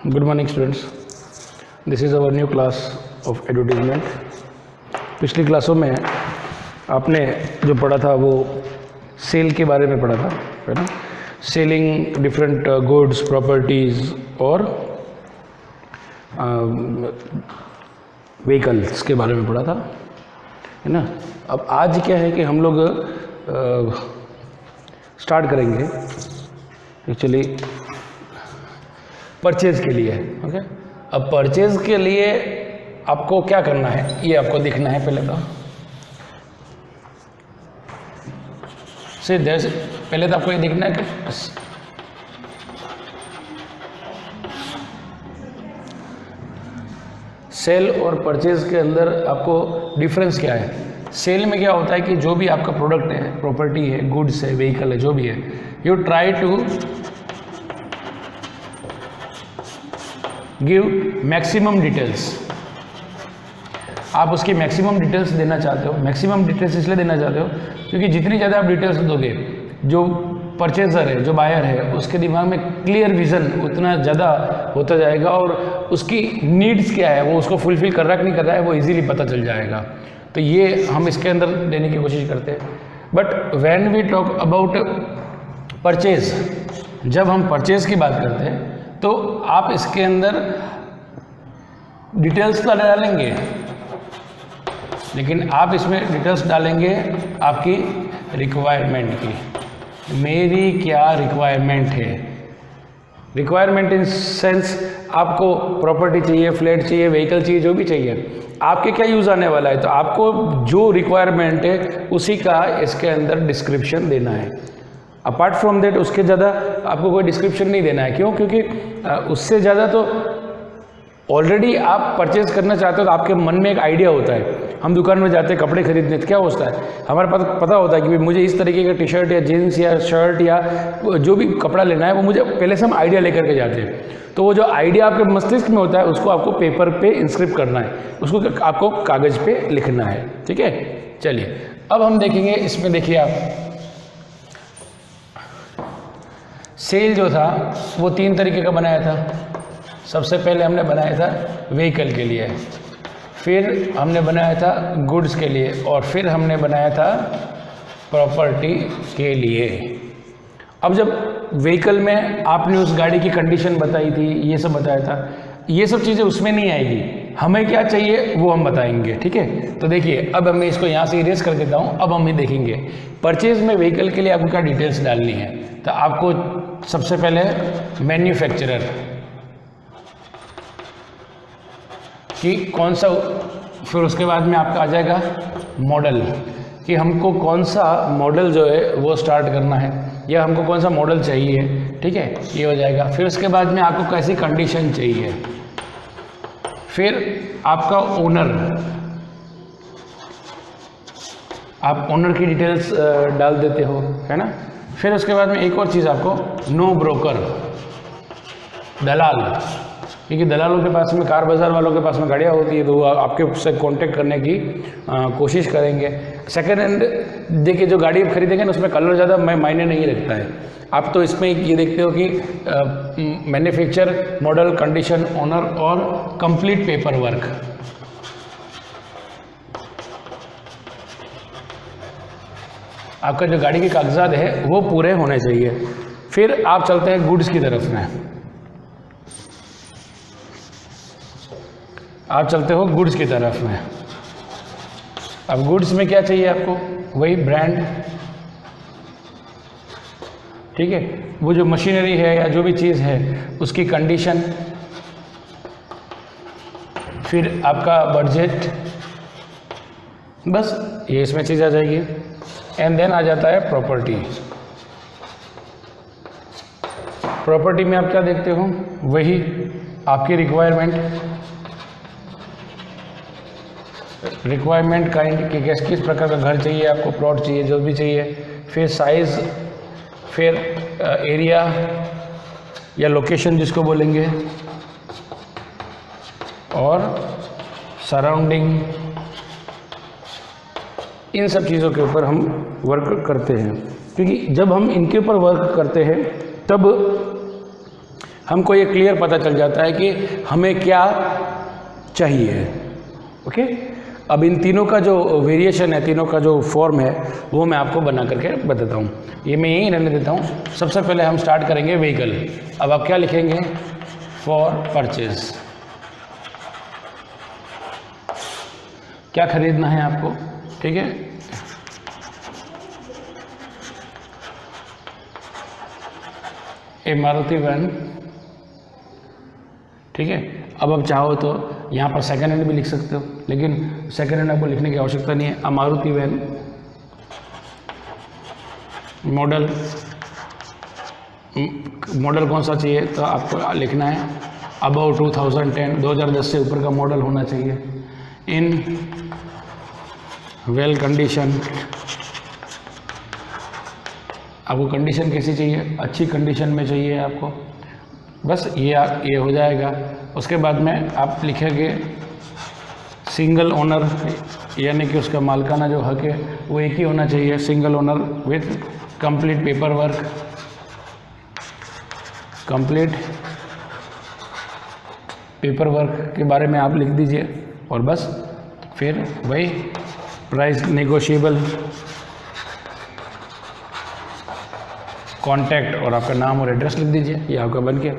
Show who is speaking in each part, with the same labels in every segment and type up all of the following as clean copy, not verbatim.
Speaker 1: Good morning students, this is our new class of advertisement. पिछली क्लासों में आपने जो पढ़ा था वो सेल के बारे में पढ़ा था, है ना। सेलिंग डिफरेंट गुड्स, प्रॉपर्टीज़ और व्हीकल्स के बारे में पढ़ा था, है ना। अब आज क्या है कि हम लोग स्टार्ट करेंगे एक्चुअली परचेज़ के लिए, ओके। अब परचेज़ के लिए आपको क्या करना है ये आपको देखना है। पहले तो पहले तो आपको ये देखना है कि सेल और परचेज़ के अंदर आपको डिफरेंस क्या है। सेल में क्या होता है कि जो भी आपका प्रोडक्ट है, प्रॉपर्टी है, गुड्स है, व्हीकल है, जो भी है, you try to give maximum details. आप उसकी मैक्सिमम डिटेल्स देना चाहते हो। मैक्सिमम डिटेल्स इसलिए देना चाहते हो क्योंकि जितनी ज़्यादा आप डिटेल्स दोगे, जो परचेजर है, जो बायर है, उसके दिमाग में क्लियर विज़न उतना ज़्यादा होता जाएगा और उसकी नीड्स क्या है, वो उसको फुलफिल कर रहा है कि नहीं कर रहा है, वो इजीली पता चल जाएगा। तो ये हम इसके अंदर देने की कोशिश करते हैं। But when we talk about purchase, जब हम परचेज की बात करते हैं तो आप इसके अंदर डिटेल्स तो डालेंगे, लेकिन आप इसमें डिटेल्स डालेंगे आपकी रिक्वायरमेंट की। मेरी क्या रिक्वायरमेंट है। रिक्वायरमेंट इन सेंस आपको प्रॉपर्टी चाहिए, फ्लैट चाहिए, व्हीकल चाहिए, जो भी चाहिए, आपके क्या यूज़ आने वाला है, तो आपको जो रिक्वायरमेंट है उसी का इसके अंदर डिस्क्रिप्शन देना है। अपार्ट फ्रॉम दैट उसके ज़्यादा आपको कोई डिस्क्रिप्शन नहीं देना है। क्यों? क्योंकि उससे ज़्यादा तो ऑलरेडी आप परचेज करना चाहते हो तो आपके मन में एक आइडिया होता है। हम दुकान में जाते हैं कपड़े खरीदने, तो क्या होता है, हमारे पास पता होता है कि मुझे इस तरीके का टी शर्ट या जीन्स या शर्ट या जो भी कपड़ा लेना है, वो मुझे पहले से हम आइडिया लेकर के जाते हैं। तो वो जो आइडिया आपके मस्तिष्क में होता है उसको आपको पेपर पे इंस्क्रिप्ट करना है, उसको आपको कागज़ पे लिखना है, ठीक है। चलिए अब हम देखेंगे इसमें। देखिए आप, सेल जो था वो 3 तरीके का बनाया था। सबसे पहले हमने बनाया था व्हीकल के लिए, फिर हमने बनाया था गुड्स के लिए, और फिर हमने बनाया था प्रॉपर्टी के लिए। अब जब व्हीकल में आपने उस गाड़ी की कंडीशन बताई थी, ये सब बताया था, ये सब चीज़ें उसमें नहीं आएगी। हमें क्या चाहिए वो हम बताएंगे, ठीक है। तो देखिए अब मैं इसको यहाँ से इरेज कर देता हूँ। अब हम ये देखेंगे परचेज में व्हीकल के लिए आपको क्या डिटेल्स डालनी है। तो आपको सबसे पहले मैन्युफैक्चरर कि कौन सा, फिर उसके बाद में आपका आ जाएगा मॉडल कि हमको कौन सा मॉडल जो है वो स्टार्ट करना है या हमको कौन सा मॉडल चाहिए, ठीक है, ये हो जाएगा। फिर उसके बाद में आपको कैसी कंडीशन चाहिए, फिर आपका ओनर, आप ओनर की डिटेल्स डाल देते हो, है ना। फिर उसके बाद में एक और चीज़ आपको, नो ब्रोकर, दलाल, क्योंकि दलालों के पास में, कार बाज़ार वालों के पास में गाड़ियाँ होती है तो वो आपके से कांटेक्ट करने की कोशिश करेंगे। सेकेंड हैंड देखिए, जो गाड़ी खरीदेंगे ना उसमें कलर ज़्यादा मायने नहीं रखता है। आप तो इसमें ये देखते हो कि मैन्युफैक्चर, मॉडल, कंडीशन, ओनर और कंप्लीट पेपर वर्क। आपका जो गाड़ी के कागजात है वो पूरे होने चाहिए। फिर आप चलते हैं गुड्स की तरफ में। आप चलते हो गुड्स की तरफ में। अब गुड्स में क्या चाहिए आपको, वही ब्रांड, ठीक है, वो जो मशीनरी है या जो भी चीज़ है उसकी कंडीशन, फिर आपका बजट, बस ये इसमें चीज़ आ जाएगी। एंड देन आ जाता है प्रॉपर्टी। प्रॉपर्टी में आप क्या देखते हो, वही आपकी रिक्वायरमेंट काइंड कि किस प्रकार का घर चाहिए आपको, प्लॉट चाहिए, जो भी चाहिए, फिर साइज़, फिर एरिया या लोकेशन जिसको बोलेंगे, और सराउंडिंग। इन सब चीज़ों के ऊपर हम वर्क करते हैं, क्योंकि जब हम इनके ऊपर वर्क करते हैं तब हमको ये क्लियर पता चल जाता है कि हमें क्या चाहिए। ओके, अब इन तीनों का जो वेरिएशन है, तीनों का जो फॉर्म है, वो मैं आपको बना करके बताता हूँ। ये मैं यहीं रहने देता हूँ। सबसे पहले हम स्टार्ट करेंगे व्हीकल। अब आप क्या लिखेंगे? For purchase. क्या खरीदना है आपको? ठीक है, ए मारुति वैन। ठीक है, अब आप चाहो तो यहाँ पर सेकेंड हैंड भी लिख सकते हो, लेकिन सेकेंड हैंड आपको लिखने की आवश्यकता नहीं है। अ मारुति वैन, मॉडल कौन सा चाहिए तो आपको लिखना है अबाउट 2010, 2010 से ऊपर का मॉडल होना चाहिए। इन वेल कंडीशन, आपको कंडीशन कैसी चाहिए? अच्छी कंडीशन में चाहिए आपको। बस ये हो जाएगा। उसके बाद में आप लिखेंगे सिंगल ओनर, यानी कि उसका मालिकाना जो हक है वो एक ही होना चाहिए, single owner with complete paper work. Complete paper work के बारे में आप लिख दीजिए और बस फिर वही प्राइस नेगोशिएबल, कॉन्टैक्ट और आपका नाम और एड्रेस लिख दीजिए। ये आपका बन गया।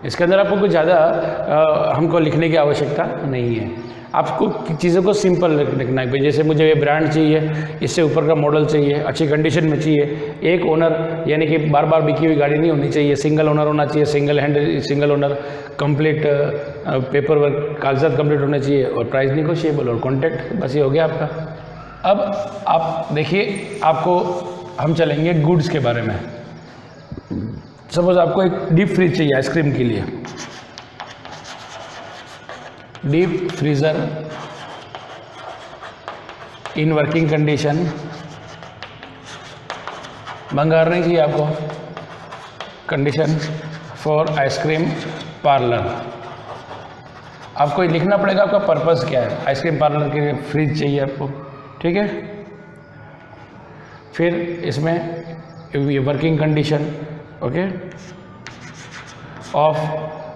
Speaker 1: इसके अंदर आपको कुछ ज़्यादा हमको लिखने की आवश्यकता नहीं है। आपको चीज़ों को सिंपल लिखना है। जैसे मुझे ये ब्रांड चाहिए, इससे ऊपर का मॉडल चाहिए, अच्छी कंडीशन में चाहिए, एक ओनर, यानी कि बार बार बिकी हुई गाड़ी नहीं होनी चाहिए, सिंगल ओनर होना चाहिए, single hand single owner, complete paper work, कागजात कंप्लीट होने चाहिए और प्राइस नेगोशिएबल और कॉन्टैक्ट। बस ये हो गया आपका। अब आप देखिए, आपको हम चलेंगे गुड्स के बारे में। सपोज आपको एक डीप फ्रीज चाहिए आइसक्रीम के लिए, deep freezer in working condition. भंगार नहीं चाहिए आपको। Condition for ice cream parlour. आपको लिखना पड़ेगा आपका पर्पस क्या है। आइसक्रीम पार्लर के लिए फ्रिज चाहिए आपको। ठीक है, फिर इसमें ये वर्किंग कंडीशन, ओके, ऑफ,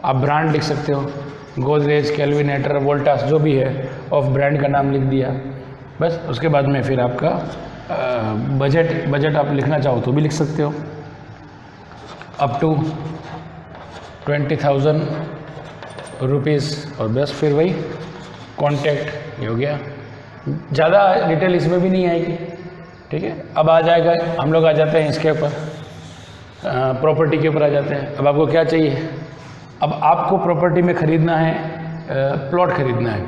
Speaker 1: आप ब्रांड लिख सकते हो, गोदरेज, कैलविनेटर, वोल्टास, जो भी है, ऑफ ब्रांड का नाम लिख दिया। बस उसके बाद में फिर आपका बजट आप लिखना चाहो तो भी लिख सकते हो, अप टू 20,000 रुपीज़ और बस फिर वही कॉन्टैक्ट। ये हो गया। ज़्यादा डिटेल इसमें भी नहीं आएगी। ठीक है, अब आ जाएगा, हम लोग आ जाते हैं इसके ऊपर, प्रॉपर्टी के ऊपर आ जाते हैं। अब आपको क्या चाहिए? अब आपको प्रॉपर्टी में ख़रीदना है, प्लॉट खरीदना है।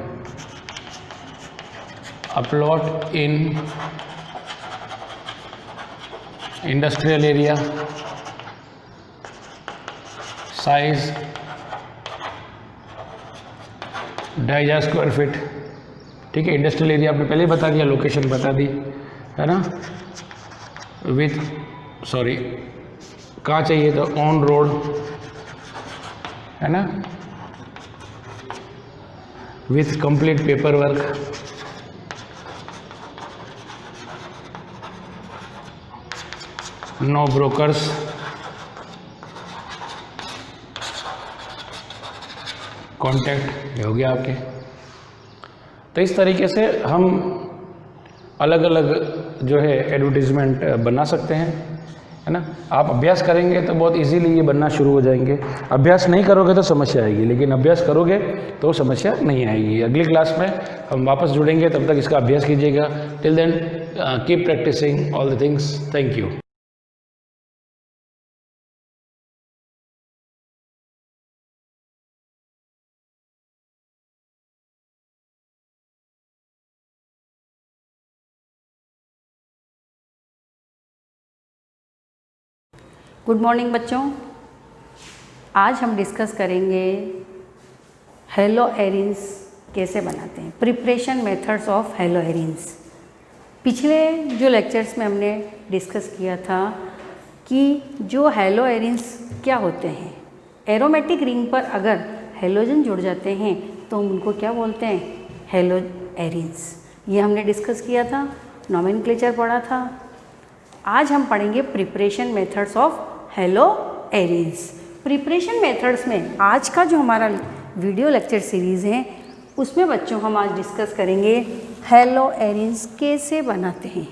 Speaker 1: A plot in industrial area, size 2,500 square feet. ठीक है, इंडस्ट्रियल एरिया आपने पहले बता दिया, लोकेशन बता दी है ना। विथ सॉरी कहाँ चाहिए तो ऑन रोड है ना, with complete paper work, no brokers, contact. ये हो गया आपके। तो इस तरीके से हम अलग अलग जो है एडवर्टीज़मेंट बना सकते हैं, है ना। आप अभ्यास करेंगे तो बहुत इजीली ये बनना शुरू हो जाएंगे। अभ्यास नहीं करोगे तो समस्या आएगी, लेकिन अभ्यास करोगे तो समस्या नहीं आएगी। अगली क्लास में हम वापस जुड़ेंगे, तब तक इसका अभ्यास कीजिएगा। Till then keep practicing all the things. Thank you.
Speaker 2: Good morning बच्चों। आज हम डिस्कस करेंगे हेलो एरिन्स कैसे बनाते हैं, preparation methods of hello arenes. पिछले जो लेक्चर्स में हमने डिस्कस किया था कि जो हेलो एरिन्स क्या होते हैं। एरोमेटिक रिंग पर अगर हेलोजन जुड़ जाते हैं तो हम उनको क्या बोलते हैं? Hello arenes. ये हमने डिस्कस किया था, नॉमेनक्लेचर पढ़ा था। आज हम पढ़ेंगे preparation methods of hello arenes. Preparation methods में आज का जो हमारा वीडियो लेक्चर सीरीज़ है उसमें बच्चों हम आज डिस्कस करेंगे हेलो एरिन्स कैसे बनाते हैं,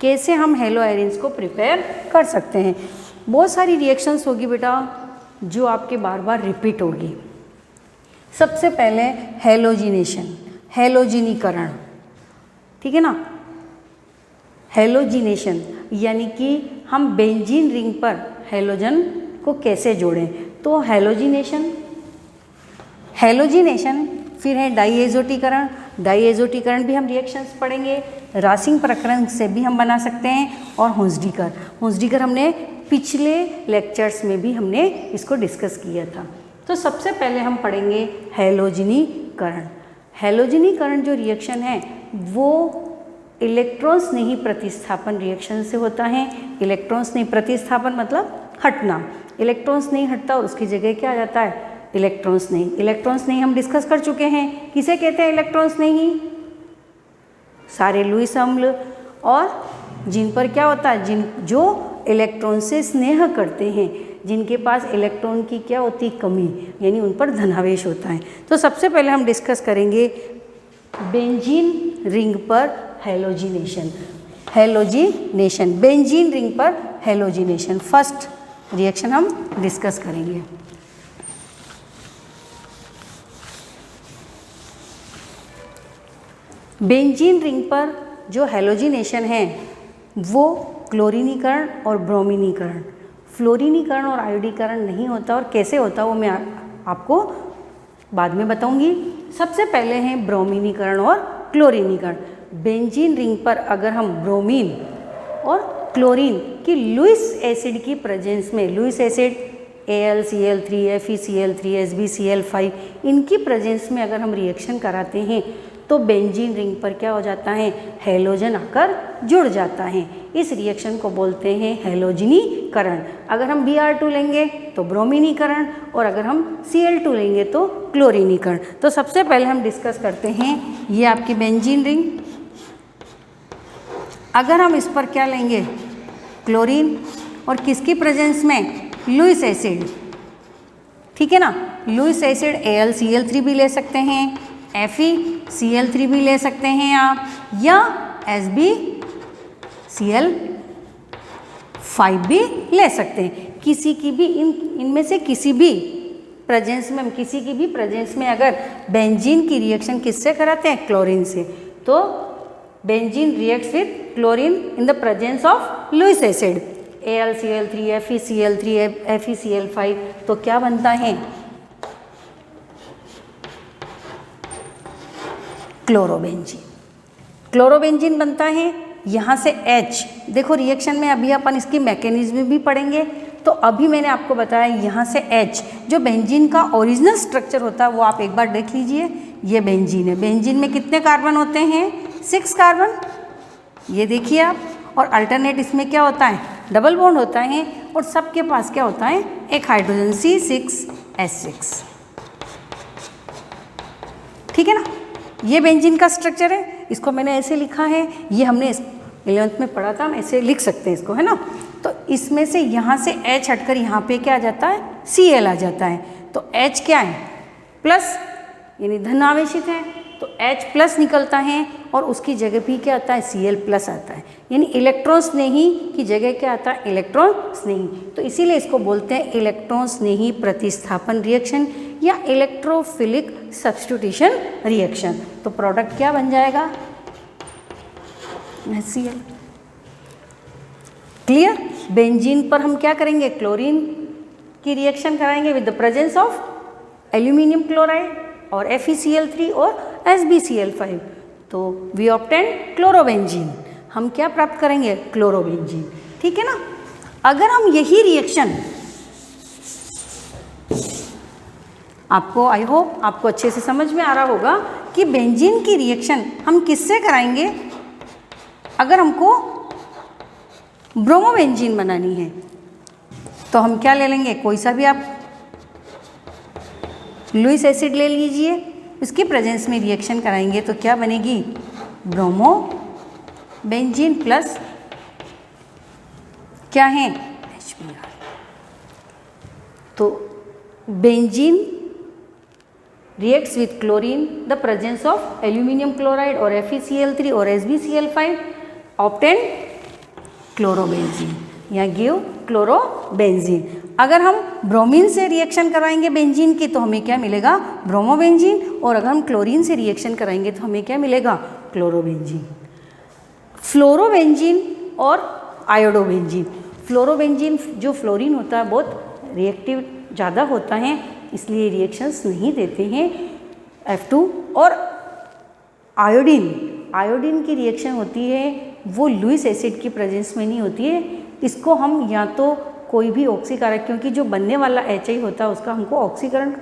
Speaker 2: कैसे हम हेलो एरिन्स को प्रिपेयर कर सकते हैं। बहुत सारी रिएक्शंस होगी बेटा जो आपके बार बार रिपीट होगी। सबसे पहले हेलोजिनेशन, हेलोजिनीकरण, ठीक है ना। हेलोजिनेशन यानी कि हम बेंजीन रिंग पर हेलोजन को कैसे जोड़ें, तो हेलोजिनेशन, हेलोजिनेशन फिर है डाईएज़ोटीकरण, डाईएज़ोटीकरण भी हम रिएक्शंस पढ़ेंगे। रासिंग प्रकरण से भी हम बना सकते हैं और हुंसडीकर, हुंसडीकर हमने पिछले लेक्चर्स में भी हमने इसको डिस्कस किया था। तो सबसे पहले हम पढ़ेंगे हेलोजिनीकरण। हेलोजिनीकरण जो रिएक्शन है वो इलेक्ट्रॉन स्नेही प्रतिस्थापन रिएक्शन से होता है। इलेक्ट्रॉन स्नेही प्रतिस्थापन मतलब हटना, इलेक्ट्रॉन्स नहीं हटता और उसकी जगह क्या आ जाता है, इलेक्ट्रॉन्स नहीं। इलेक्ट्रॉन्स नहीं हम डिस्कस कर चुके हैं, किसे कहते हैं इलेक्ट्रॉन्स नहीं, सारे लुईस अम्ल और जिन पर क्या होता है, जिन जो इलेक्ट्रॉन से स्नेह करते हैं, जिनके पास इलेक्ट्रॉन की क्या होती है, कमी, यानी उन पर धनावेश होता है। तो सबसे पहले हम डिस्कस करेंगे बेंजीन रिंग पर हेलोजिनेशन, हेलोजिनेशन, बेंजीन रिंग पर हेलोजिनेशन फर्स्ट रिएक्शन हम डिस्कस करेंगे। बेंजीन रिंग पर जो हेलोजिनेशन है वो क्लोरीनीकरण और ब्रोमीनीकरण, फ्लोरीनीकरण और आयोडीकरण नहीं होता, और कैसे होता वो मैं आपको बाद में बताऊंगी। सबसे पहले हैं ब्रोमीनीकरण और क्लोरीनीकरण। बेंजीन रिंग पर अगर हम ब्रोमीन और क्लोरीन की लुईस एसिड की प्रेजेंस में, Lewis acid AlCl3, FeCl3, SbCl5, इनकी प्रेजेंस में अगर हम रिएक्शन कराते हैं तो बेंजीन रिंग पर क्या हो जाता है, हेलोजन आकर जुड़ जाता है। इस रिएक्शन को बोलते हैं हेलोजिनीकरण। अगर हम Br2 लेंगे तो ब्रोमीनीकरण, और अगर हम Cl2 लेंगे तो क्लोरीनीकरण। तो सबसे पहले हम डिस्कस करते हैं ये आपकी बेंजीन रिंग। अगर हम इस पर क्या लेंगे, क्लोरीन, और किसकी प्रेजेंस में, लुईस एसिड, ठीक है ना। लुईस एसिड AlCl3 भी ले सकते हैं, FeCl3 भी ले सकते हैं आप, या SbCl5 भी ले सकते हैं। किसी की भी इनमें से किसी भी प्रेजेंस में, किसी की भी प्रेजेंस में अगर बेंजीन की रिएक्शन किससे कराते हैं, क्लोरीन से, तो benzene reacts with chlorine in the presence of Lewis acid AlCl3, FeCl3, FeCl5, तो क्या बनता है, क्लोरोबेंजीन, क्लोरोबेंजीन बनता है। यहाँ से H, देखो रिएक्शन में अभी अपन इसकी मैकेनिज्म भी पढ़ेंगे। तो अभी मैंने आपको बताया यहाँ से H, जो बेंजीन का ओरिजिनल स्ट्रक्चर होता है वो आप एक बार देख लीजिए। ये बेंजीन है, बेंजीन में कितने कार्बन होते हैं, 6 कार्बन, ये देखिए आप। और अल्टरनेट इसमें क्या होता है, डबल बॉन्ड होता है, और सबके पास क्या होता है, एक हाइड्रोजन C6H6, ठीक है ना। ये बेंजीन का स्ट्रक्चर है, इसको मैंने ऐसे लिखा है, ये हमने 11th में पढ़ा था, हम ऐसे लिख सकते हैं इसको, है ना। तो इसमें से यहाँ से H हटकर यहाँ पे क्या आ जाता है, Cl आ जाता है। तो H क्या है, प्लस, यानी धन आवेशित है, तो H प्लस निकलता है, और उसकी जगह भी क्या आता है, Cl प्लस आता है, यानी इलेक्ट्रॉन स्नेही की जगह क्या आता है, इलेक्ट्रॉन स्नेही। तो इसीलिए इसको बोलते हैं इलेक्ट्रॉन स्नेही प्रतिस्थापन रिएक्शन या इलेक्ट्रोफिलिक सब्स्टिट्यूशन रिएक्शन। तो प्रोडक्ट क्या बन जाएगा, Cl। क्लियर। बेंजीन पर हम क्या करेंगे, क्लोरीन की रिएक्शन कराएंगे with the presence of aluminium chloride और FeCl3 और SbCl5, तो वी ऑब्टेन क्लोरोबेंजीन। हम क्या प्राप्त करेंगे, क्लोरोबेंजीन, ठीक है ना। अगर हम यही रिएक्शन, आपको आई होप आपको अच्छे से समझ में आ रहा होगा कि बेंजीन की रिएक्शन हम किससे कराएंगे, अगर हमको ब्रोमोबेंजीन बनानी है तो हम क्या ले लेंगे, कोई सा भी आप लुईस एसिड ले लीजिए, इसकी प्रेजेंस में रिएक्शन कराएंगे तो क्या बनेगी, ब्रोमोबेंजीन प्लस क्या है, HBr। तो benzene reacts with chlorine, the presence of aluminum chloride or FeCl3 or SbCl5 obtain chlorobenzene या give chlorobenzene। अगर हम ब्रोमीन से रिएक्शन कराएंगे बेंजीन की तो हमें क्या मिलेगा, ब्रोमोबेंजीन, और अगर हम क्लोरीन से रिएक्शन कराएंगे तो हमें क्या मिलेगा, क्लोरोबेंजीन। फ्लोरोबेंजीन और आयोडोबेंजीन। फ्लोरोबेंजीन जो फ्लोरीन होता है बहुत रिएक्टिव ज़्यादा होता है, इसलिए रिएक्शंस नहीं देते हैं F2। और आयोडीन की रिएक्शन होती है वो लुईस एसिड की प्रेजेंस में नहीं होती है। इसको हम या तो कोई भी ऑक्सीकारक, क्योंकि जो बनने वाला HI होता है उसका हमको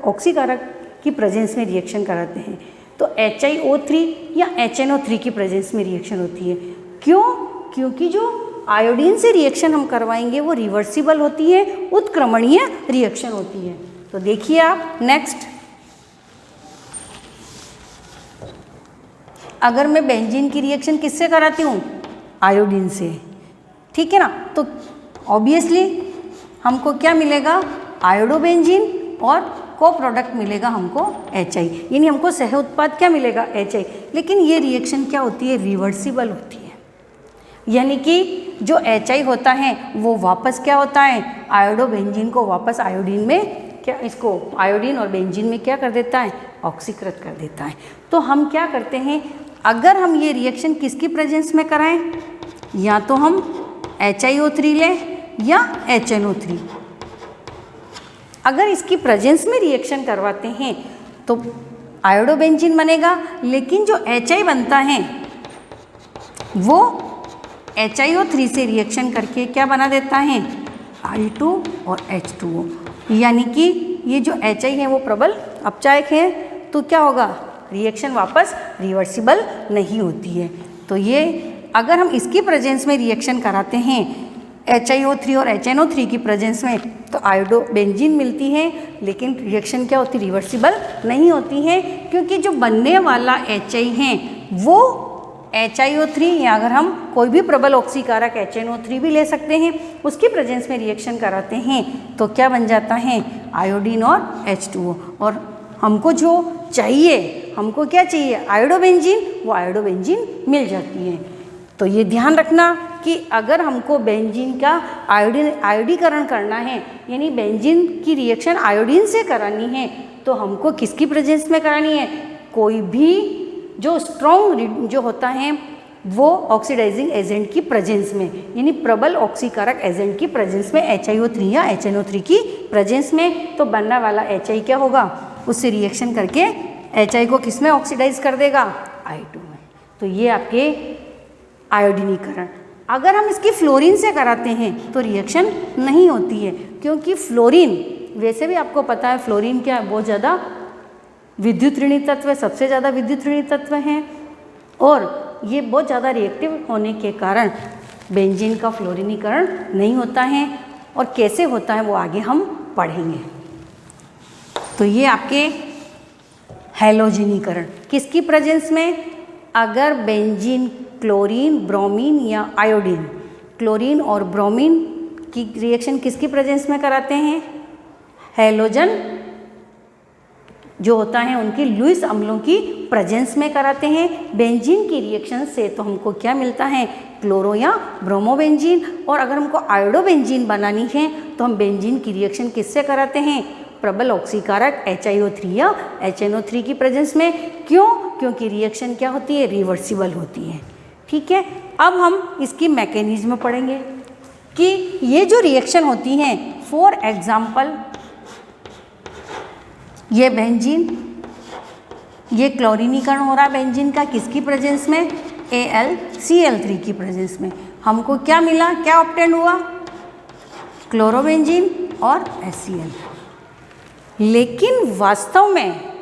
Speaker 2: ऑक्सीकारक की प्रेजेंस में रिएक्शन कराते हैं, तो HiO3 या HNO3 की प्रेजेंस में रिएक्शन होती है। क्यों? क्योंकि जो आयोडीन से रिएक्शन हम करवाएंगे वो रिवर्सिबल होती है, उत्क्रमणीय रिएक्शन होती है। तो देखिए आप नेक्स्ट, अगर मैं बेंजीन की रिएक्शन किससे कराती हूँ, आयोडीन से, ठीक है ना, तो ऑब्वियसली हमको क्या मिलेगा, आयोडोबेंजीन, और को प्रोडक्ट मिलेगा हमको HI, यानी हमको सह उत्पाद क्या मिलेगा, HI। लेकिन ये रिएक्शन क्या होती है, रिवर्सिबल होती है, यानी कि जो HI होता है वो वापस क्या होता है, आयोडोबेंजीन को वापस आयोडीन में क्या, इसको आयोडीन और बेंजीन में क्या कर देता है, ऑक्सीकृत कर देता है। तो हम क्या करते हैं, अगर हम ये रिएक्शन किसकी प्रेजेंस में कराएं, या तो हम HiO3 लें या HNO3। अगर इसकी प्रेजेंस में रिएक्शन करवाते हैं तो आयोडोबेंजीन बनेगा, लेकिन जो HI बनता है वो HiO3 से रिएक्शन करके क्या बना देता है, I2 और H2O, यानी कि ये जो HI है वो प्रबल अपचायक है, तो क्या होगा, रिएक्शन वापस रिवर्सिबल नहीं होती है। तो ये अगर हम इसकी प्रेजेंस में रिएक्शन कराते हैं HiO3 और HNO3 की प्रेजेंस में, तो आयोडोबेंजीन मिलती है, लेकिन रिएक्शन क्या होती, रिवर्सिबल नहीं होती है, क्योंकि जो बनने वाला HI है वो HiO3, या अगर हम कोई भी प्रबल ऑक्सीकारक HNO3 भी ले सकते हैं, उसकी प्रेजेंस में रिएक्शन कराते हैं तो क्या बन जाता है, आयोडीन और H2O। और हमको जो चाहिए, हमको क्या चाहिए, आयोडोबेंजीन, वो आयोडोबेंजीन मिल जाती है। तो ये ध्यान रखना कि अगर हमको बेंजीन का आयोडीकरण करना है, यानी बेंजीन की रिएक्शन आयोडीन से करानी है, तो हमको किसकी प्रेजेंस में करानी है, कोई भी जो स्ट्रॉन्ग जो होता है वो ऑक्सीडाइजिंग एजेंट की प्रेजेंस में, यानी प्रबल ऑक्सीकारक एजेंट की प्रेजेंस में, HiO3 या HNO3 की प्रेजेंस में, तो बनने वाला HI क्या होगा, उससे रिएक्शन करके HI को किस में ऑक्सीडाइज कर देगा, I2 में। तो ये आपके आयोडीनीकरण। अगर हम इसकी फ्लोरीन से कराते हैं तो रिएक्शन नहीं होती है, क्योंकि फ्लोरीन, वैसे भी आपको पता है फ्लोरीन क्या है, बहुत ज़्यादा विद्युत ऋणी तत्व है, सबसे ज़्यादा विद्युत ऋणी तत्व हैं, और ये बहुत ज़्यादा रिएक्टिव होने के कारण बेंजीन का फ्लोरीनीकरण नहीं होता है, और कैसे होता है वो आगे हम पढ़ेंगे। तो ये आपके हैलोजनीकरण किसकी प्रेजेंस में, अगर बेंजीन क्लोरीन, ब्रोमीन या आयोडीन, क्लोरीन और ब्रोमीन की रिएक्शन किसकी प्रेजेंस में कराते हैं, हैलोजन जो होता है उनकी लुईस अम्लों की प्रेजेंस में कराते हैं। बेंजीन की रिएक्शन से तो हमको क्या मिलता है, क्लोरो या ब्रोमोबेंजीन, और अगर हमको आयोडोबेंजीन बनानी है तो हम बेंजीन की रिएक्शन किससे कराते हैं, प्रबल ऑक्सीकारक HiO3 या HNO3 की प्रेजेंस में। क्यों? क्योंकि रिएक्शन क्या होती है, रिवर्सिबल होती है। ठीक है, अब हम इसकी मैकेनिज्म पढ़ेंगे कि ये जो रिएक्शन होती हैं, फॉर एग्जाम्पल ये बेंजीन, ये क्लोरीनीकरण हो रहा है बेंजीन का किसकी प्रेजेंस में, AlCl3 की प्रेजेंस में। हमको क्या मिला, क्या ऑब्टेन हुआ, क्लोरोबेंजीन और HCl। लेकिन वास्तव में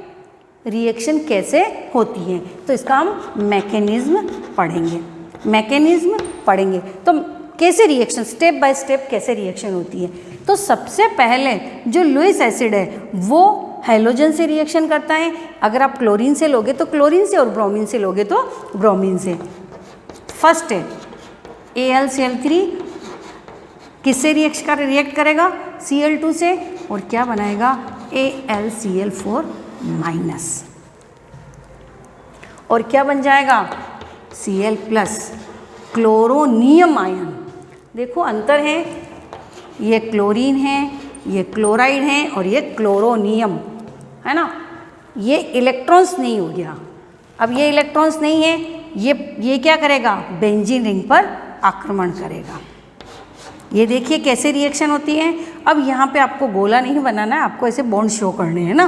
Speaker 2: रिएक्शन कैसे होती है, तो इसका हम मैकेनिज्म पढ़ेंगे। तो कैसे रिएक्शन, स्टेप बाय स्टेप कैसे रिएक्शन होती है। तो सबसे पहले जो लुईस एसिड है वो हैलोजन से रिएक्शन करता है। अगर आप क्लोरीन से लोगे तो क्लोरीन से, और ब्रोमीन से लोगे तो ब्रोमीन से। फर्स्ट है AlCl3 किससे रिएक्ट करेगा, Cl2 से, और क्या बनाएगा, AlCl4 माइनस, और क्या बन जाएगा Cl प्लस क्लोरोनियम आयन। देखो अंतर है, ये क्लोरीन है, ये क्लोराइड है और ये क्लोरोनियम है ना। ये इलेक्ट्रॉन्स नहीं हो गया, अब ये इलेक्ट्रॉन्स नहीं है, ये क्या करेगा, बेंजीन रिंग पर आक्रमण करेगा। ये देखिए कैसे रिएक्शन होती है। अब यहाँ पे आपको गोला नहीं बनाना है, आपको ऐसे बॉन्ड शो करने हैं ना।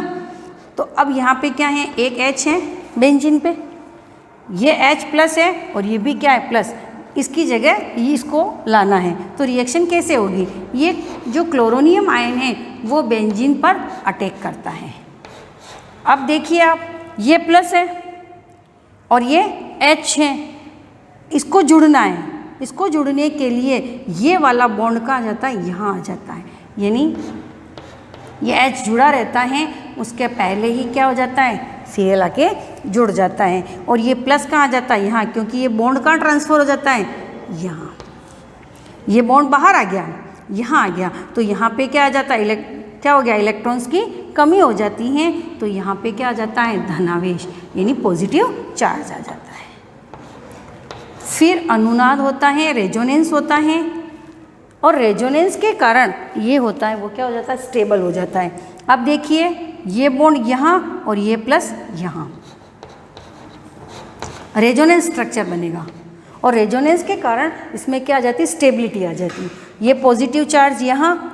Speaker 2: तो अब यहाँ पे क्या है, एक H है बेंजीन पे, ये H प्लस है और ये भी क्या है प्लस, इसकी जगह ये इसको लाना है। तो रिएक्शन कैसे होगी, ये जो क्लोरोनियम आयन है वो बेंजीन पर अटैक करता है। अब देखिए आप, ये प्लस है और ये H है, इसको जुड़ना है। इसको जुड़ने के लिए ये वाला बॉन्ड कहाँ आ जाता है, यहाँ आ जाता है, यानी ये H जुड़ा रहता है, उसके पहले ही क्या हो जाता है, Cl आके जुड़ जाता है। और ये प्लस कहाँ आ जाता है, यहाँ, क्योंकि ये बॉन्ड कहाँ ट्रांसफ़र हो जाता है, यहाँ। ये बॉन्ड बाहर आ गया, यहाँ आ गया, तो यहाँ पे क्या आ जाता है, क्या हो गया, इलेक्ट्रॉन्स की कमी हो जाती है, तो यहाँ पे क्या आ जाता है, धनावेश यानी पॉजिटिव चार्ज आ जाता है। फिर अनुनाद होता है, रेजोनेंस होता है, और रेजोनेंस के कारण ये होता है, वो क्या हो जाता है, स्टेबल हो जाता है। अब देखिए ये बॉन्ड यहाँ और ये प्लस यहाँ, रेजोनेंस स्ट्रक्चर बनेगा, और रेजोनेंस के कारण इसमें क्या आ जाती है, स्टेबिलिटी आ जाती है। ये पॉजिटिव चार्ज यहाँ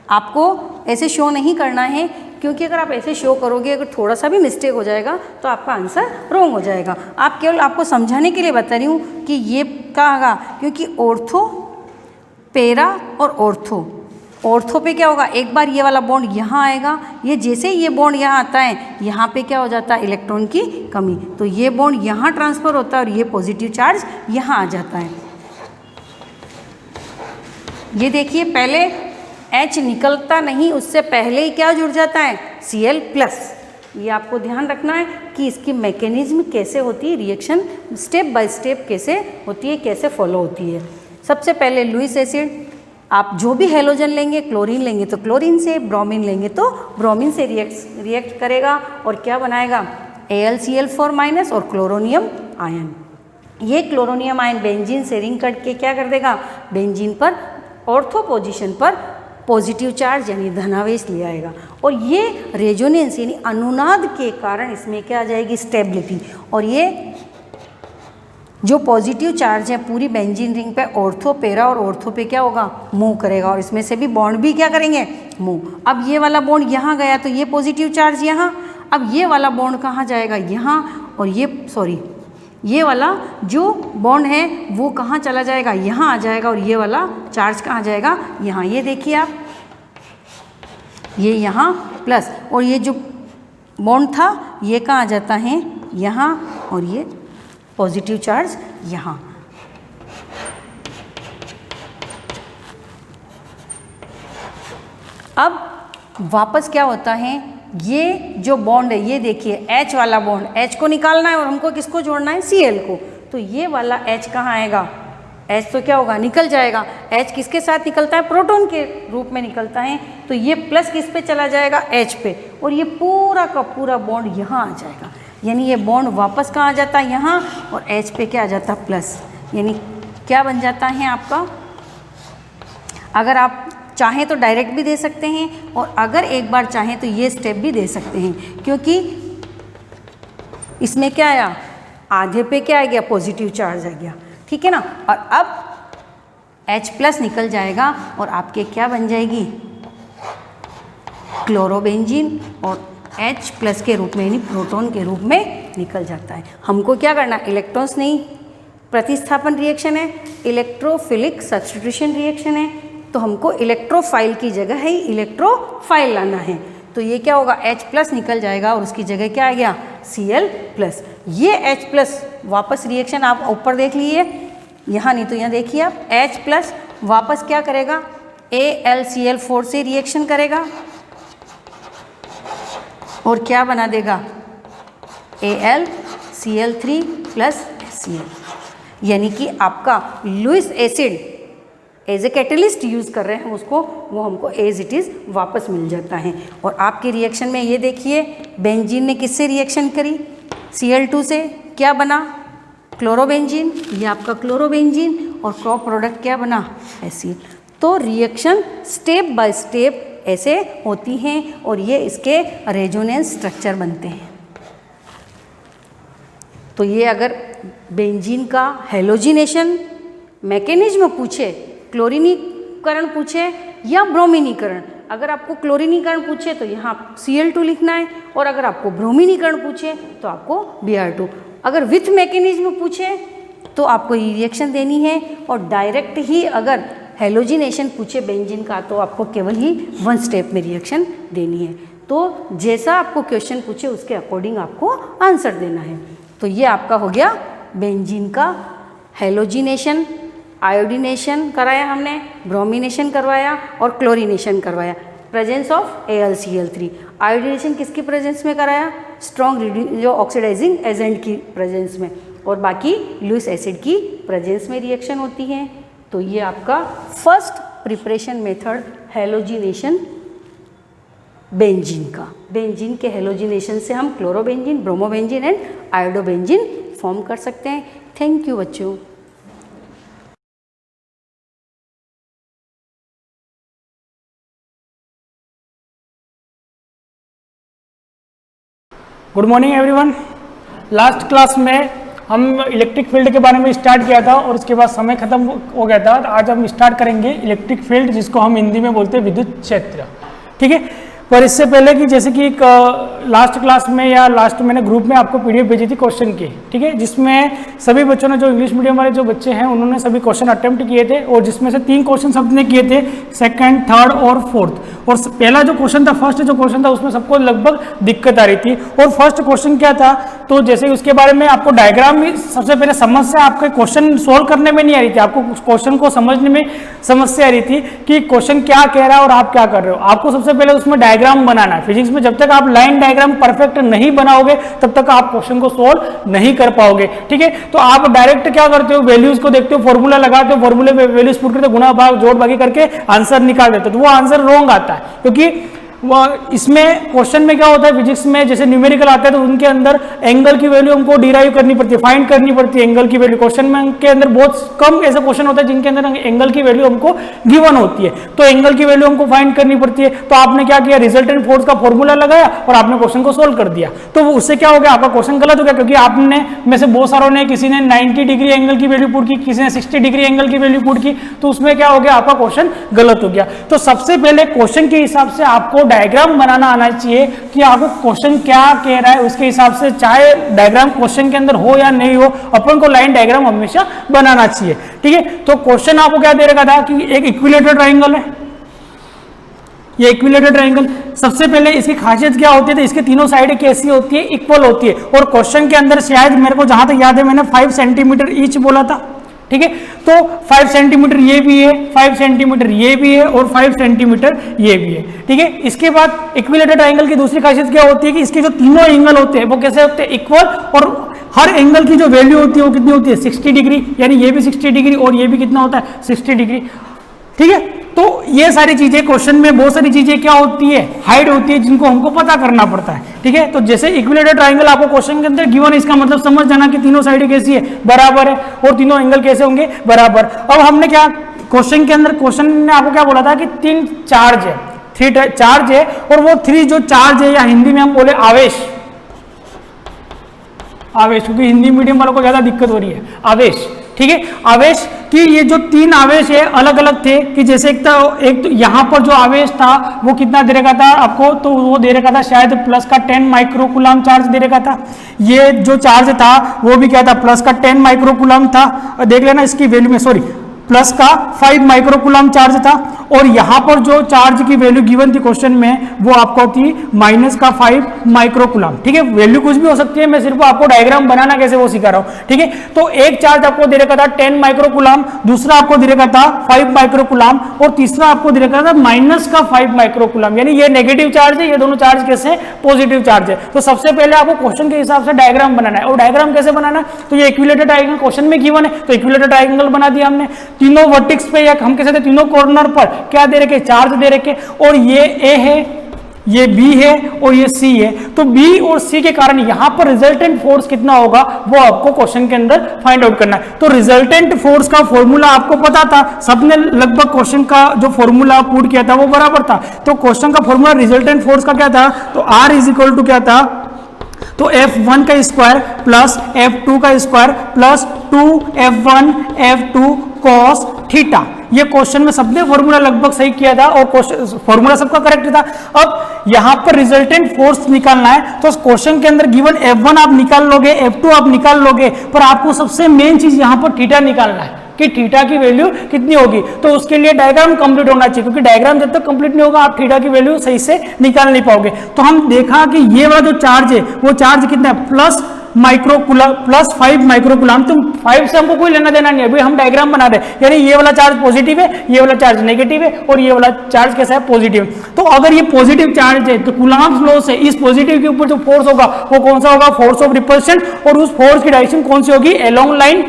Speaker 2: आपको ऐसे शो नहीं करना है, क्योंकि अगर आप ऐसे शो करोगे, अगर थोड़ा सा भी मिस्टेक हो जाएगा तो आपका आंसर रॉन्ग हो जाएगा। आप केवल आपको समझाने के लिए बता रही हूँ कि ये कहाँ आएगा, क्योंकि ऑर्थो, पैरा और ऑर्थो पे क्या होगा, एक बार ये वाला बॉन्ड यहाँ आएगा, ये जैसे ही ये बॉन्ड यहाँ आता है, यहाँ पे क्या हो जाता है, इलेक्ट्रॉन की कमी, तो ये बॉन्ड यहाँ ट्रांसफ़र होता है और ये पॉजिटिव चार्ज यहाँ आ जाता है। ये देखिए पहले H निकलता नहीं, उससे पहले ही क्या जुड़ जाता है, Cl प्लस। ये आपको ध्यान रखना है कि इसकी मैकेनिज्म कैसे होती है, रिएक्शन स्टेप बाय स्टेप कैसे होती है, कैसे फॉलो होती है। सबसे पहले लुईस एसिड, आप जो भी हेलोजन लेंगे, क्लोरीन लेंगे तो क्लोरीन से, ब्रोमीन लेंगे तो ब्रोमीन से रिएक्ट करेगा और क्या बनाएगा, AlCl4 माइनस और क्लोरोनियम आयन। ये क्लोरोनियम आयन बेंजीन से रिंग करके क्या कर देगा, बेंजीन पर ऑर्थो पोजीशन पर पॉजिटिव चार्ज यानी धनावेश ले आएगा, और ये रेजोनेंस यानी अनुनाद के कारण इसमें क्या आ जाएगी, स्टेबिलिटी। और ये जो पॉजिटिव चार्ज है पूरी बेंजीन रिंग पे ऑर्थो, पैरा और ऑर्थो पे क्या होगा, मूव करेगा, और इसमें से भी बॉन्ड भी क्या करेंगे, मूव। अब ये वाला बॉन्ड यहाँ गया तो ये पॉजिटिव चार्ज यहाँ, अब ये वाला बॉन्ड कहाँ जाएगा, यहाँ, और ये वाला जो बॉन्ड है वो कहाँ चला जाएगा, यहाँ आ जाएगा, और ये वाला चार्ज कहाँ जाएगा, यहाँ। ये देखिए आप, ये यहाँ प्लस, और ये जो बॉन्ड था ये कहाँ आ जाता है, यहाँ, और ये पॉजिटिव चार्ज यहाँ। अब वापस क्या होता है, ये जो बॉन्ड है, ये देखिए H वाला बॉन्ड, H को निकालना है और हमको किसको जोड़ना है, Cl को। तो ये वाला H कहाँ आएगा, H तो क्या होगा, निकल जाएगा। H किसके साथ निकलता है, प्रोटॉन के रूप में निकलता है, तो ये प्लस किस पे चला जाएगा, H पे, और ये पूरा का पूरा बॉन्ड यहाँ आ जाएगा, यानी ये बॉन्ड वापस कहाँ आ जाता है, यहाँ, और H पे क्या आ जाता है, प्लस, यानी क्या बन जाता है आपका। अगर आप चाहें तो डायरेक्ट भी दे सकते हैं, और अगर एक बार चाहें तो ये स्टेप भी दे सकते हैं, क्योंकि इसमें क्या आया, आधे पे क्या आ गया, पॉजिटिव चार्ज आ गया, ठीक है ना। और अब H प्लस निकल जाएगा और आपके क्या बन जाएगी, क्लोरोबेंजीन, और H प्लस के रूप में यानी प्रोटॉन के रूप में निकल जाता है। हमको क्या करना, इलेक्ट्रॉन्स नहीं, प्रतिस्थापन रिएक्शन है, इलेक्ट्रोफिलिक सब्स्टिट्यूशन रिएक्शन है, तो हमको इलेक्ट्रोफाइल की जगह ही इलेक्ट्रोफाइल लाना है। तो ये क्या होगा, H प्लस निकल जाएगा और उसकी जगह क्या आ गया, Cl प्लस। ये H प्लस वापस रिएक्शन आप ऊपर देख लीजिए, यहाँ नहीं तो यहाँ देखिए आप, H प्लस वापस क्या करेगा, AlCl4 से रिएक्शन करेगा और क्या बना देगा, AlCl3 प्लस HCl, यानी कि आपका Lewis acid as a catalyst use कर रहे हैं हम उसको, वो हमको एज इट इज़ वापस मिल जाता है। और आपके रिएक्शन में ये देखिए, बेंजीन ने किससे रिएक्शन करी, Cl2 से, क्या बना, क्लोरोबेंजीन, ये आपका क्लोरोबेंजीन, और क्रॉप प्रोडक्ट क्या बना, एसिड। तो रिएक्शन स्टेप बाय स्टेप ऐसे होती हैं और ये इसके रेजोनेंस स्ट्रक्चर बनते हैं। तो ये अगर बेंजीन का हेलोजिनेशन मैकेनिज्म पूछे, क्लोरीनीकरण पूछे या ब्रोमीनीकरण, अगर आपको क्लोरीनीकरण पूछे तो यहाँ Cl2 लिखना है, और अगर आपको ब्रोमीनीकरण पूछे तो आपको Br2। अगर विथ मैकेनिज्म पूछे तो आपको ये रिएक्शन देनी है, और डायरेक्ट ही अगर हेलोजिनेशन पूछे बेंजीन का तो आपको केवल ही वन स्टेप में रिएक्शन देनी है। तो जैसा आपको क्वेश्चन पूछे उसके अकॉर्डिंग आपको आंसर देना है। तो ये आपका हो गया बेंजीन का हेलोजिनेशन, आयोडीनेशन कराया हमने, ब्रोमीनेशन करवाया और क्लोरीनेशन करवाया, प्रेजेंस ऑफ AlCl3। आयोडीनेशन किसकी प्रेजेंस में कराया, स्ट्रॉन्ग जो ऑक्सीडाइजिंग एजेंट की प्रेजेंस में, और बाकी लुईस एसिड की प्रेजेंस में रिएक्शन होती है। तो ये आपका first preparation method halogenation benzene का। बेंजीन के हेलोजिनेशन से हम chlorobenzene, bromobenzene and iodobenzene form कर सकते हैं। थैंक यू बच्चों।
Speaker 3: Good morning everyone. Last class में हम इलेक्ट्रिक फील्ड के बारे में स्टार्ट किया था और उसके बाद समय खत्म हो गया था। आज हम स्टार्ट करेंगे इलेक्ट्रिक फील्ड, जिसको हम हिंदी में बोलते हैं विद्युत क्षेत्र। ठीक है, पर इससे पहले कि जैसे कि लास्ट क्लास में या लास्ट मैंने ग्रुप में आपको पीडीएफ भेजी थी क्वेश्चन की, ठीक है, जिसमें सभी बच्चों ने, जो इंग्लिश मीडियम वाले जो बच्चे हैं उन्होंने सभी क्वेश्चन अटेम्प्ट किए थे, और जिसमें से 3 क्वेश्चन सबने किए थे, सेकंड, थर्ड और फोर्थ। और पहला जो क्वेश्चन था, फर्स्ट जो क्वेश्चन था, उसमें सबको लगभग दिक्कत आ रही थी। और फर्स्ट क्वेश्चन क्या था, तो जैसे उसके बारे में आपको डायग्राम भी सबसे पहले समस्या आपके क्वेश्चन सोल्व करने में नहीं आ रही थी, आपको क्वेश्चन को समझने में समस्या आ रही थी कि क्वेश्चन क्या कह रहा है और आप क्या कर रहे हो। आपको सबसे पहले उसमें डायग्राम बनाना है। फिजिक्स में जब तक आप लाइन डायग्राम परफेक्ट नहीं बनाओगे तब तक आप क्वेश्चन को सोल्व नहीं कर पाओगे। ठीक है, तो आप डायरेक्ट क्या करते हो, वैल्यूज को देखते हो, फॉर्मूला लगाते हो, फॉर्मूले में वैल्यूज पुट करते हो, गुणा भाग जोड़ भागी करके आंसर निकाल देते हो। तो वो आंसर रॉन्ग आता है, क्योंकि इसमें क्वेश्चन में क्या होता है, फिजिक्स में जैसे न्यूमेरिकल आता है तो उनके अंदर एंगल की वैल्यू हमको डिराइव करनी पड़ती है, फाइंड करनी पड़ती है एंगल की वैल्यू। क्वेश्चन में के अंदर बहुत कम ऐसे क्वेश्चन होता है जिनके अंदर एंगल की वैल्यू हमको गिवन होती है, तो एंगल की वैल्यू हमको फाइंड करनी पड़ती है। तो आपने क्या किया, रिजल्टेंट फोर्स का फॉर्मूला लगाया और आपने क्वेश्चन को सोल्व कर दिया। तो उससे क्या हो गया, आपका क्वेश्चन गलत हो गया, क्योंकि आपने में से बहुत सारों ने, किसी ने 90 डिग्री एंगल की वैल्यू पुट की, किसी ने 60 डिग्री एंगल की वैल्यू पुट की, तो उसमें क्या हो गया, आपका क्वेश्चन गलत हो गया। तो सबसे पहले क्वेश्चन के हिसाब से आपको डायग्राम बनाना आना चाहिए कि आपको क्वेश्चन क्या कह रहा है, उसके हिसाब से चाहे डायग्राम क्वेश्चन के अंदर हो या नहीं हो, अपन को लाइन डायग्राम हमेशा बनाना चाहिए। ठीक है, तो क्वेश्चन आपको क्या दे रखा था कि एक इक्विलेटरल ट्रायंगल है, ये इक्विलेटरल ट्रायंगल। सबसे पहले इसकी खासियत क्या होती है, तो इसके तीनों साइड कैसी होती है, इक्वल होती है। और क्वेश्चन के अंदर शायद मेरे को जहां तक याद है मैंने 5 सेंटीमीटर ईच बोला था। ठीक है, तो 5 सेंटीमीटर ये भी है, 5 सेंटीमीटर ये भी है और 5 सेंटीमीटर ये भी है। ठीक है, इसके बाद इक्विलेटरल ट्रायंगल की दूसरी खासियत क्या होती है कि इसके जो तीनों एंगल होते हैं वो कैसे होते हैं, इक्वल, और हर एंगल की जो वैल्यू होती है वो कितनी होती है, 60 डिग्री, यानी ये भी 60 डिग्री और ये भी कितना होता है, 60 डिग्री। ठीक है, तो ये सारी चीजें क्वेश्चन में, बहुत सारी चीजें क्या होती है, हाइड होती है, जिनको हमको पता करना पड़ता है। ठीक है, तो जैसे इक्विलेटरल ट्रायंगल आपको क्वेश्चन के अंदर गिवन है, इसका मतलब समझ जाना कि तीनों साइडें कैसी है, बराबर है, और तीनों एंगल कैसे होंगे, बराबर। अब हमने क्या क्वेश्चन के अंदर, क्वेश्चन ने आपको क्या बोला था कि 3 चार्ज है, 3 चार्ज है, और वो 3 जो चार्ज है, या हिंदी में हम बोले आवेश, आवेश, क्योंकि हिंदी मीडियम वालों को ज्यादा दिक्कत हो रही है, आवेश। ठीक है, आवेश की ये जो 3 आवेश है अलग अलग थे, कि जैसे एक तो यहाँ पर जो आवेश था वो कितना दे रखा था आपको, तो वो दे रखा था शायद प्लस का 10 माइक्रोकूलम चार्ज दे रखा था। ये जो चार्ज था वो भी क्या था, प्लस का 10 माइक्रोकूलम था। देख लेना इसकी वैल्यू में, सॉरी, प्लस का 5 माइक्रोकूलम चार्ज था। और यहाँ पर जो चार्ज की वैल्यू गिवन थी क्वेश्चन में, वो आपको थी माइनस का 5 माइक्रोकूलम। ठीक है, वैल्यू कुछ भी हो सकती है, मैं सिर्फ आपको डायग्राम बनाना कैसे वो सिखा रहा हूँ। ठीक है, तो एक चार्ज आपको दे रखा था 10 माइक्रोकूलम, दूसरा आपको दे रखा था 5 माइक्रोकूलम, और तीसरा आपको दे रखा था माइनस का 5 माइक्रोकूलम, यानी ये नेगेटिव चार्ज है, ये दोनों चार्ज कैसे पॉजिटिव चार्ज है। तो सबसे पहले आपको क्वेश्चन के हिसाब से डायग्राम बनाना है, और डायग्राम कैसे बनाना है, तो ये इक्विलेटरल ट्रायंगल क्वेश्चन में गिवन है, तो इक्विलेटरल ट्रायंगल बना दिया हमने। तीनों वर्टिक्स पे या हम कह सकते हैं तीनों कॉर्नर पर क्या दे रखे, चार्ज दे रखे, और ये ए है, ये बी है और ये सी है। तो बी और सी के कारण यहां पर रिजल्टेंट फोर्स कितना होगा वो आपको क्वेश्चन के अंदर फाइंड आउट करना है। तो रिजल्टेंट फोर्स का फॉर्मूला आपको पता था, सबने लगभग क्वेश्चन का जो फॉर्मूला पुट किया था वो बराबर था। तो क्वेश्चन का फॉर्मूला रिजल्टेंट फोर्स का क्या था, तो R इज इक्वल टू क्या था, तो F1 का स्क्वायर प्लस F2 का square plus 2F1 F2 cos theta. ये क्वेश्चन में सबने फॉर्मूला लगभग सही किया था और क्वेश्चन फॉर्मूला सबका करेक्ट था। अब यहां पर रिजल्टेंट फोर्स निकालना है, तो क्वेश्चन के अंदर गिवन F1 आप निकाल लोगे, F2 आप निकाल लोगे, पर आपको सबसे मेन चीज यहां पर थीटा निकालना है कि थीटा की वैल्यू कितनी होगी। तो उसके लिए डायग्राम कंप्लीट होना चाहिए, क्योंकि डायग्राम जब तक कंप्लीट नहीं होगा आप थीटा की वैल्यू सही से निकाल नहीं पाओगे। तो हम देखा कि ये वाला जो चार्ज है वो चार्ज कितना है, प्लस 5 माइक्रोकुलाम। तो 5 से हमको कोई लेना देना नहीं है, अभी हम डायग्राम बना रहे हैं, यानी ये वाला चार्ज पॉजिटिव है, ये वाला चार्ज नेगेटिव है और ये वाला चार्ज कैसा है, पॉजिटिव। तो अगर ये पॉजिटिव चार्ज है तो कूलम्ब्स लॉ से इस पॉजिटिव के ऊपर जो फोर्स होगा वो कौन सा होगा, फोर्स ऑफ रिपल्शन, और उस फोर्स की डायरेक्शन कौन सी होगी, अलोंग लाइन।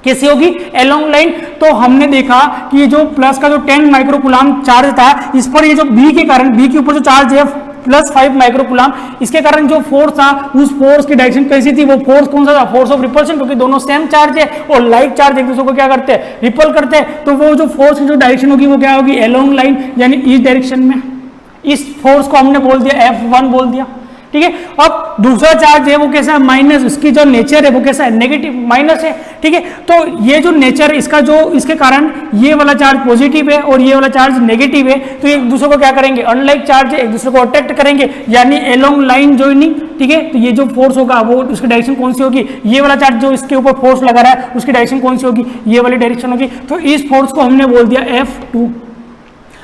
Speaker 3: कैसी होगी, अलोंग लाइन। तो हमने देखा कि ये जो प्लस का जो 10 माइक्रोकुलाम चार्ज था, इस पर ये जो बी के कारण, बी के ऊपर जो चार्ज है प्लस 5 माइक्रोकुलाम, इसके कारण जो फोर्स था उस फोर्स की डायरेक्शन कैसी थी, वो फोर्स कौन सा था, फोर्स ऑफ रिपल्शन, क्योंकि दोनों सेम चार्ज है और लाइक चार्ज एक दूसरे को क्या करते हैं, रिपल करते हैं। तो वो जो फोर्स की जो डायरेक्शन होगी वो क्या होगी, अलोंग लाइन, यानी इस डायरेक्शन में। इस फोर्स को हमने बोल दिया F1 बोल दिया, ठीक है। अब दूसरा चार्ज है वो कैसा है, माइनस, उसकी जो नेचर है वो कैसा है, नेगेटिव, माइनस है, ठीक है। तो ये जो नेचर है इसका, जो इसके कारण ये वाला चार्ज पॉजिटिव है और ये वाला चार्ज नेगेटिव है, तो एक दूसरे को क्या करेंगे, अनलाइक चार्ज है, एक दूसरे को अट्रैक्ट करेंगे, यानी अलोंग लाइन जॉइनिंग, ठीक है। तो ये जो फोर्स होगा वो उसकी डायरेक्शन कौन सी होगी, ये वाला चार्ज जो इसके ऊपर फोर्स लगा रहा है उसकी डायरेक्शन कौन सी होगी, ये वाली डायरेक्शन होगी। तो इस फोर्स को हमने बोल दिया F2।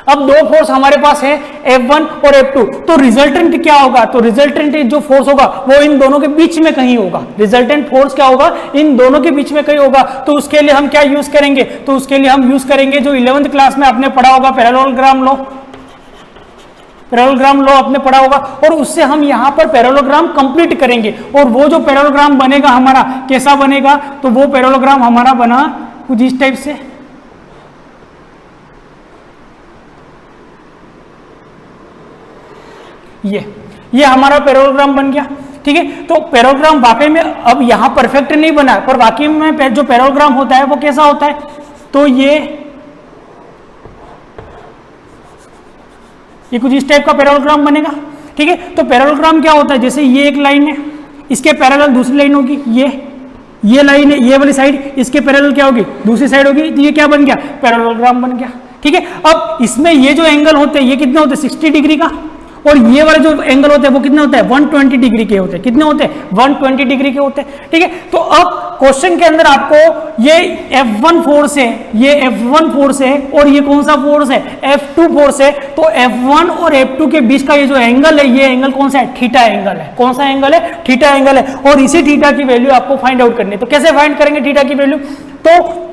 Speaker 3: अब दो फोर्स हमारे पास है F1 और F2, तो रिजल्टेंट क्या होगा, तो रिजल्टेंट जो फोर्स होगा वो इन दोनों के बीच में कहीं होगा। रिजल्टेंट फोर्स क्या होगा, इन दोनों के बीच में कहीं होगा। तो उसके लिए हम क्या यूज करेंगे, तो उसके लिए हम यूज करेंगे जो 11th क्लास में आपने पढ़ा होगा, पैरेललोग्राम लॉ। पैरेललोग्राम लॉ आपने पढ़ा होगा और उससे हम यहाँ पर पैरेललोग्राम कंप्लीट करेंगे। और वो जो पैरेललोग्राम बनेगा हमारा कैसा बनेगा, तो वो पैरेललोग्राम हमारा बना कुछ इस टाइप से। ये हमारा पैरेललोग्राम बन गया, ठीक है। तो पैरेललोग्राम वाकई में अब यहां परफेक्ट नहीं बना, पर वाकई में जो पैरेललोग्राम होता है वो कैसा होता है, तो ये कुछ इस टाइप का पैरेललोग्राम बनेगा, ठीक है। तो पैरेललोग्राम क्या होता है, जैसे ये एक लाइन है, इसके पैरेलल दूसरी लाइन होगी, ये लाइन है, ये वाली साइड, इसके पैरेलल क्या होगी, दूसरी साइड होगी, तो ये क्या बन गया, पैरेललोग्राम बन गया, ठीक है। अब इसमें ये जो एंगल होते हैं ये कितने होते हैं, 60 डिग्री का, और ये वाले जो एंगल होते हैं वो कितने होते हैं, 120 डिग्री के होते हैं। कितने होते हैं, 120 डिग्री के होते हैं, ठीक है। तो अब क्वेश्चन के अंदर आपको ये F1 फोर्स है, ये F1 फोर्स है, और ये कौन सा फोर्स है, F2 फोर्स है। तो F1 और F2 के बीच का ये जो एंगल है, ये एंगल कौन सा है, थीटा एंगल है। कौन सा एंगल है, थीटा एंगल है। और इसी थीटा की वैल्यू आपको फाइंड आउट करनी है। तो कैसे फाइंड करेंगे थीटा की वैल्यू, तो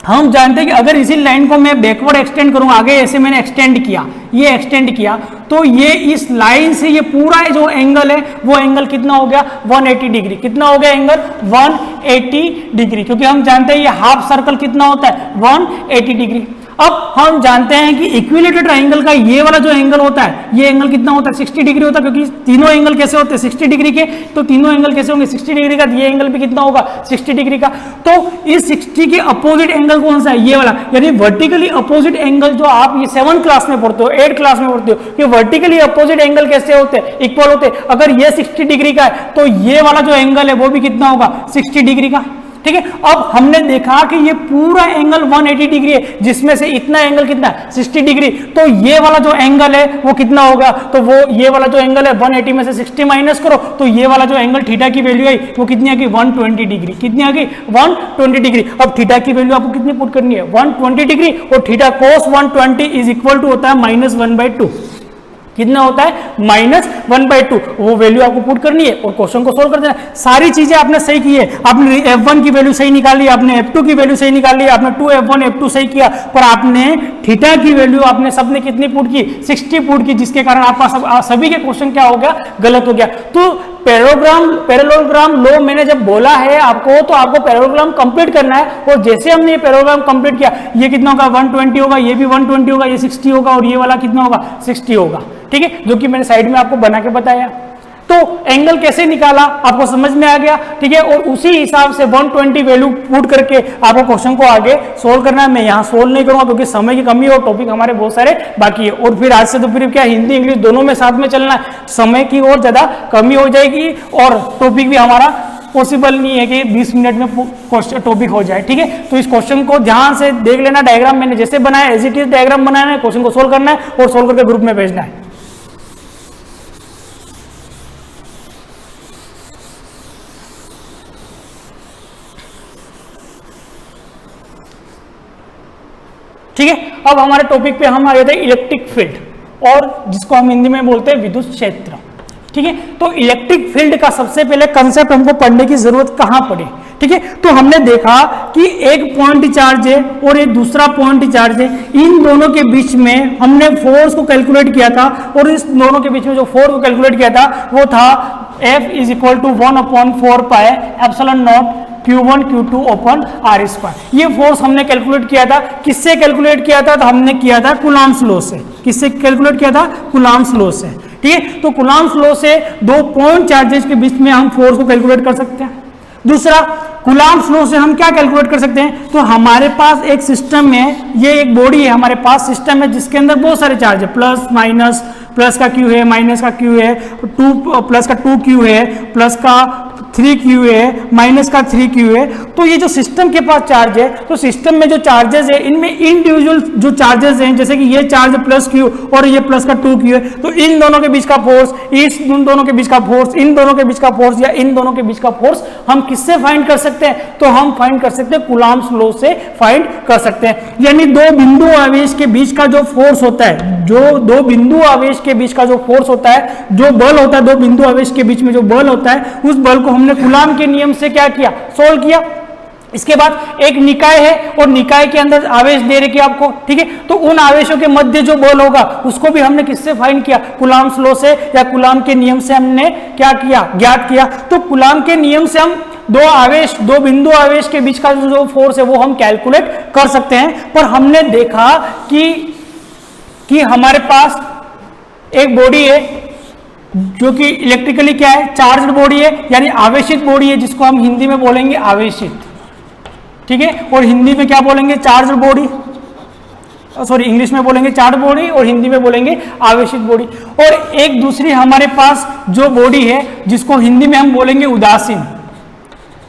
Speaker 3: हम जानते हैं कि अगर इसी लाइन को मैं बैकवर्ड एक्सटेंड करूंगा, आगे ऐसे मैंने एक्सटेंड किया, ये एक्सटेंड किया, तो ये इस लाइन से ये पूरा जो एंगल है वो एंगल कितना हो गया, 180 डिग्री। कितना हो गया एंगल, 180 डिग्री, क्योंकि हम जानते हैं ये हाफ सर्कल कितना होता है, 180 डिग्री। अब हम जानते हैं कि इक्विलेटरल ट्रायंगल का ये वाला जो एंगल होता है, ये एंगल कितना होता है, 60 डिग्री होता है, क्योंकि तीनों एंगल कैसे होते हैं, 60 डिग्री के। तो तीनों एंगल कैसे होंगे, 60 डिग्री का, ये एंगल भी कितना होगा, 60 डिग्री का। तो इस 60 के अपोजिट एंगल कौन सा है, ये वाला, यानी वर्टिकली अपोजिट एंगल जो आप ये 7th क्लास में पढ़ते हो, 8th क्लास में पढ़ते हो, कि वर्टिकली अपोजिट एंगल कैसे होते हैं, इक्वल होते हैं। अगर ये 60 डिग्री का है तो ये वाला जो एंगल है वो भी कितना होगा, 60 डिग्री का, ठीक है। अब हमने देखा कि ये पूरा एंगल 180 डिग्री है, जिसमें से इतना एंगल कितना है, 60 डिग्री। तो ये वाला जो एंगल है वो कितना होगा, तो वो ये वाला जो एंगल है 180 में से 60 माइनस करो, तो ये वाला जो एंगल थीटा की वैल्यू आई वो कितनी आ गई, 120 डिग्री। कितनी आ गई, 120 डिग्री। अब थीटा की वैल्यू आपको कितनी पुट करनी है, 120 डिग्री, और theta cos 120 is equal to होता है -1/2। कितना होता है, -1/2। वो वैल्यू आपको पुट करनी है और क्वेश्चन को सोल्व कर देना। सारी चीजें आपने सही की है, आपने F1 की वैल्यू सही निकाली, आपने F2 की वैल्यू सही निकाली, आपने 2F1 F2 सही किया, पर आपने थीटा की वैल्यू आपने सबने कितनी पुट की, 60 पुट की, जिसके कारण आपका सभी के क्वेश्चन क्या हो गया, गलत हो गया। तो पैरेललोग्राम लो मैंने जब बोला है आपको, तो आपको पैरेललोग्राम कंप्लीट करना है। और जैसे हमने ये पैरेललोग्राम कंप्लीट किया, ये कितना होगा 120 होगा, ये भी 120 होगा, ये 60 होगा और ये वाला कितना होगा 60 होगा। ठीक है, जो कि मैंने साइड में आपको बना के बताया। तो एंगल कैसे निकाला आपको समझ में आ गया। ठीक है, और उसी हिसाब से 120 वैल्यू पुट करके आपको क्वेश्चन को आगे सोल्व करना है। मैं यहाँ सोल्व नहीं करूंगा क्योंकि समय की कमी और टॉपिक हमारे बहुत सारे बाकी है। और फिर आज से तो फिर क्या हिंदी इंग्लिश दोनों में साथ में चलना है, समय की और ज्यादा कमी हो जाएगी और टॉपिक भी हमारा पॉसिबल नहीं है कि 20 मिनट में क्वेश्चन टॉपिक हो जाए। ठीक है, तो इस क्वेश्चन को ध्यान से देख लेना, डायग्राम मैंने जैसे बनाया एज इट इज डायग्राम बनाना है, क्वेश्चन को सोल्व करना है और सोल्व करके ग्रुप में भेजना है। ठीक है, अब हमारे टॉपिक पे हम आ गए थे इलेक्ट्रिक फील्ड, और जिसको हम हिंदी में बोलते हैं विद्युत क्षेत्र। ठीक है, तो इलेक्ट्रिक फील्ड का सबसे पहले कंसेप्ट हमको पढ़ने की जरूरत कहां पड़ी। ठीक है, तो हमने देखा कि एक पॉइंट चार्ज है और एक दूसरा पॉइंट चार्ज है, इन दोनों के बीच में हमने फोर्स को कैलकुलेट किया था, और इस दोनों के बीच में जो फोर्स को कैलकुलेट किया था वो था F = 1/4 pi epsilon not Q1 Q2 open R square. ये फोर्स हमने कैलकुलेट किया था। किससे कैलकुलेट किया था? तो हमने किया था कूलॉम्स लॉ से। किससे कैलकुलेट किया था? कूलॉम्स लॉ से। ठीक है, तो कूलॉम्स लॉ से दो पॉइंट चार्जेस के बीच में हम फोर्स को कैलकुलेट कर सकते हैं। दूसरा, कूलॉम्स लॉ से हम क्या कैलकुलेट कर सकते हैं? तो हमारे पास एक सिस्टम है, ये एक बॉडी है, हमारे पास सिस्टम है जिसके अंदर बहुत सारे चार्ज है, प्लस माइनस, प्लस का Q है, माइनस का Q है, प्लस का 2Q है, प्लस का 3Q है, माइनस का 3Q है। तो ये जो सिस्टम के पास चार्ज है, तो सिस्टम में जो चार्जेस है इनमें इंडिविजुअल जो चार्जेस हैं, जैसे कि ये चार्ज प्लस Q और ये प्लस का 2Q है, तो इन दोनों के बीच का फोर्स, इन दोनों के बीच का फोर्स, इन दोनों के बीच का फोर्स या इन दोनों के बीच का फोर्स हम किससे फाइंड कर सकते हैं? तो हम फाइंड कर सकते हैं कूलॉम्स लॉ से फाइंड कर सकते हैं। यानी दो बिंदु आवेश के बीच का जो फोर्स होता है, जो दो बिंदु आवेश के बीच का जो फोर्स होता है, जो बल होता है, दो बिंदु आवेश के बीच में जो बल होता है, उस बल को हमने कूलॉम के नियम से क्या किया? सोल्व किया। इसके बाद एक निकाय है और निकाय के अंदर आवेश दे रखे आपको। ठीक है, तो उन आवेशों के मध्य जो बल होगा उसको भी हमने किससे फाइंड किया? कूलॉम्स लॉ से या कूलॉम के नियम से हमने क्या किया? ज्ञात किया। तो कूलॉम के नियम से हम दो बिंदु आवेश के बीच का जो फोर्स है वो हम कैलकुलेट कर सकते हैं। पर हमने देखा कि हमारे पास एक बॉडी है जो कि इलेक्ट्रिकली क्या है? चार्ज्ड बॉडी है, यानी आवेशित बॉडी है, जिसको हम हिंदी में बोलेंगे आवेशित। ठीक है, और हिंदी में क्या बोलेंगे? चार्ज्ड बॉडी, सॉरी इंग्लिश में बोलेंगे चार्ज बॉडी और हिंदी में बोलेंगे आवेशित बॉडी। और एक दूसरी हमारे पास जो बॉडी है जिसको हिंदी में हम बोलेंगे उदासीन।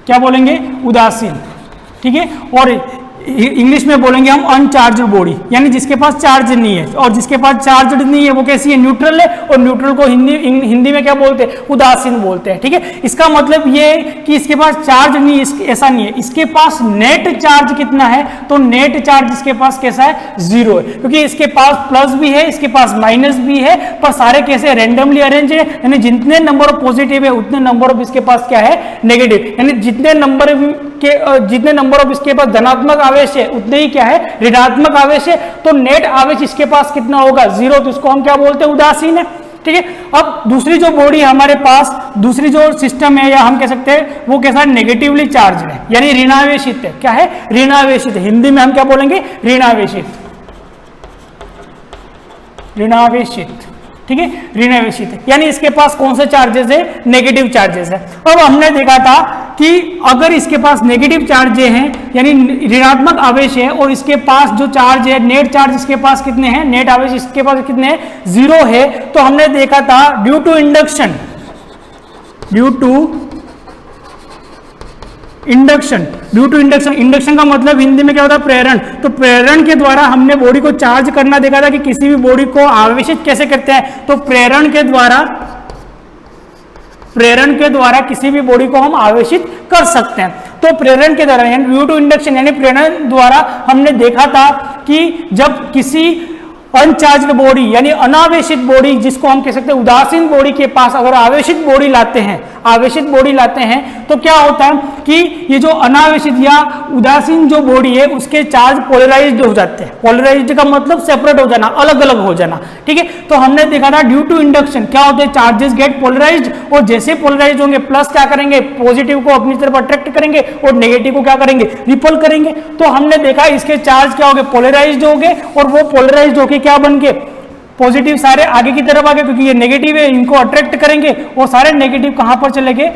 Speaker 3: क्या बोलेंगे? उदासीन। ठीक है, और इंग्लिश में बोलेंगे हम अनचार्ज बॉडी, यानी जिसके पास चार्ज नहीं है। और जिसके पास चार्ज नहीं है वो कैसी है? न्यूट्रल है। और न्यूट्रल को हिंदी में क्या बोलते हैं? उदासीन बोलते हैं। ठीक है, इसका मतलब ये कि इसके पास चार्ज नहीं, ऐसा नहीं है। इसके पास नेट चार्ज कितना है? तो नेट चार्ज इसके पास कैसा है? 0 है, क्योंकि इसके पास प्लस भी है, इसके पास माइनस भी है, पर सारे कैसे? रैंडमली अरेंज है, यानी जितने नंबर ऑफ पॉजिटिव है उतने नंबर ऑफ इसके पास क्या है? नेगेटिव। यानी जितने नंबर ऑफ इसके पास धनात्मक आवेश है उतने ही क्या है? ऋणात्मक आवेश है। तो नेट आवेश इसके पास कितना होगा? 0। तो इसको हम क्या बोलते हैं? उदासीन है। ठीक है, अब दूसरी जो बॉडी है हमारे पास, दूसरी जो सिस्टम है या हम कह सकते हैं वो कैसा? नेगेटिवली चार्ज है, यानी ऋणावेशित है। क्या है? ऋणावेशित है। हिंदी में हम क्या बोलेंगे? ऋणावेशित। ऋणावेशित। ठीक है, ऋणावेशित है, यानी इसके पास कौन से चार्जेस है? नेगेटिव चार्जेस है। अब हमने देखा था कि अगर इसके पास नेगेटिव चार्ज हैं, यानी ऋणात्मक आवेश है, और इसके पास जो चार्ज है, नेट चार्ज इसके पास कितने हैं? नेट आवेश इसके पास कितने हैं? 0 है। तो हमने देखा था ड्यू टू इंडक्शन, इंडक्शन का मतलब हिंदी में क्या होता है? प्रेरण। तो प्रेरण के द्वारा हमने बॉडी को चार्ज करना देखा था कि किसी भी बॉडी को आवेशित कैसे करते हैं? तो प्रेरण के द्वारा किसी भी बॉडी को हम आवेशित कर सकते हैं। तो प्रेरण के द्वारा यानी ड्यू टू इंडक्शन यानी प्रेरण द्वारा हमने देखा था कि जब किसी अनचार्ज्ड बॉडी यानी अनावेशित बॉडी, जिसको हम कह सकते हैं उदासीन बॉडी के पास अगर आवेशित बॉडी लाते हैं, आवेशित बॉडी लाते हैं तो क्या होता है कि ये जो अनावेशित या उदासीन जो बॉडी है उसके चार्ज पोलराइज्ड हो जाते हैं। पोलराइज्ड का मतलब सेपरेट हो जाना, अलग अलग हो जाना, ठीक है। तो हमने देखा था ड्यू टू इंडक्शन क्या होते हैं, चार्जेस गेट पोलराइज्ड, और जैसे पोलराइज्ड होंगे प्लस क्या करेंगे, पॉजिटिव को अपनी तरफ अट्रैक्ट करेंगे और नेगेटिव को क्या करेंगे, रिपल करेंगे। तो हमने देखा इसके चार्ज क्या हो गए, पोलराइज्ड हो गए, और वो पोलराइज्ड होके क्या बन गए, पॉजिटिव सारे आगे की तरफ आ गए, क्योंकि ये नेगेटिव है, इनको अट्रैक्ट करेंगे, और सारे नेगेटिव कहां पर चले गए,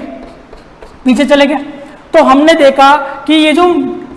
Speaker 3: पीछे चले गए। तो हमने देखा कि ये जो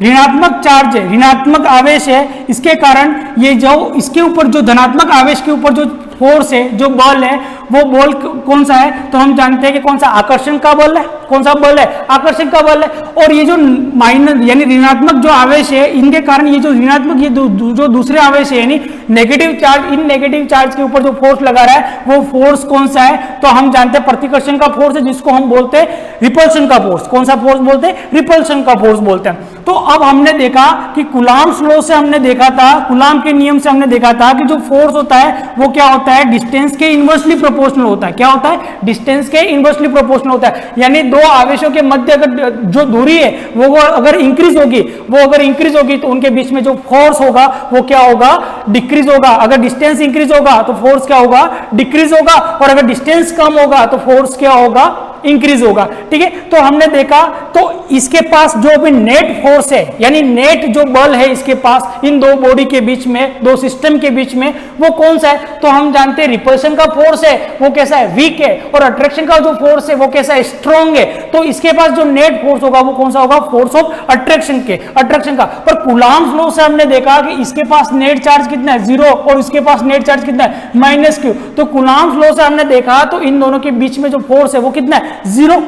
Speaker 3: ऋणात्मक चार्ज है, ऋणात्मक आवेश है, इसके कारण ये जो इसके ऊपर जो धनात्मक आवेश के ऊपर जो फोर्स है, जो बल है, वो बल कौन सा है, तो हम जानते हैं कि कौन सा, आकर्षण का बल है। कौन सा बल है, आकर्षण का बल है। और ये जो माइनस यानी ऋणात्मक जो आवेश है, इनके कारण ये जो ऋणात्मक ये जो दूसरे आवेश है यानी नेगेटिव चार्ज, इन नेगेटिव चार्ज के ऊपर जो फोर्स लगा रहा है वो फोर्स कौन सा है, तो हम जानते हैं प्रतिकर्षण का फोर्स है, जिसको हम बोलते हैं रिपल्शन का फोर्स। कौन सा फोर्स बोलते हैं, रिपल्शन का फोर्स बोलते हैं। तो अब हमने देखा कि कूलाम्ब्स लॉ से हमने देखा था, कूलाम्ब के नियम से हमने देखा था कि जो फोर्स होता है वो क्या होता है, डिस्टेंस के इनवर्सली प्रोपोर्शनल होता है। क्या होता है, डिस्टेंस के इनवर्सली प्रोपोर्शनल होता है। यानी दो आवेशों के मध्य अगर जो दूरी है वो अगर इंक्रीज होगी तो उनके बीच में जो फोर्स होगा वो क्या होगा, डिक्रीज होगा। अगर डिस्टेंस इंक्रीज होगा तो फोर्स क्या होगा, डिक्रीज होगा, और अगर डिस्टेंस कम होगा तो फोर्स क्या होगा, इंक्रीज होगा। ठीक है, तो हमने देखा तो इसके पास जो भी नेट फोर्स है यानी नेट जो बल है इसके पास इन दो बॉडी के बीच में, दो सिस्टम के बीच में, वो कौन सा है, तो हम जानते हैं रिपल्शन का फोर्स है वो कैसा है, वीक है, और अट्रैक्शन का जो फोर्स है वो कैसा है, स्ट्रॉन्ग है। तो इसके पास जो नेट फोर्स होगा वो कौन सा होगा, फोर्स ऑफ अट्रैक्शन का। पर कूलाम्ब्स लॉ से हमने देखा कि इसके पास नेट चार्ज कितना है, 0, और इसके पास नेट चार्ज कितना है, -q। तो कूलाम्ब्स लॉ से हमने देखा तो इन दोनों के बीच में जो फोर्स है वो कितना है, 0।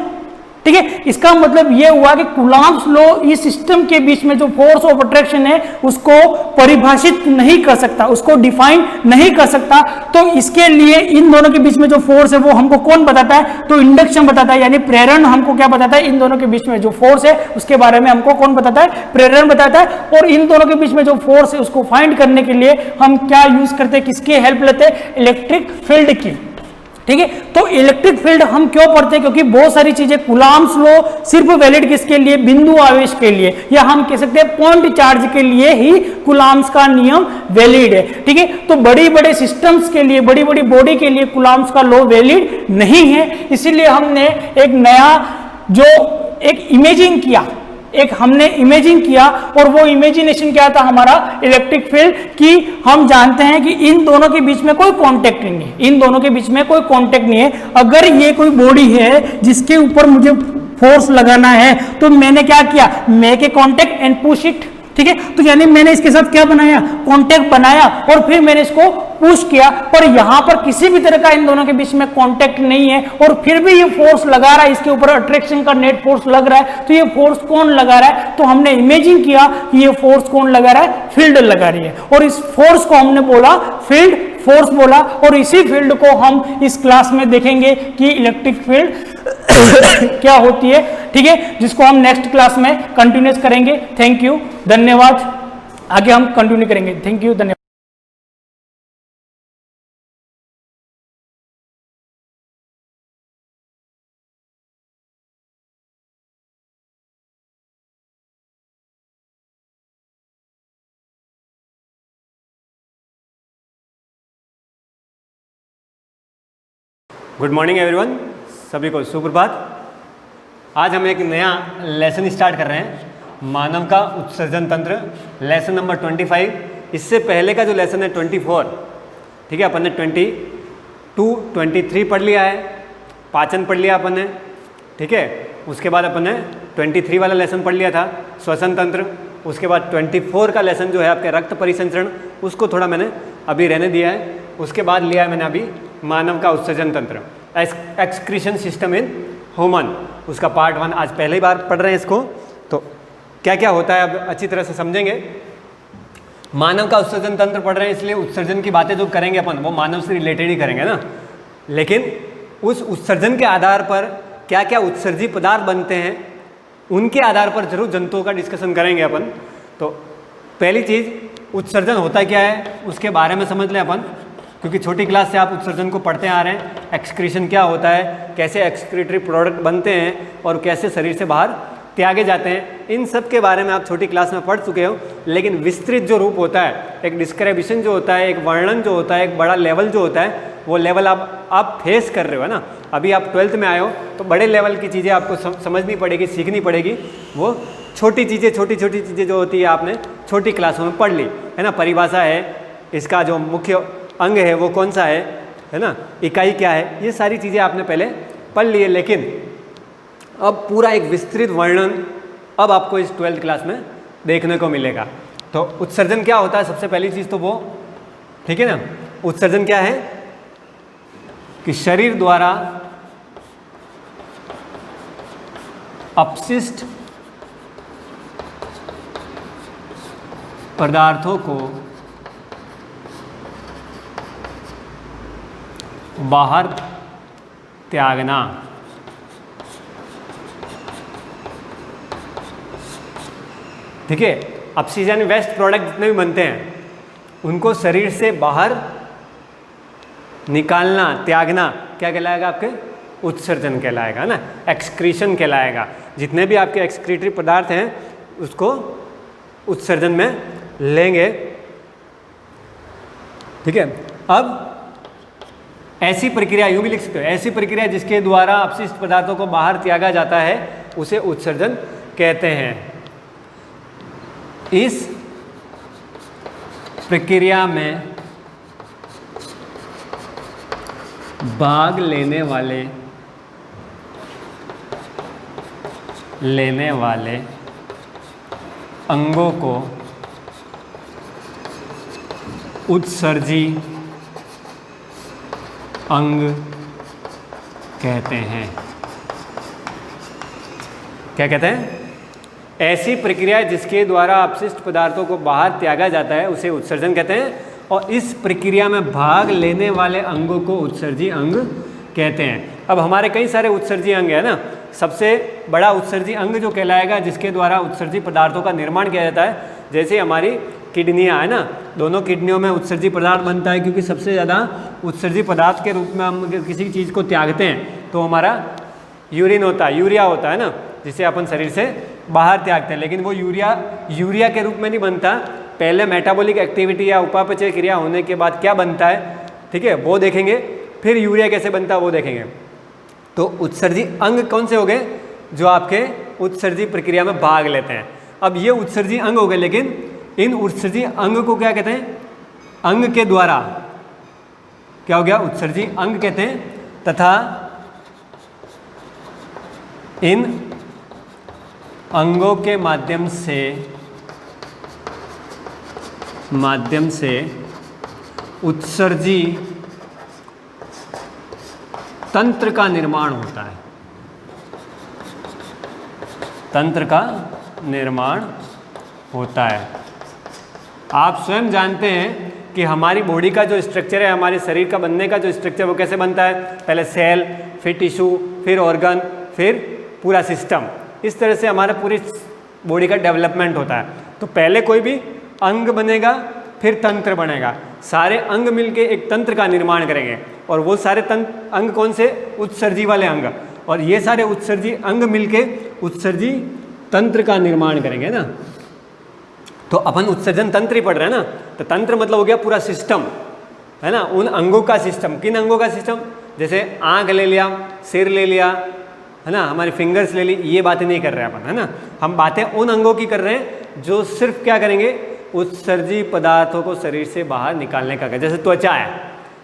Speaker 3: ठीक है, इसका मतलब यह हुआ कि कूलाम्ब्स लॉ इस सिस्टम के बीच में जो फोर्स ऑफ अट्रैक्शन है उसको परिभाषित नहीं कर सकता, उसको डिफाइन नहीं कर सकता। तो इसके लिए इन दोनों के बीच में जो फोर्स है वो हमको कौन बताता है, तो इंडक्शन बताता है, यानी प्रेरण हमको क्या बताता है, इन दोनों के बीच में जो फोर्स है उसके बारे में हमको कौन बताता है, प्रेरण बताता है। और इन दोनों के बीच में जो फोर्स है उसको फाइंड करने के लिए हम क्या यूज करते हैं, किसकी हेल्प लेते हैं, इलेक्ट्रिक फील्ड की। ठीक है, तो इलेक्ट्रिक फील्ड हम क्यों पढ़ते हैं, क्योंकि बहुत सारी चीजें कूलाम्ब्स लॉ सिर्फ वैलिड किसके लिए, बिंदु आवेश के लिए, या हम कह सकते हैं पॉइंट चार्ज के लिए ही कूलाम्ब्स का नियम वैलिड है। ठीक है, तो बड़ी बड़े सिस्टम्स के लिए, बड़ी बड़ी बॉडी के लिए कूलाम्ब्स का लॉ वैलिड नहीं है। इसीलिए हमने एक नया जो एक इमेजिंग किया, और वो इमेजिनेशन क्या था हमारा, इलेक्ट्रिक फील्ड की। हम जानते हैं कि इन दोनों के बीच में कोई कांटेक्ट नहीं है, इन दोनों के बीच में कोई कांटेक्ट नहीं है। अगर ये कोई बॉडी है जिसके ऊपर मुझे फोर्स लगाना है तो मैंने क्या किया, make a contact and push it. ठीक है, तो यानी मैंने इसके साथ क्या बनाया, कांटेक्ट बनाया, और फिर मैंने इसको पुश किया, पर यहां पर किसी भी तरह का इन दोनों के बीच में कांटेक्ट नहीं है, और फिर भी ये फोर्स लगा रहा है, इसके ऊपर अट्रैक्शन का नेट फोर्स लग रहा है। तो ये फोर्स कौन लगा रहा है, तो हमने इमेजिन किया कि ये फोर्स कौन लगा रहा है, फील्ड लगा रही है, और इस फोर्स को हमने बोला फील्ड फोर्स बोला। और इसी फील्ड को हम इस क्लास में देखेंगे कि इलेक्ट्रिक फील्ड क्या होती है। ठीक है, जिसको हम नेक्स्ट क्लास में कंटिन्यूस करेंगे। थैंक यू, धन्यवाद। आगे हम कंटिन्यू करेंगे। थैंक यू, धन्यवाद।
Speaker 4: गुड मॉर्निंग एवरीवन, सभी को सुप्रभात। आज हम एक नया लेसन स्टार्ट कर रहे हैं, मानव का उत्सर्जन तंत्र, लेसन नंबर 25। इससे पहले का जो लेसन है 24, ठीक है, अपन ने 22, 23 पढ़ लिया है, पाचन पढ़ लिया अपन ने। ठीक है, उसके बाद अपन ने 23 वाला लेसन पढ़ लिया था, श्वसन तंत्र। उसके बाद 24 का लेसन जो है आपके रक्त परिसंचरण, उसको थोड़ा मैंने अभी रहने दिया है। उसके बाद लिया है मैंने अभी मानव का उत्सर्जन तंत्र, एक्सक्रीशन सिस्टम इन ह्यूमन, उसका पार्ट 1 आज पहली बार पढ़ रहे हैं इसको। तो क्या क्या होता है अब अच्छी तरह से समझेंगे। मानव का उत्सर्जन तंत्र पढ़ रहे हैं, इसलिए उत्सर्जन की बातें जो करेंगे अपन वो मानव से रिलेटेड ही करेंगे ना, लेकिन उस उत्सर्जन के आधार पर क्या क्या उत्सर्जी पदार्थ बनते हैं उनके आधार पर जरूर जंतुओं का डिस्कशन करेंगे अपन। तो पहली चीज़ उत्सर्जन होता क्या है उसके बारे में समझ लें अपन। क्योंकि छोटी क्लास से आप उत्सर्जन को पढ़ते आ रहे हैं, एक्सक्रीशन क्या होता है, कैसे एक्सक्रीटरी प्रोडक्ट बनते हैं और कैसे शरीर से बाहर त्यागे जाते हैं, इन सब के बारे में आप छोटी क्लास में पढ़ चुके हो। लेकिन विस्तृत जो रूप होता है, एक डिस्क्रिप्शन जो होता है, एक वर्णन जो होता है, एक बड़ा लेवल जो होता है, वो लेवल आप फेस कर रहे हो, है ना। अभी आप 12th में आए हो तो बड़े लेवल की चीज़ें आपको समझनी पड़ेगी, सीखनी पड़ेगी। वो छोटी छोटी चीज़ें जो होती है आपने छोटी क्लासों में पढ़ ली, है ना। परिभाषा है, इसका जो मुख्य अंग है वो कौन सा है ना, इकाई क्या है, ये सारी चीज़ें आपने पहले पढ़ ली है। लेकिन अब पूरा एक विस्तृत वर्णन अब आपको इस 12th क्लास में देखने को मिलेगा। तो उत्सर्जन क्या होता है, सबसे पहली चीज़ तो वो, ठीक है ना। उत्सर्जन क्या है कि शरीर द्वारा अपशिष्ट पदार्थों को बाहर त्यागना। ठीक है, अपशिष्ट यानी वेस्ट प्रोडक्ट जितने भी बनते हैं उनको शरीर से बाहर निकालना, त्यागना, क्या कहलाएगा, आपके उत्सर्जन कहलाएगा, है ना, एक्सक्रीशन कहलाएगा। जितने भी आपके एक्सक्रीटरी पदार्थ हैं उसको उत्सर्जन में लेंगे। ठीक है, अब ऐसी प्रक्रिया, यूं भी लिख सकते हो, ऐसी प्रक्रिया जिसके द्वारा अपशिष्ट पदार्थों को बाहर त्यागा जाता है उसे उत्सर्जन कहते हैं। इस प्रक्रिया में भाग लेने वाले अंगों को उत्सर्जी अंग कहते हैं। क्या कहते हैं? ऐसी प्रक्रिया जिसके द्वारा अपशिष्ट पदार्थों को बाहर त्यागा जाता है उसे उत्सर्जन कहते हैं, और इस प्रक्रिया में भाग लेने वाले अंगों को उत्सर्जी अंग कहते हैं। अब हमारे कई सारे उत्सर्जी अंग है ना, सबसे बड़ा उत्सर्जी अंग जो कहलाएगा जिसके द्वारा उत्सर्जी पदार्थों का निर्माण किया जाता है, जैसे हमारी किडनियाँ है ना, दोनों किडनियों में उत्सर्जी पदार्थ बनता है, क्योंकि सबसे ज़्यादा उत्सर्जी पदार्थ के रूप में हम किसी चीज़ को त्यागते हैं तो हमारा यूरिन होता है, यूरिया होता है ना, जिसे अपन शरीर से बाहर त्यागते हैं। लेकिन वो यूरिया के रूप में नहीं बनता, पहले मेटाबॉलिक एक्टिविटी या उपापचय क्रिया होने के बाद क्या बनता है, ठीक है, वो देखेंगे, फिर यूरिया कैसे बनता है वो देखेंगे। तो उत्सर्जी अंग कौन से हो गए, जो आपके उत्सर्जी प्रक्रिया में भाग लेते हैं। अब ये उत्सर्जी अंग हो गए, लेकिन इन उत्सर्जी अंग को क्या कहते हैं, अंग के द्वारा क्या हो गया, उत्सर्जी अंग कहते हैं, तथा इन अंगों के माध्यम से उत्सर्जी तंत्र का निर्माण होता है। तंत्र का निर्माण होता है। आप स्वयं जानते हैं कि हमारी बॉडी का जो स्ट्रक्चर है, हमारे शरीर का बनने का जो स्ट्रक्चर, वो कैसे बनता है, पहले सेल, फिर टिश्यू, फिर ऑर्गन, फिर पूरा सिस्टम। इस तरह से हमारा पूरी बॉडी का डेवलपमेंट होता है। तो पहले कोई भी अंग बनेगा, फिर तंत्र बनेगा, सारे अंग मिलके एक तंत्र का निर्माण करेंगे, और वो सारे अंग कौन से, उत्सर्जी वाले अंग, और ये सारे उत्सर्जी अंग मिलके उत्सर्जी तंत्र का निर्माण करेंगे ना। तो अपन उत्सर्जन तंत्र ही पढ़ रहे हैं ना, तो तंत्र मतलब हो गया पूरा सिस्टम, है ना, उन अंगों का सिस्टम। किन अंगों का सिस्टम, जैसे आँख ले लिया, सिर ले लिया, है ना, हमारे फिंगर्स ले ली, ये बातें नहीं कर रहे हैं अपन, है ना। हम बातें उन अंगों की कर रहे हैं जो सिर्फ क्या करेंगे, उत्सर्जी पदार्थों को शरीर से बाहर निकालने का। जैसे त्वचा है,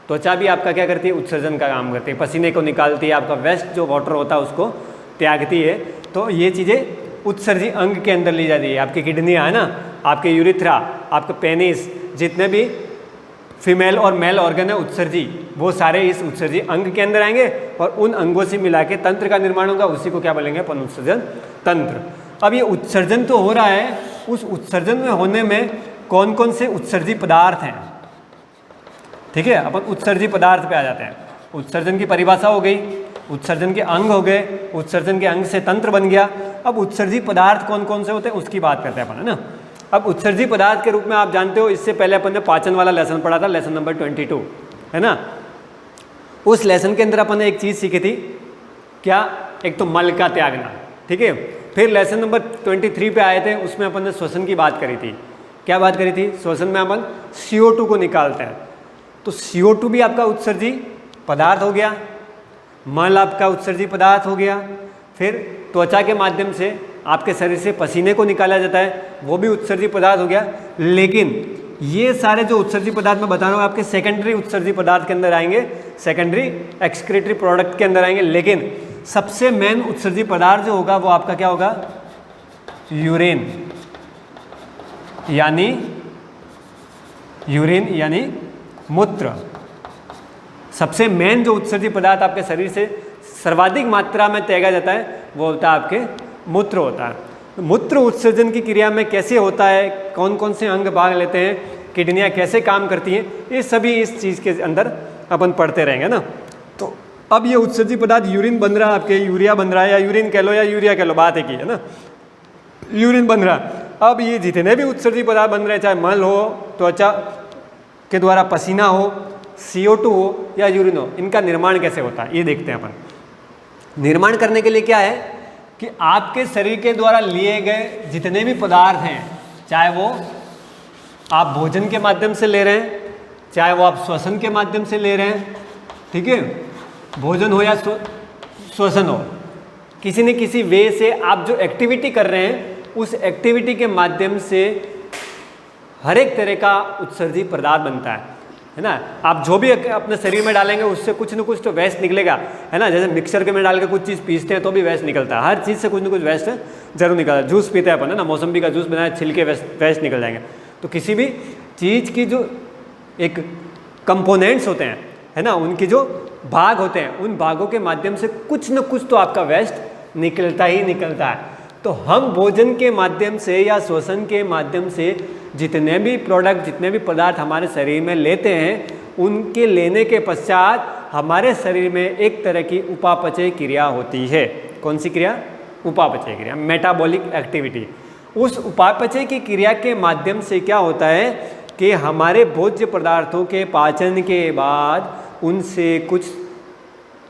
Speaker 4: त्वचा भी आपका क्या करती है, उत्सर्जन का काम करती है, पसीने को निकालती है, आपका वेस्ट जो वाटर होता है उसको त्यागती है। तो ये चीज़ें उत्सर्जी अंग के अंदर ली जाती है। आपकी किडनियाँ है ना, आपके यूरिथ्रा, आपका पेनिस, जितने भी फीमेल और मेल ऑर्गन है उत्सर्जी, वो सारे इस उत्सर्जी अंग के अंदर आएंगे, और उन अंगों से मिला के तंत्र का निर्माण होगा, उसी को क्या बोलेंगे अपन, उत्सर्जन तंत्र। अब ये उत्सर्जन तो हो रहा है, उस उत्सर्जन में होने में कौन कौन से उत्सर्जी पदार्थ हैं, ठीक है, अपन उत्सर्जी पदार्थ पे आ जाते हैं। उत्सर्जन की परिभाषा हो गई, उत्सर्जन के अंग हो गए, उत्सर्जन के अंग से तंत्र बन गया। अब उत्सर्जी पदार्थ कौन कौन से होते हैं उसकी बात करते हैं अपन, है ना। अब उत्सर्जी पदार्थ के रूप में आप जानते हो, इससे पहले अपन ने पाचन वाला लेसन पढ़ा था, लेसन नंबर 22, है ना। उस लेसन के अंदर अपन ने एक चीज़ सीखी थी, क्या? एक तो मल का त्यागना, ठीक है। फिर लेसन नंबर 23 पे आए थे, उसमें अपन ने श्वसन की बात करी थी। क्या बात करी थी? श्वसन में अपन CO2 को निकालते हैं, तो CO2 भी आपका उत्सर्जी पदार्थ हो गया, मल आपका उत्सर्जी पदार्थ हो गया। फिर त्वचा के माध्यम से आपके शरीर से पसीने को निकाला जाता है, वो भी उत्सर्जी पदार्थ हो गया। लेकिन ये सारे जो उत्सर्जी पदार्थ मैं बता रहा हूँ आपके सेकेंडरी उत्सर्जी पदार्थ के अंदर आएंगे, सेकेंडरी एक्सक्रीटरी प्रोडक्ट के अंदर आएंगे। लेकिन सबसे मेन उत्सर्जी पदार्थ जो होगा वो आपका क्या होगा? यूरिन, यानी मूत्र। सबसे मेन जो उत्सर्जी पदार्थ आपके शरीर से सर्वाधिक मात्रा में त्यागा जाता है वो होता है आपके मूत्र होता है। मूत्र उत्सर्जन की क्रिया में कैसे होता है, कौन कौन से अंग भाग लेते हैं, किडनियाँ कैसे काम करती हैं, ये सभी इस चीज़ के अंदर अपन पढ़ते रहेंगे ना। तो अब ये उत्सर्जी पदार्थ यूरिन बन रहा है आपके, यूरिया बन रहा है, या यूरिन कह लो या यूरिया कह लो, बात एक ही है ना। यूरिन बन रहा है। अब ये जितने भी उत्सर्जी पदार्थ बन रहे हैं, चाहे मल हो, त्वचा के द्वारा पसीना हो, CO2 हो या यूरिन हो, इनका निर्माण कैसे होता है ये देखते हैं अपन। निर्माण करने के लिए क्या है कि आपके शरीर के द्वारा लिए गए जितने भी पदार्थ हैं, चाहे वो आप भोजन के माध्यम से ले रहे हैं, चाहे वो आप श्वसन के माध्यम से ले रहे हैं, ठीक है, भोजन हो या श्वसन हो, किसी न किसी वे से आप जो एक्टिविटी कर रहे हैं उस एक्टिविटी के माध्यम से हर एक तरह का उत्सर्जी पदार्थ बनता है ना। आप जो भी अपने शरीर में डालेंगे उससे कुछ न कुछ तो वेस्ट निकलेगा, है ना। जैसे मिक्सर के में डाल के कुछ चीज़ पीसते हैं तो भी वेस्ट निकलता है, हर चीज़ से कुछ न कुछ वेस्ट जरूर निकलता है। जूस पीते हैं अपन, है ना, मौसम्बी का जूस बनाया, छिलके वेस्ट निकल जाएंगे। तो किसी भी चीज़ की जो एक कंपोनेंट्स होते हैं, है ना, उनकी जो भाग होते हैं, उन भागों के माध्यम से कुछ न कुछ तो आपका वेस्ट निकलता ही निकलता है। तो हम भोजन के माध्यम से या श्वसन के माध्यम से जितने भी प्रोडक्ट, जितने भी पदार्थ हमारे शरीर में लेते हैं, उनके लेने के पश्चात हमारे शरीर में एक तरह की उपापचय क्रिया होती है। कौन सी क्रिया? उपापचय क्रिया, मेटाबॉलिक एक्टिविटी। उस उपापचय की क्रिया के माध्यम से क्या होता है कि हमारे भोज्य पदार्थों के पाचन के बाद उनसे कुछ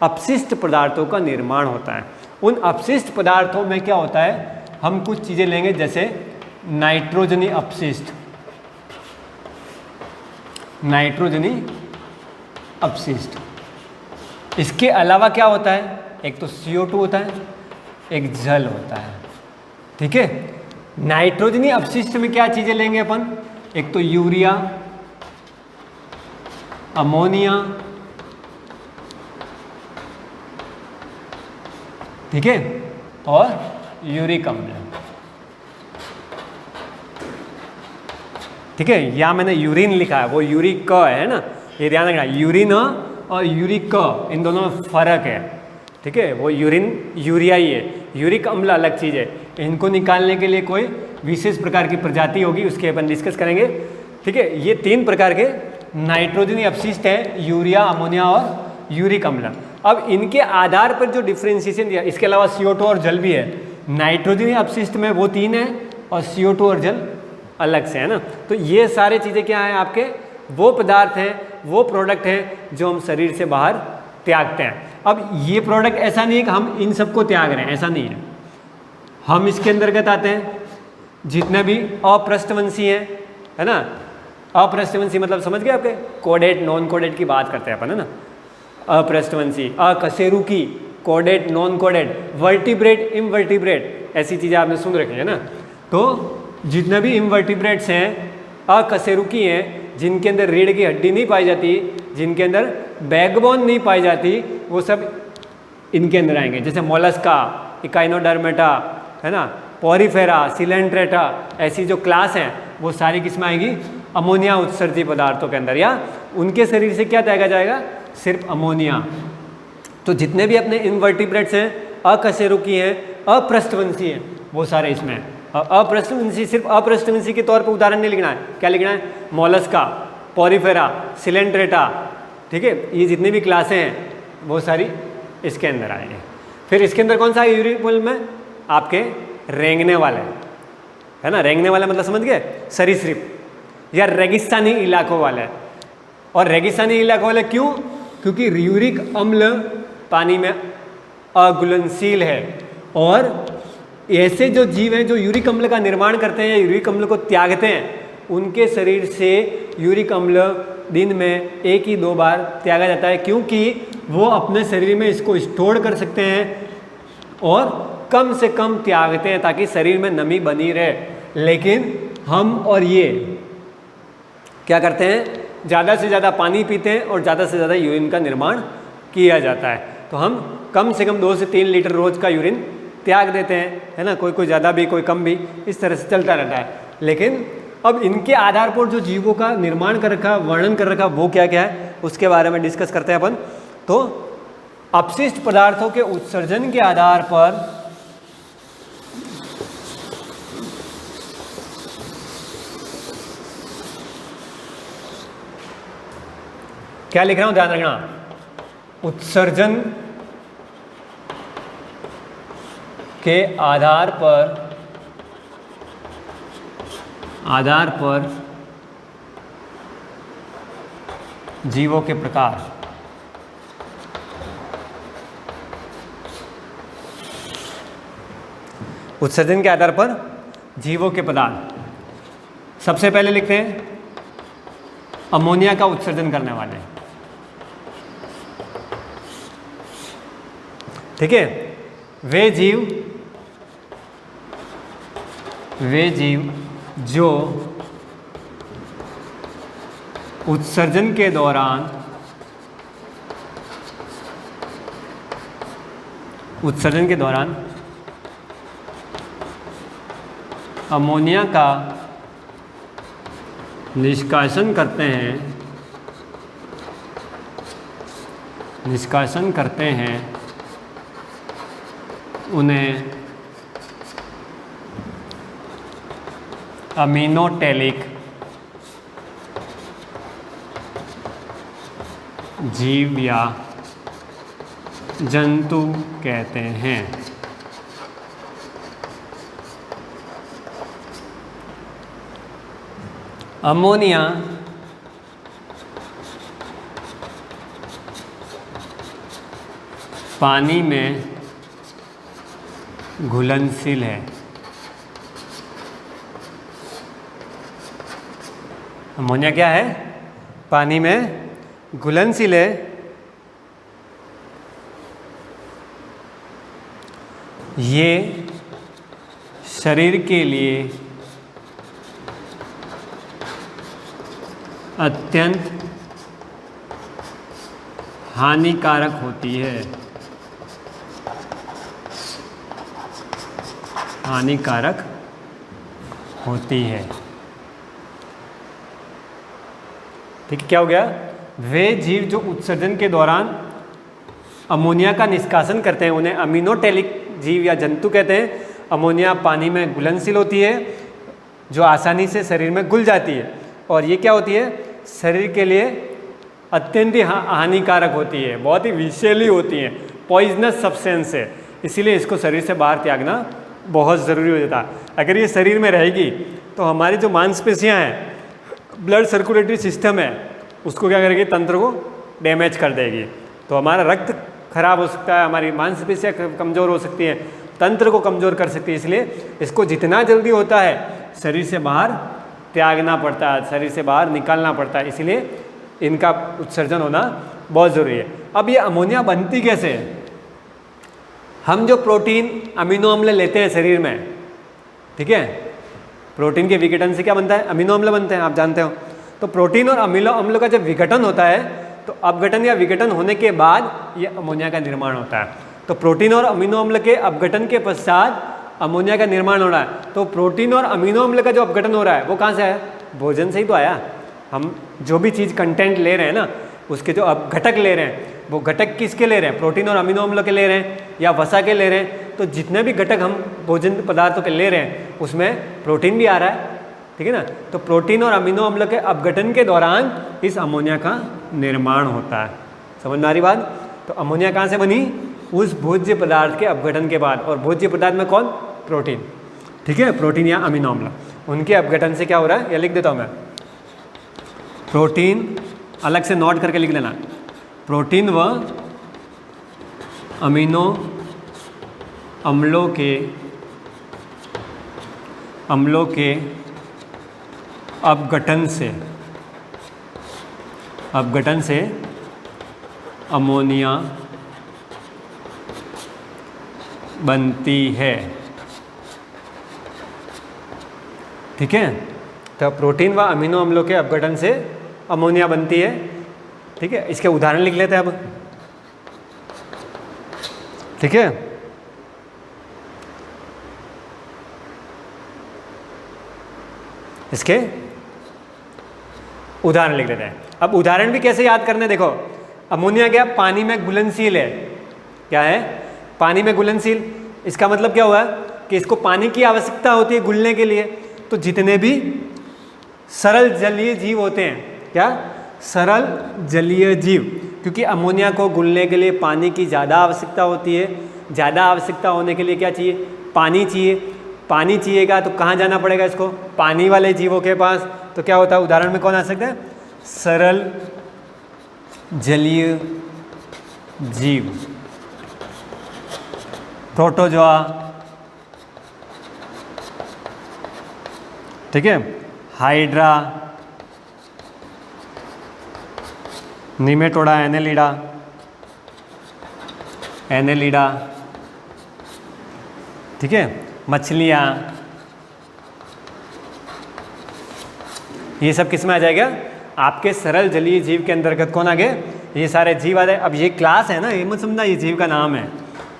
Speaker 4: अपशिष्ट पदार्थों का निर्माण होता है। उन अपशिष्ट पदार्थों में क्या होता है, हम कुछ चीज़ें लेंगे जैसे नाइट्रोजनी अपशिष्ट, नाइट्रोजनी अपशिष्ट। इसके अलावा क्या होता है, एक तो CO2 होता है, एक जल होता है, ठीक है। नाइट्रोजनी अपशिष्ट में क्या चीज़ें लेंगे अपन, एक तो यूरिया, अमोनिया, ठीक है, और यूरिक अम्ल, ठीक है। यहाँ मैंने यूरिन लिखा है, वो यूरिक क है ना, ये ध्यान रखना। यूरिन और यूरिक क, इन दोनों में फर्क है, ठीक है। वो यूरिन यूरिया ही है, यूरिक अम्ल अलग चीज़ है। इनको निकालने के लिए कोई विशेष प्रकार की प्रजाति होगी, उसके अपन डिस्कस करेंगे, ठीक है। ये 3 प्रकार के नाइट्रोजनी अपशिष्ट हैं, यूरिया, अमोनिया और यूरिक अम्ल। अब इनके आधार पर जो डिफ्रेंशिएशन दिया, इसके अलावा CO2 और जल भी है। नाइट्रोजनी अपशिष्ट में वो 3 है और CO2 और जल अलग से, है ना। तो ये सारे चीज़ें क्या हैं, आपके वो पदार्थ हैं, वो प्रोडक्ट हैं जो हम शरीर से बाहर त्यागते हैं। अब ये प्रोडक्ट ऐसा नहीं है कि हम इन सबको त्याग रहे हैं, ऐसा नहीं है। हम इसके अंतर्गत आते हैं जितने भी अपृष्ठवंशी हैं, है ना। अपृष्ठवंशी मतलब समझ गए आपके, कोडेड नॉन कोडेड की बात करते हैं अपन, है ना। अपृष्ठवंशी, अकशेरुकी, coded non coded, vertebrate, invertebrate, ऐसी चीज़ें आपने सुन रखी है ना। तो जितने भी इनवर्टिब्रेट्स हैं, अकशेरुकी हैं, जिनके अंदर रीढ़ की हड्डी नहीं पाई जाती, जिनके अंदर बैकबोन नहीं पाई जाती, वो सब इनके अंदर आएंगे। जैसे मोलस्का, इकाइनोडर्मेटा, है ना, पोरीफेरा, सिलेंट्रेटा, ऐसी जो क्लास हैं वो सारी किस में आएगी, अमोनिया उत्सर्जी पदार्थों के अंदर, या उनके शरीर से क्या त्यागा जाएगा, सिर्फ अमोनिया। तो जितने भी अपने इनवर्टिब्रेट्स हैं, अकशेरुकी हैं, अपृष्ठवंशी हैं, वो सारे इसमें हैं। अपृष्ठवंशी, सिर्फ अपृष्ठवंशी के तौर पर उदाहरण नहीं लिखना है, क्या लिखना है, मोलस्का, पोरीफेरा, सिलेंट्रेटा, ठीक है। ये जितनी भी क्लासें हैं वो सारी इसके अंदर आएंगे। फिर इसके अंदर कौन सा है यूरिक अम्ल में, आपके रेंगने वाले, है ना। रेंगने वाले मतलब समझ गए, सरीसृप या रेगिस्तानी इलाकों वाले, और रेगिस्तानी इलाका वाले क्यों? क्योंकि यूरिक अम्ल पानी में अघुलनशील है, और ऐसे जो जीव हैं जो यूरिक अम्ल का निर्माण करते हैं या यूरिक अम्ल को त्यागते हैं, उनके शरीर से यूरिक अम्ल दिन में 1 ही 2 बार त्यागा जाता है, क्योंकि वो अपने शरीर में इसको स्टोर कर सकते हैं और कम से कम त्यागते हैं ताकि शरीर में नमी बनी रहे। लेकिन हम और ये क्या करते हैं? ज़्यादा से ज़्यादा पानी पीते हैं और ज़्यादा से ज़्यादा यूरिन का निर्माण किया जाता है। तो हम कम से कम 2 से 3 लीटर रोज़ का यूरिन त्याग देते हैं, है ना, कोई ज़्यादा भी कोई कम भी, इस तरह से चलता रहता है। लेकिन अब इनके आधार पर जो जीवों का निर्माण कर रखा, वर्णन कर रखा, वो क्या क्या है उसके बारे में डिस्कस करते हैं अपन। तो अपशिष्ट पदार्थों के उत्सर्जन के आधार पर क्या लिख रहा हूं, ध्यान रखना, उत्सर्जन के आधार पर जीवों के प्रकार। उत्सर्जन के आधार पर जीवों के पदार्थ। सबसे पहले लिखते हैं अमोनिया का उत्सर्जन करने वाले, ठीक है। वे जीव जो उत्सर्जन के दौरान अमोनिया का निष्कासन करते हैं उन्हें अमीनोटेलिक जीव या जंतु कहते हैं। अमोनिया पानी में घुलनशील है। अमोनिया क्या है? पानी में घुलनशील है। ये शरीर के लिए अत्यंत हानिकारक होती है। ठीक है, क्या हो गया? वे जीव जो उत्सर्जन के दौरान अमोनिया का निष्कासन करते हैं उन्हें अमीनोटेलिक जीव या जंतु कहते हैं। अमोनिया पानी में घुलनशील होती है जो आसानी से शरीर में घुल जाती है, और ये क्या होती है? शरीर के लिए अत्यंत ही हानिकारक होती है, बहुत ही विषैली होती है, पॉइजनस सब्सटेंस है। इसीलिए इसको शरीर से बाहर त्यागना बहुत ज़रूरी हो जाता है। अगर ये शरीर में रहेगी तो हमारी जो मांसपेशियाँ हैं, ब्लड सर्कुलेटरी सिस्टम है, उसको क्या करेगी? तंत्र को डैमेज कर देगी। तो हमारा रक्त खराब हो सकता है, हमारी मांसपेशियाँ कमज़ोर हो सकती हैं, तंत्र को कमज़ोर कर सकती है। इसलिए इसको जितना जल्दी होता है शरीर से बाहर त्यागना पड़ता है, शरीर से बाहर निकालना पड़ता है। इसलिए इनका उत्सर्जन होना बहुत ज़रूरी है। अब ये अमोनिया बनती कैसे है? हम जो प्रोटीन अमीनो अम्ल लेते हैं शरीर में, ठीक है, प्रोटीन के विघटन से क्या बनता है? अमीनो अम्ल बनते हैं, आप जानते हो। तो प्रोटीन और अमीनो अम्ल का जब विघटन होता है तो अपघटन या विघटन होने के बाद ये अमोनिया का निर्माण होता है। तो प्रोटीन और अमीनो अम्ल के अपघटन के पश्चात अमोनिया का निर्माण हो रहा है। तो प्रोटीन और अमीनो अम्ल का जो अपघटन हो रहा है वो कहाँ से आया? भोजन से ही तो आया। हम जो भी चीज़ कंटेंट ले रहे हैं ना, उसके जो घटक ले रहे हैं, वो घटक किसके ले रहे हैं? प्रोटीन और अमीनो अम्ल के ले रहे हैं या वसा के ले रहे हैं। तो जितने भी घटक हम भोजन पदार्थों के ले रहे हैं उसमें प्रोटीन भी आ रहा है, ठीक है ना। तो प्रोटीन और अमीनो अम्ल के अपघटन के दौरान इस अमोनिया का निर्माण होता है। समझ में आ रही बात? तो अमोनिया कहाँ से बनी? उस भोज्य पदार्थ के अपघटन के बाद। और भोज्य पदार्थ में कौन? प्रोटीन, ठीक है, प्रोटीन या अमीनो अम्ल, उनके अपघटन से क्या हो रहा है? या लिख देता हूँ मैं, प्रोटीन अलग से नोट करके लिख लेना, प्रोटीन व अमीनो अम्लों के अपघटन से अमोनिया बनती है। ठीक है, तो प्रोटीन व अमीनो अम्लों के अपघटन से अमोनिया बनती है। ठीक है, इसके उदाहरण लिख लेते हैं अब। ठीक है, इसके उदाहरण लिख लेते हैं। अब उदाहरण भी कैसे याद करने, देखो अमोनिया क्या, पानी में घुलनशील है। क्या है? पानी में घुलनशील। इसका मतलब क्या हुआ कि इसको पानी की आवश्यकता होती है घुलने के लिए। तो जितने भी सरल जलीय जीव होते हैं, क्या सरल जलीय जीव, क्योंकि अमोनिया को घुलने के लिए पानी की ज़्यादा आवश्यकता होती है। ज़्यादा आवश्यकता होने के लिए क्या चाहिए? पानी चाहिए। पानी चाहिएगा तो कहाँ जाना पड़ेगा इसको? पानी वाले जीवों के पास। तो क्या होता है, उदाहरण में कौन आ सकता है? सरल जलीय जीव, प्रोटोजोआ। ठीक है, हाइड्रा, निमेटोडा, एनेलिडा। ठीक है, मछलियाँ, ये सब किस में आ जाएगा? आपके सरल जलीय जीव के अंतर्गत कौन आ गए? ये सारे जीव आ जाए। अब ये क्लास है ना, ये मत समझना ये जीव का नाम है,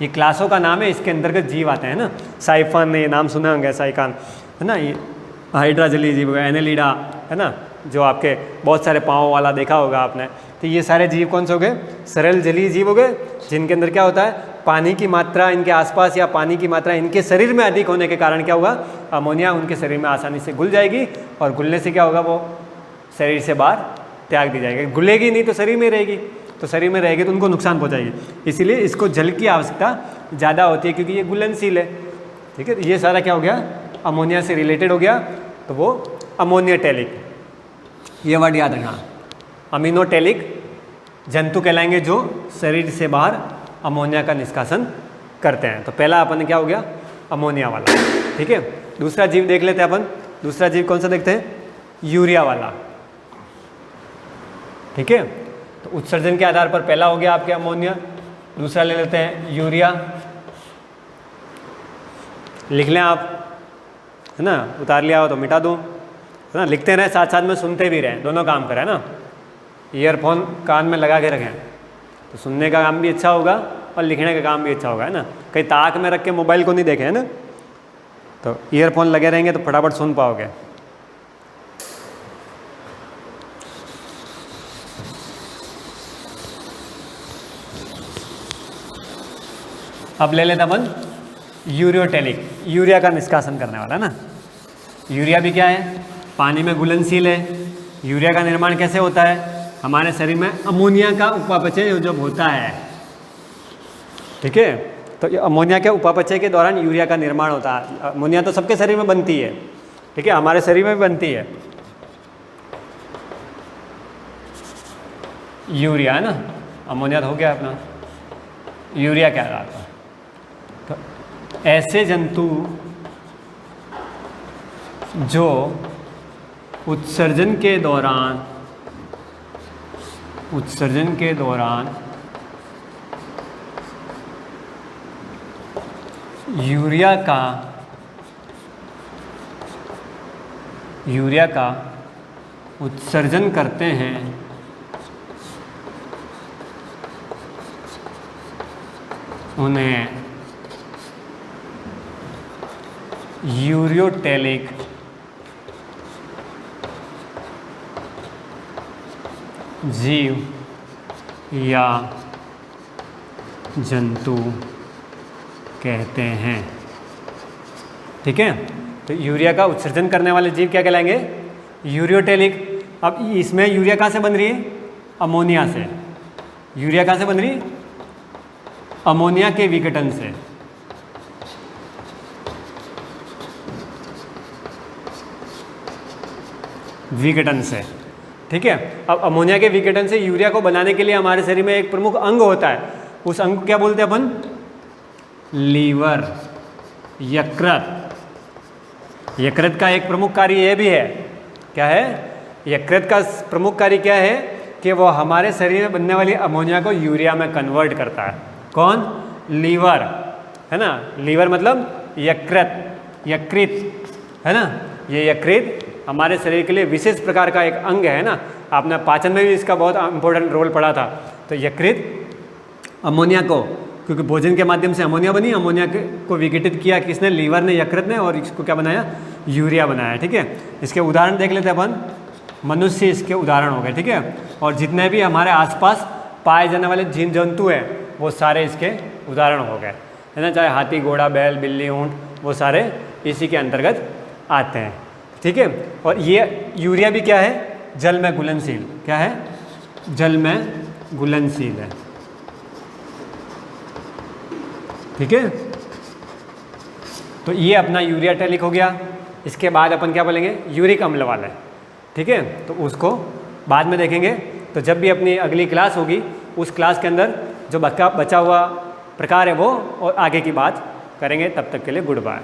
Speaker 4: ये क्लासों का नाम है, इसके अंतर्गत जीव आते हैं ना। साइफन, ये नाम सुने होंगे, साइकान है ना, ये हाइड्रा जलीय जीव, एनेलिडा है ना, जो आपके बहुत सारे पाँव वाला देखा होगा आपने। तो ये सारे जीव कौन से हो गए? सरल जलीय जीव हो गए, जिनके अंदर क्या होता है? पानी की मात्रा इनके आसपास या पानी की मात्रा इनके शरीर में अधिक होने के कारण क्या होगा? अमोनिया उनके शरीर में आसानी से घुल जाएगी, और घुलने से क्या होगा? वो शरीर से बाहर त्याग दी जाएगी। घुलेगी नहीं तो शरीर में रहेगी, तो शरीर में रहेगी तो उनको नुकसान पहुँचाएगी। इसीलिए इसको जल की आवश्यकता ज़्यादा होती है, क्योंकि ये घुलनशील है। ठीक है, ये सारा क्या हो गया? अमोनिया से रिलेटेड हो गया। तो वो अमोनियाटेलिक, ये वर्ड याद रखना। अमीनोटेलिक जंतु कहलाएंगे जो शरीर से बाहर अमोनिया का निष्कासन करते हैं। तो पहला अपन क्या हो गया? अमोनिया वाला। ठीक है, दूसरा जीव देख लेते हैं अपन। दूसरा जीव कौन सा देखते हैं? यूरिया वाला। ठीक है, तो उत्सर्जन के आधार पर पहला हो गया आपके अमोनिया, दूसरा ले लेते हैं यूरिया। लिख लें आप, है ना, उतार लिया हो तो मिटा दूँ, है ना, लिखते रहें साथ साथ में सुनते भी रहें, दोनों काम करें ना। ईयरफोन कान में लगा के रखें तो सुनने का काम भी अच्छा होगा और लिखने का काम भी अच्छा होगा, है ना। कहीं ताक में रख के मोबाइल को नहीं देखें, है ना, तो ईयरफोन लगे रहेंगे तो फटाफट सुन पाओगे। अब ले लेते अपन यूरियोटेलिक, यूरिया का निष्कासन करने वाला, है ना। यूरिया भी क्या है? पानी में घुलनशील है। यूरिया का निर्माण कैसे होता है? हमारे शरीर में अमोनिया का उपापचय जब होता है, ठीक है, तो अमोनिया के उपापचय के दौरान यूरिया का निर्माण होता है। अमोनिया तो सबके शरीर में बनती है, ठीक है, हमारे शरीर में भी बनती है यूरिया, है ना। अमोनिया तो हो गया अपना, यूरिया क्या रहा था? तो ऐसे जंतु जो उत्सर्जन के दौरान यूरिया का उत्सर्जन करते हैं, उन्हें यूरियोटेलिक जीव या जंतु कहते हैं, ठीक है। तो यूरिया का उत्सर्जन करने वाले जीव क्या कहलाएंगे? यूरियोटेलिक। अब इसमें यूरिया कहाँ से बन रही है? अमोनिया से। यूरिया कहाँ से बन रही है? अमोनिया के विघटन से। ठीक है। अब अमोनिया के विघटन से यूरिया को बनाने के लिए हमारे शरीर में एक प्रमुख अंग होता है, उस अंग को क्या बोलते हैं अपन? लीवर, यकृत। यकृत का एक प्रमुख कार्य यह भी है, क्या है? यकृत का प्रमुख कार्य क्या है कि वो हमारे शरीर में बनने वाली अमोनिया को यूरिया में कन्वर्ट करता है। कौन? लीवर, है ना। लीवर मतलब यकृत, यकृत, है ना। ये यकृत हमारे शरीर के लिए विशेष प्रकार का एक अंग है ना। आपने पाचन में भी इसका बहुत इंपॉर्टेंट रोल पढ़ा था। तो यकृत अमोनिया को, क्योंकि भोजन के माध्यम से अमोनिया बनी, अमोनिया को विघटित किया किसने? लीवर ने, यकृत ने, और इसको क्या बनाया? यूरिया बनाया। ठीक है, इसके उदाहरण देख लेते हैं अपन। मनुष्य इसके उदाहरण हो गए, ठीक है। और जितने भी हमारे आसपास पाए जाने वाले जीव जंतु हैं वो सारे इसके उदाहरण हो गए, है ना। चाहे हाथी, घोड़ा, बैल, बिल्ली, ऊंट, वो सारे इसी के अंतर्गत आते हैं, ठीक है। और ये यूरिया भी क्या है? जल में घुलनशील। क्या है? जल में घुलनशील है, ठीक है। तो ये अपना यूरिया टैलिक हो गया। इसके बाद अपन क्या बोलेंगे? यूरिक अम्ल वाला है, ठीक है। तो उसको बाद में देखेंगे। तो जब भी अपनी अगली क्लास होगी उस क्लास के अंदर जो बचा हुआ प्रकार है वो और आगे की बात करेंगे। तब तक के लिए good bye.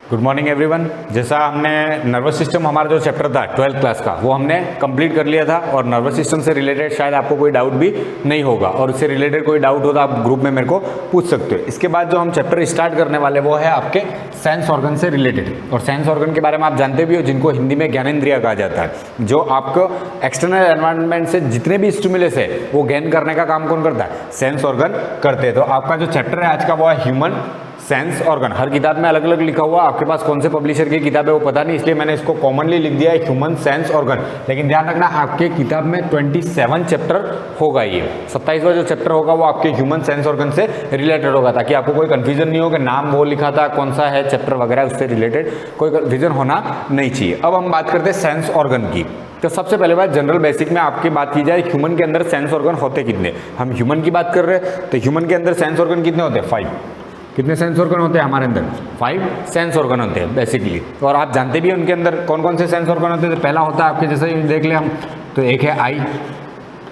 Speaker 5: Good morning everyone. जैसा हमने नर्वस सिस्टम, हमारा जो चैप्टर था 12th क्लास का, वो हमने कंप्लीट कर लिया था। और नर्वस सिस्टम से रिलेटेड शायद आपको कोई डाउट भी नहीं होगा, और उससे रिलेटेड कोई डाउट हो तो आप ग्रुप में मेरे को पूछ सकते हो। इसके बाद जो हम चैप्टर स्टार्ट करने वाले वो है आपके सेंस ऑर्गन से रिलेटेड। और सेंस ऑर्गन के बारे में आप जानते भी हो, जिनको हिंदी में ज्ञानेंद्रिय कहा जाता है। जो आपको एक्सटर्नल एनवायरनमेंट से जितने भी स्टिमुलस है वो गेन करने का काम कौन करता है? सेंस ऑर्गन करते हैं। तो आपका जो चैप्टर है आज का वो है ह्यूमन सेंस ऑर्गन। हर किताब में अलग अलग लिखा हुआ, आपके पास कौन से पब्लिशर की किताब है वो पता नहीं, इसलिए मैंने इसको कॉमनली लिख दिया है ह्यूमन सेंस ऑर्गन। लेकिन ध्यान रखना, आपके किताब में 27 चैप्टर होगा। ये 27वां जो चैप्टर होगा वो आपके ह्यूमन सेंस ऑर्गन से रिलेटेड होगा, ताकि आपको कोई कंफ्यूजन नहीं हो कि नाम वो लिखा था, कौन सा है चैप्टर वगैरह, उससे रिलेटेड कोई कंफ्यूजन होना नहीं चाहिए। अब हम बात करते हैं सेंस ऑर्गन की। तो सबसे पहले बात, जनरल बेसिक में आपकी बात की जाए, ह्यूमन के अंदर सेंस ऑर्गन होते कितने? हम ह्यूमन की बात कर रहे हैं, तो ह्यूमन के अंदर सेंस ऑर्गन कितने होते हैं? 5। कितने सेंस ऑर्गन होते हैं हमारे अंदर? 5 सेंस ऑर्गन होते हैं बेसिकली। और आप जानते भी हैं उनके अंदर कौन कौन से सेंस ऑर्गन होते हैं। तो पहला होता है आपके, जैसे देख ले हम, तो एक है आई,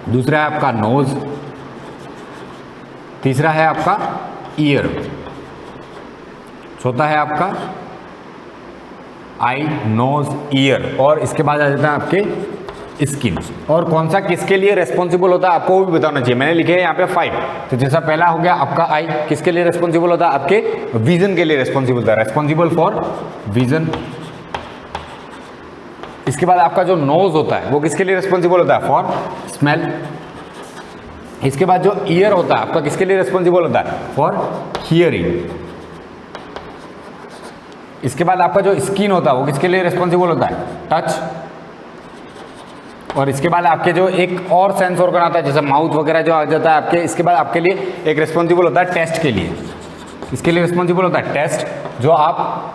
Speaker 5: दूसरा है आपका नोज, तीसरा है आपका ईयर, चौथा है आपका आई, नोज, ईयर, और इसके बाद आ जाता है आपके स्किन। और कौन सा किसके लिए रेस्पॉन्सिबल होता है आपको वो भी बताना चाहिए। मैंने लिखे हैं यहाँ पे 5। तो जैसा पहला हो गया आपका आई, किसके लिए रेस्पॉन्सिबल होता है? आपके विजन के लिए रेस्पॉन्सिबल होता है, रेस्पॉन्सिबल फॉर विजन। इसके बाद आपका जो नोज होता है वो किसके लिए रेस्पॉन्सिबल होता है? For smell. इसके बाद जो ईयर होता है आपका किसके लिए रेस्पॉन्सिबल होता है? For hearing. इसके बाद आपका जो स्किन होता है वो किसके लिए रेस्पॉन्सिबल होता है? टच। और इसके बाद आपके जो एक और सेंस ऑर्गन आता है, जैसे माउथ वगैरह जो आ जाता है आपके, इसके बाद आपके लिए एक रेस्पॉन्सिबल होता है टेस्ट के लिए। इसके लिए रिस्पॉन्सिबल होता है टेस्ट, जो आप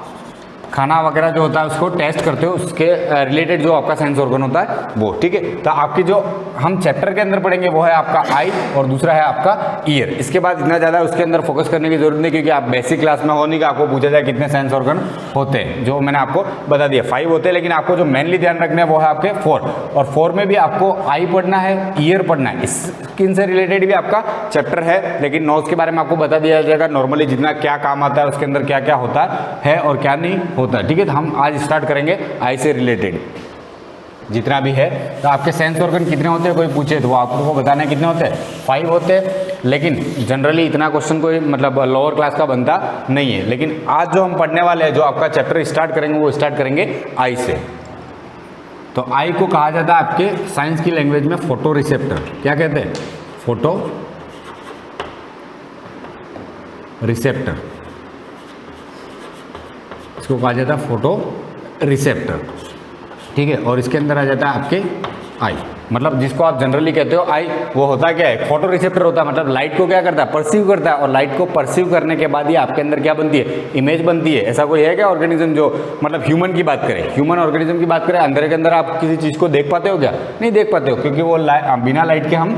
Speaker 5: खाना वगैरह जो होता है उसको टेस्ट करते हो, उसके रिलेटेड जो आपका सेंस ऑर्गन होता है वो, ठीक है। तो आपकी जो हम चैप्टर के अंदर पढ़ेंगे वो है आपका आई और दूसरा है आपका ईयर। इसके बाद इतना ज़्यादा उसके अंदर फोकस करने की जरूरत नहीं, क्योंकि आप बेसिक क्लास में हो नहीं कि आपको पूछा जाए कितने सेंस ऑर्गन होते हैं, जो मैंने आपको बता दिया 5 होते हैं। लेकिन आपको जो मेनली ध्यान रखना है वो है आपके 4, और 4 में भी आपको आई पढ़ना है, ईयर पढ़ना है, स्किन से रिलेटेड भी आपका चैप्टर है। लेकिन नोज के बारे में आपको बता दिया जाएगा नॉर्मली जितना क्या काम आता है, उसके अंदर क्या क्या होता है और क्या नहीं होता, ठीक है। तो हम आज स्टार्ट करेंगे आई से रिलेटेड जितना भी है। तो आपके सेंस ऑर्गन कितने होते हैं कोई पूछे तो वो आपको बताना है कितने होते हैं, 5 होते हैं। लेकिन जनरली इतना क्वेश्चन कोई मतलब लोअर क्लास का बनता नहीं है। लेकिन आज जो हम पढ़ने वाले हैं, जो आपका चैप्टर स्टार्ट करेंगे वो स्टार्ट करेंगे आई से। तो आई को कहा जाता है आपके साइंस की लैंग्वेज में फोटो रिसेप्टर। क्या कहते हैं? फोटो रिसेप्टर, इसको कहा जाता है फोटो रिसेप्टर, ठीक है। और इसके अंदर आ जाता है आपके आई। मतलब जिसको आप जनरली कहते हो आई, वो होता क्या है, फोटो रिसेप्टर होता है। मतलब लाइट को क्या करता है, परसीव करता है, और लाइट को परसीव करने के बाद ही आपके अंदर क्या बनती है, इमेज बनती है। ऐसा कोई है क्या ऑर्गेनिज्म जो, मतलब ह्यूमन की बात करें, ह्यूमन ऑर्गेनिज्म की बात करें, अंदर के अंदर आप किसी चीज़ को देख पाते हो क्या? नहीं देख पाते हो, क्योंकि वो बिना लाइट के हम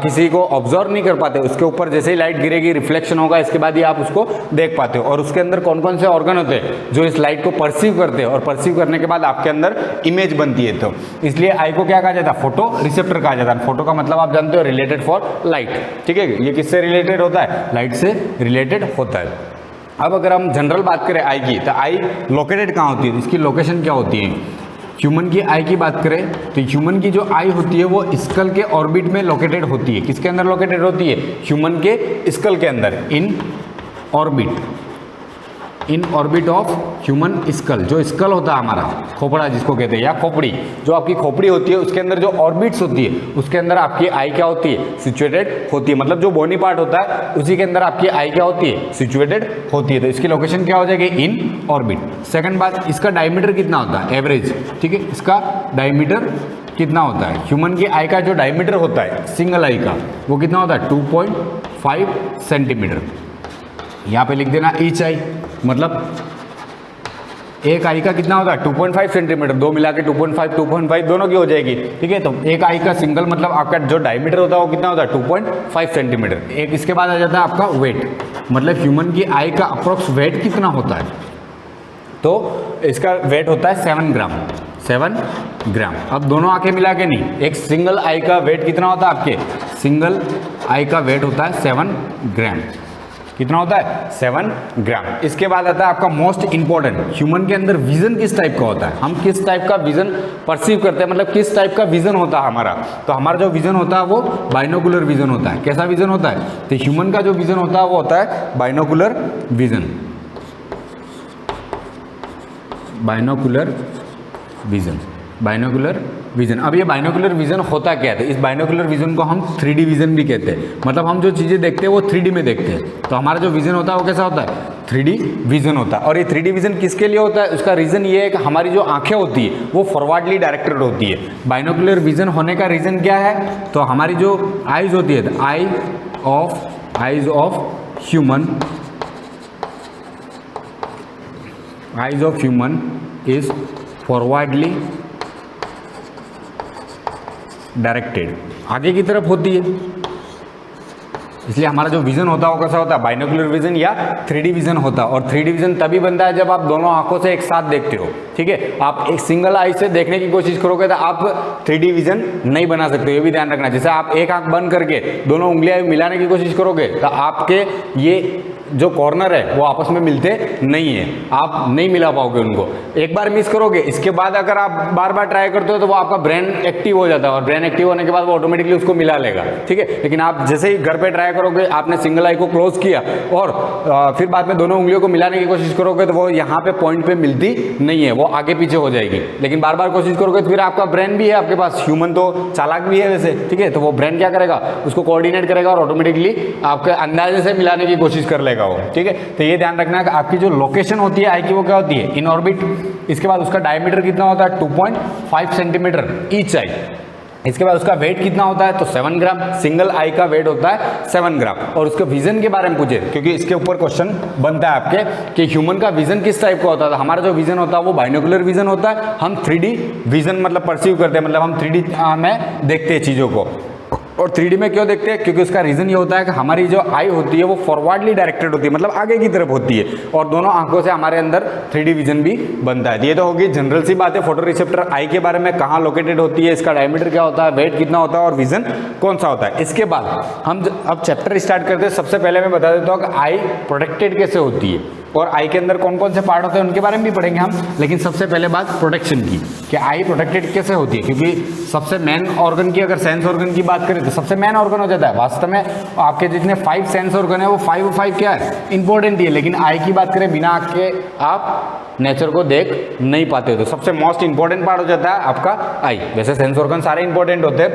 Speaker 5: किसी को ऑब्जर्व नहीं कर पाते। उसके ऊपर जैसे ही लाइट गिरेगी, रिफ्लेक्शन होगा, इसके बाद ही आप उसको देख पाते हो। और उसके अंदर कौन कौन से ऑर्गन होते हैं जो इस लाइट को परसीव करते हैं, और परसीव करने के बाद आपके अंदर इमेज बनती है। तो इसलिए आई को क्या कहा जाता है, फोटो रिसेप्टर कहा जाता है। फोटो का मतलब आप जानते हो, रिलेटेड फॉर लाइट, ठीक है। ये किससे रिलेटेड होता है, लाइट से रिलेटेड होता है। अब अगर हम जनरल बात करें आई की, तो आई लोकेटेड कहाँ होती है, इसकी लोकेशन क्या होती है। ह्यूमन की आई की बात करें तो ह्यूमन की जो आई होती है वो स्कल के ऑर्बिट में लोकेटेड होती है। किसके अंदर लोकेटेड होती है, ह्यूमन के स्कल के अंदर, in orbit of human school. जो स्कल होता है हमारा, खोपड़ा जिसको कहते हैं, या खोपड़ी, जो आपकी खोपड़ी होती है उसके अंदर जो ऑर्बिट्स होती है उसके अंदर आपकी आई क्या होती है, सिचुएटेड होती है। मतलब जो बोनी पार्ट होता है उसी के अंदर आपकी आई क्या होती है, सिचुएटेड होती है। तो इसकी लोकेशन क्या हो जाएगी, इन ऑर्बिट। सेकंड बात, इसका डायमीटर कितना होता है, एवरेज, ठीक है। इसका डायमीटर कितना होता है, ह्यूमन की आई का जो डायमीटर होता है सिंगल आई का, वो कितना होता है, 2.5 सेंटीमीटर। यहाँ पे लिख देना ईच आई, मतलब एक आई का कितना होता है, 2.5 सेंटीमीटर। दो मिला के 2.5 दोनों की हो जाएगी, ठीक है। तो एक आई का सिंगल मतलब आपका जो डायमीटर होता है वो कितना होता है, 2.5 सेंटीमीटर। एक इसके बाद आ जाता है आपका वेट, मतलब ह्यूमन की आई का अप्रोक्स वेट कितना होता है, तो इसका वेट होता है 7 ग्राम। 7 ग्राम। अब दोनों आंखें मिला के नहीं, एक सिंगल आई का वेट कितना होता है, आपके सिंगल आई का वेट होता है 7 ग्राम। कितना होता है, 7 ग्राम। इसके बाद आता है आपका मोस्ट इंपॉर्टेंट, ह्यूमन के अंदर विजन किस टाइप का होता है, हम किस टाइप का विजन परसीव करते हैं, मतलब किस टाइप का विजन होता है हमारा। तो हमारा जो विजन होता है वो बाइनोकुलर विजन होता है। कैसा विजन होता है, तो ह्यूमन का जो विजन होता है वो होता है binocular vision. Binocular vision, binocular vision. अब ये बाइनोकुलर विजन होता क्या है, इस बाइनोकुलर विजन को हम 3D विजन भी कहते हैं। मतलब हम जो चीज़ें देखते हैं वो 3D में देखते हैं। तो हमारा जो विजन होता है वो कैसा होता है, 3D विजन होता है। और ये 3D विजन किसके लिए होता है, उसका रीज़न ये है कि हमारी जो आंखें होती है वो फॉरवर्डली डायरेक्टेड होती है। बाइनोकुलर विजन होने का रीज़न क्या है, तो हमारी जो आइज होती है, eyes of human is forwardly directed, आगे की तरफ होती है। इसलिए हमारा जो विजन होता है वो कैसा होता है, बाइनोकुलर विजन या 3D विजन होता है। और 3D विजन तभी बनता है जब आप दोनों आंखों से एक साथ देखते हो, ठीक है। आप एक सिंगल आई से देखने की कोशिश करोगे तो आप 3D विजन नहीं बना सकते, ये भी ध्यान रखना। जैसे आप एक आंख बंद करके दोनों उंगलियां मिलाने की कोशिश करोगे तो आपके ये जो कॉर्नर है वो आपस में मिलते नहीं है, आप नहीं मिला पाओगे उनको। एक बार मिस करोगे, इसके बाद अगर आप बार बार ट्राई करते हो तो वो आपका ब्रेन एक्टिव हो जाता है, और ब्रेन एक्टिव होने के बाद वो ऑटोमेटिकली उसको मिला लेगा, ठीक है। लेकिन आप जैसे ही घर पे ट्राई करोगे, आपने सिंगल आई को क्लोज किया और फिर बाद में दोनों उंगलियों को मिलाने की कोशिश करोगे तो वो यहाँ पे पॉइंट पे मिलती नहीं है, वो आगे पीछे हो जाएगी। लेकिन बार बार कोशिश करोगे तो फिर आपका ब्रेन भी है आपके पास, ह्यूमन तो चालाक भी है वैसे, ठीक है। तो वो ब्रेन क्या करेगा, उसको कोऑर्डिनेट करेगा और ऑटोमेटिकली आपके अंदाजे से मिलाने की कोशिश कर लेगा वो, ठीक है। तो ये ध्यान रखना है कि आपकी जो लोकेशन होती है आई की वो क्या होती है, इन ऑर्बिट। इसके बाद उसका डायमीटर कितना होता है, 2.5 सेंटीमीटर ईच आई। इसके बाद उसका वेट कितना होता है, तो 7 ग्राम। सिंगल आई का वेट होता है 7 ग्राम। और उसके विजन के बारे में पूछे, क्योंकि इसके ऊपर क्वेश्चन बनता है आपके कि ह्यूमन का विजन किस टाइप का होता है। हमारा जो विजन होता है वो बाइनोकुलर विजन होता है। हम 3D विजन मतलब परसीव करते हैं, मतलब हम 3D में देखते हैं चीज़ों को। और 3D में क्यों देखते हैं, क्योंकि उसका रीज़न ये होता है कि हमारी जो आई होती है वो फॉरवर्डली डायरेक्टेड होती है, मतलब आगे की तरफ होती है, और दोनों आंखों से हमारे अंदर 3D विजन भी बनता है। ये तो होगी जनरल सी बात है फोटो रिसेप्टर आई के बारे में, कहाँ लोकेटेड होती है, इसका डायमीटर क्या होता है, वेट कितना होता है और विजन कौन सा होता है। इसके बाद हम अब चैप्टर स्टार्ट करते हैं। सबसे पहले मैं बता देता हूँ कि आई प्रोटेक्टेड कैसे होती है और आई के अंदर कौन कौन से पार्ट होते हैं उनके बारे में भी पढ़ेंगे हम। लेकिन सबसे पहले बात प्रोटेक्शन की, कि आई प्रोटेक्टेड कैसे होती है, क्योंकि सबसे मेन ऑर्गन की अगर सेंस ऑर्गन की बात करें तो सबसे मेन ऑर्गन हो जाता है। वास्तव में आपके जितने 5 सेंस ऑर्गन है वो 5 क्या है, इंपॉर्टेंट ही है। लेकिन आई की बात करें, बिना आँख के आप नेचर को देख नहीं पाते, तो सबसे मोस्ट इंपॉर्टेंट पार्ट हो जाता है आपका आई। वैसे सेंस ऑर्गन सारे इंपॉर्टेंट होते हैं,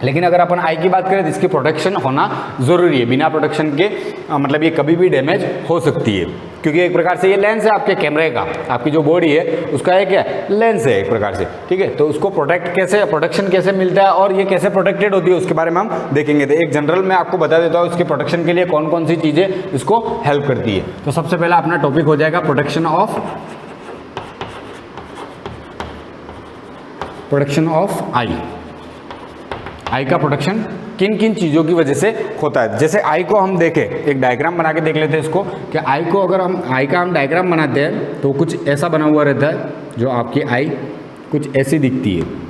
Speaker 5: लेकिन अगर अपन आई की बात करें तो इसकी प्रोटेक्शन होना ज़रूरी है, बिना प्रोटेक्शन के मतलब ये कभी भी डैमेज हो सकती है, क्योंकि एक प्रकार से ये लेंस है आपके कैमरे का, आपकी जो बॉडी है उसका एक क्या लेंस है एक प्रकार से, ठीक है। तो उसको प्रोटेक्शन कैसे मिलता है और ये कैसे प्रोटेक्टेड होती है उसके बारे में हम देखेंगे। तो एक जनरल मैं आपको बता देता हूँ इसके प्रोटेक्शन के लिए कौन कौन सी चीज़ें इसको हेल्प करती है। तो सबसे पहला अपना टॉपिक हो जाएगा प्रोटेक्शन ऑफ आई का प्रोटेक्शन किन किन चीज़ों की वजह से होता है। जैसे आई को हम देखें, एक डायग्राम बना के देख लेते हैं इसको, कि आई को अगर हम आई का डायग्राम बनाते हैं तो कुछ ऐसा बना हुआ रहता है, जो आपकी आई कुछ ऐसी दिखती है।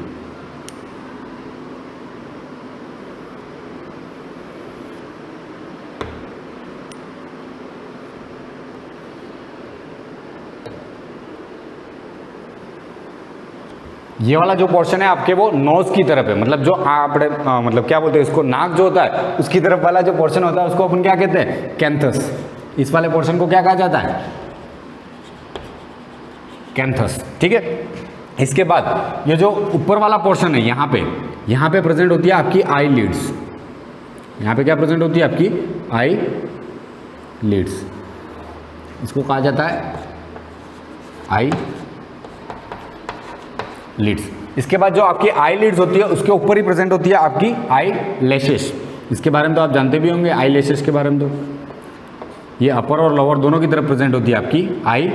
Speaker 5: ये वाला जो पोर्शन है आपके वो नोज की तरफ है, मतलब जो आप मतलब क्या बोलते हैं इसको, नाक जो होता है उसकी तरफ वाला जो पोर्शन होता है उसको अपन क्या कहते हैं, कैंथस। इस वाले पोर्शन को क्या कहा जाता है, कैंथस, ठीक है। इसके बाद ये जो ऊपर वाला पोर्शन है यहाँ पे प्रेजेंट होती है आपकी आई लीड्स। यहाँ पे क्या प्रेजेंट होती है आपकी आई लीड्स, इसको कहा जाता है आई लीड्स। इसके बाद जो आपकी आई लीड्स होती है उसके ऊपर ही प्रेजेंट होती है आपकी आई लैशेस। इसके बारे में तो आप जानते भी होंगे, आई लैशेस के बारे में तो ये अपर और लोअर दोनों की तरफ प्रेजेंट होती है आपकी आई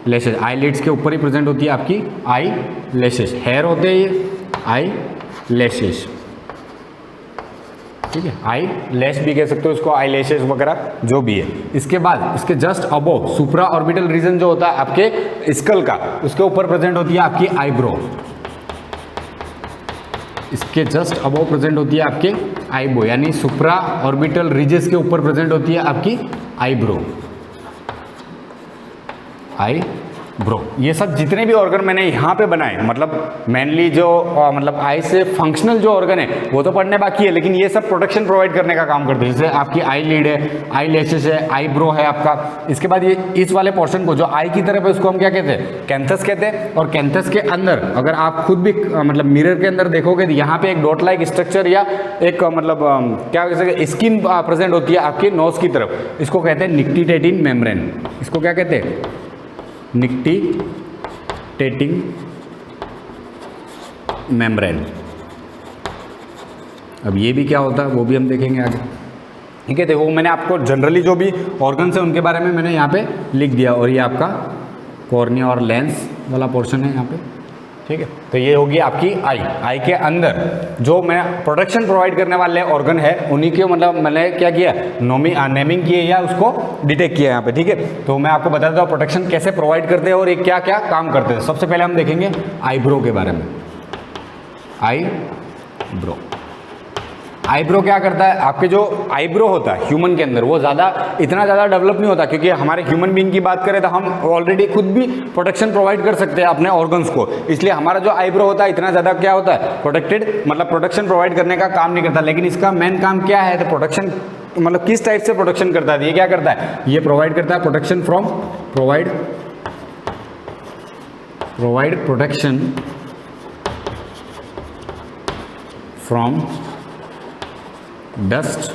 Speaker 5: लैशेस। आई लीड्स के ऊपर ही प्रेजेंट होती है आपकी आई लैशेस। हेयर होते हैं ये आई लैशेस, ठीक है। आई लैश भी कह सकते हो इसको, आई लैशेस वगैरह जो भी है। इसके बाद इसके जस्ट अबोव सुप्रा ऑर्बिटल रीजन जो होता है आपके स्कल का, उसके ऊपर प्रेजेंट होती है आपकी आईब्रो। इसके जस्ट अबोव प्रेजेंट होती है आपके आईब्रो, यानी सुप्रा ऑर्बिटल रीजेस के ऊपर प्रेजेंट होती है आपकी आईब्रो। आईब्रो, ये सब जितने भी ऑर्गन मैंने यहाँ पे बनाए, मतलब मेनली जो मतलब आई से फंक्शनल जो ऑर्गन है वो तो पढ़ने बाकी है, लेकिन ये सब प्रोटेक्शन प्रोवाइड करने का काम करते हैं। जैसे आपकी आई लीड है, आई लैशेस है, आईब्रो है आपका। इसके बाद ये इस वाले पोर्शन को जो आई की तरफ है उसको हम क्या कहते हैं, कैंथस कहते हैं। और कैंथस के अंदर अगर आप खुद भी मतलब मिरर के अंदर देखोगे तो यहाँ पे एक डॉट लाइक स्ट्रक्चर या एक मतलब क्या कह सकते स्किन प्रेजेंट होती है आपकी नोज की तरफ, इसको कहते हैं निक्टिटेटिंग मेम्ब्रेन। इसको क्या कहते हैं, निक्टिटेटिंग मेम्ब्रेन। अब ये भी क्या होता है वो भी हम देखेंगे आगे, ठीक है। देखो मैंने आपको जनरली जो भी ऑर्गन्स है उनके बारे में मैंने यहाँ पे लिख दिया, और ये आपका कॉर्निया और लेंस वाला पोर्शन है यहाँ पे, ठीक है। तो ये होगी आपकी आई के अंदर जो मैं प्रोटेक्शन प्रोवाइड करने वाले ऑर्गन है उन्हीं के मतलब मैंने क्या किया, नेमिंग किए या उसको डिटेक्ट किया यहाँ पे, ठीक है। तो मैं आपको बता देता हूँ प्रोटेक्शन कैसे प्रोवाइड करते हैं और ये क्या क्या काम करते हैं। सबसे पहले हम देखेंगे आईब्रो के बारे में। आईब्रो क्या करता है, आपके जो आईब्रो होता है ह्यूमन के अंदर वो इतना ज़्यादा डेवलप नहीं होता, क्योंकि हमारे ह्यूमन बीइंग की बात करें तो हम ऑलरेडी खुद भी प्रोटेक्शन प्रोवाइड कर सकते हैं अपने ऑर्गन्स को, इसलिए हमारा जो आईब्रो होता है इतना ज़्यादा क्या होता है, प्रोटेक्टेड मतलब प्रोटेक्शन प्रोवाइड करने का काम नहीं करता। लेकिन इसका मेन काम क्या है, तो प्रोटेक्शन मतलब किस टाइप से प्रोटेक्शन करता है, ये क्या करता है, ये प्रोवाइड करता है protection from protection from dust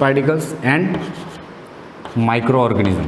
Speaker 5: particles and micro organism.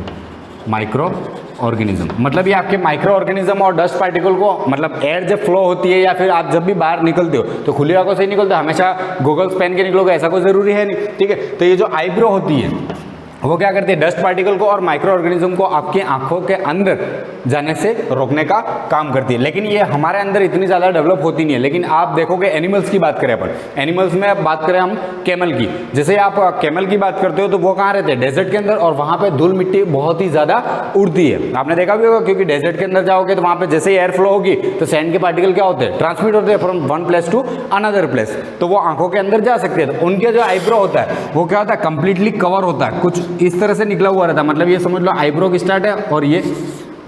Speaker 5: मतलब ये आपके माइक्रो ऑर्गेनिज्म और डस्ट पार्टिकल को मतलब एयर जब फ्लो होती है या फिर आप जब भी बाहर निकलते हो तो खुली आंखों से ही निकलते हो, हमेशा गॉगल्स पहन के निकलोगे ऐसा कोई ज़रूरी है नहीं, ठीक है। तो ये जो आईब्रो होती है वो क्या करती है, डस्ट पार्टिकल को और माइक्रो ऑर्गेनिज्म को आपकी आंखों के अंदर जाने से रोकने का काम करती है। लेकिन ये हमारे अंदर इतनी ज़्यादा डेवलप होती नहीं है। लेकिन आप देखोगे एनिमल्स की बात करें अपन, एनिमल्स में बात करें हम कैमल की, जैसे आप कैमल की बात करते हो तो वो कहाँ रहते हैं, डेजर्ट के अंदर, और वहाँ पे धूल मिट्टी बहुत ही ज़्यादा उड़ती है। आपने देखा भी होगा, क्योंकि डेजर्ट के अंदर जाओगे तो वहाँ पे जैसे ही एयर फ्लो होगी तो सैंड के पार्टिकल क्या होते हैं, ट्रांसमिट होते हैं from one place to another place, तो वो आंखों के अंदर जा सकते हैं। तो उनके जो आईब्रो होता है वो क्या होता है, कंप्लीटली कवर होता है, कुछ इस तरह से निकला हुआ रहता है। मतलब ये समझ लो आईब्रो की स्टार्ट है और ये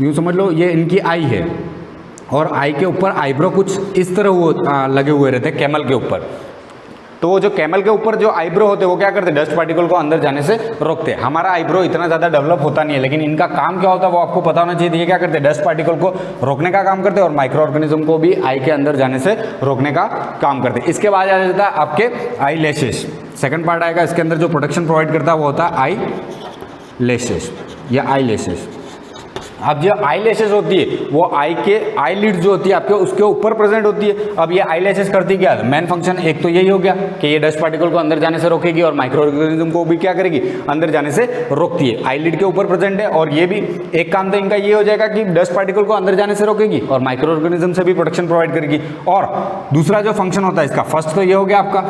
Speaker 5: यूँ समझ लो ये इनकी आई है, और आई के ऊपर आईब्रो कुछ इस तरह लगे हुए रहते हैं कैमल के ऊपर। तो वो जो कैमल के ऊपर जो आईब्रो होते हैं वो क्या करते हैं, डस्ट पार्टिकल को अंदर जाने से रोकते हैं। हमारा आईब्रो इतना ज़्यादा डेवलप होता नहीं है, लेकिन इनका काम क्या होता है वो आपको पता होना चाहिए। ये क्या करते हैं, डस्ट पार्टिकल को रोकने का काम करते हैं और माइक्रो ऑर्गेनिज्म को भी आई के अंदर जाने से रोकने का काम करते हैं। इसके बाद आ जाता है आपके आई लैशेस, सेकंड पार्ट आएगा। इसके अंदर जो प्रोटेक्शन प्रोवाइड करता है वो होता है आई लैशेस या आई लैशेस। अब जो आई लैशेस होती है वो आई के आई लिड जो होती है आपके उसके ऊपर प्रेजेंट होती है। अब ये आई लैशेस करती क्या है, मेन फंक्शन एक तो यही हो गया कि ये डस्ट पार्टिकल को अंदर जाने से रोकेगी और माइक्रो ऑर्गेनिज्म को भी क्या करेगी, अंदर जाने से रोकती है। आई लिड के ऊपर प्रेजेंट है और ये भी एक काम तो इनका ये हो जाएगा कि डस्ट पार्टिकल को अंदर जाने से रोकेगी और माइक्रो ऑर्गेनिज्म से भी प्रोटेक्शन प्रोवाइड करेगी। और दूसरा जो फंक्शन होता है इसका, फर्स्ट तो ये हो गया आपका,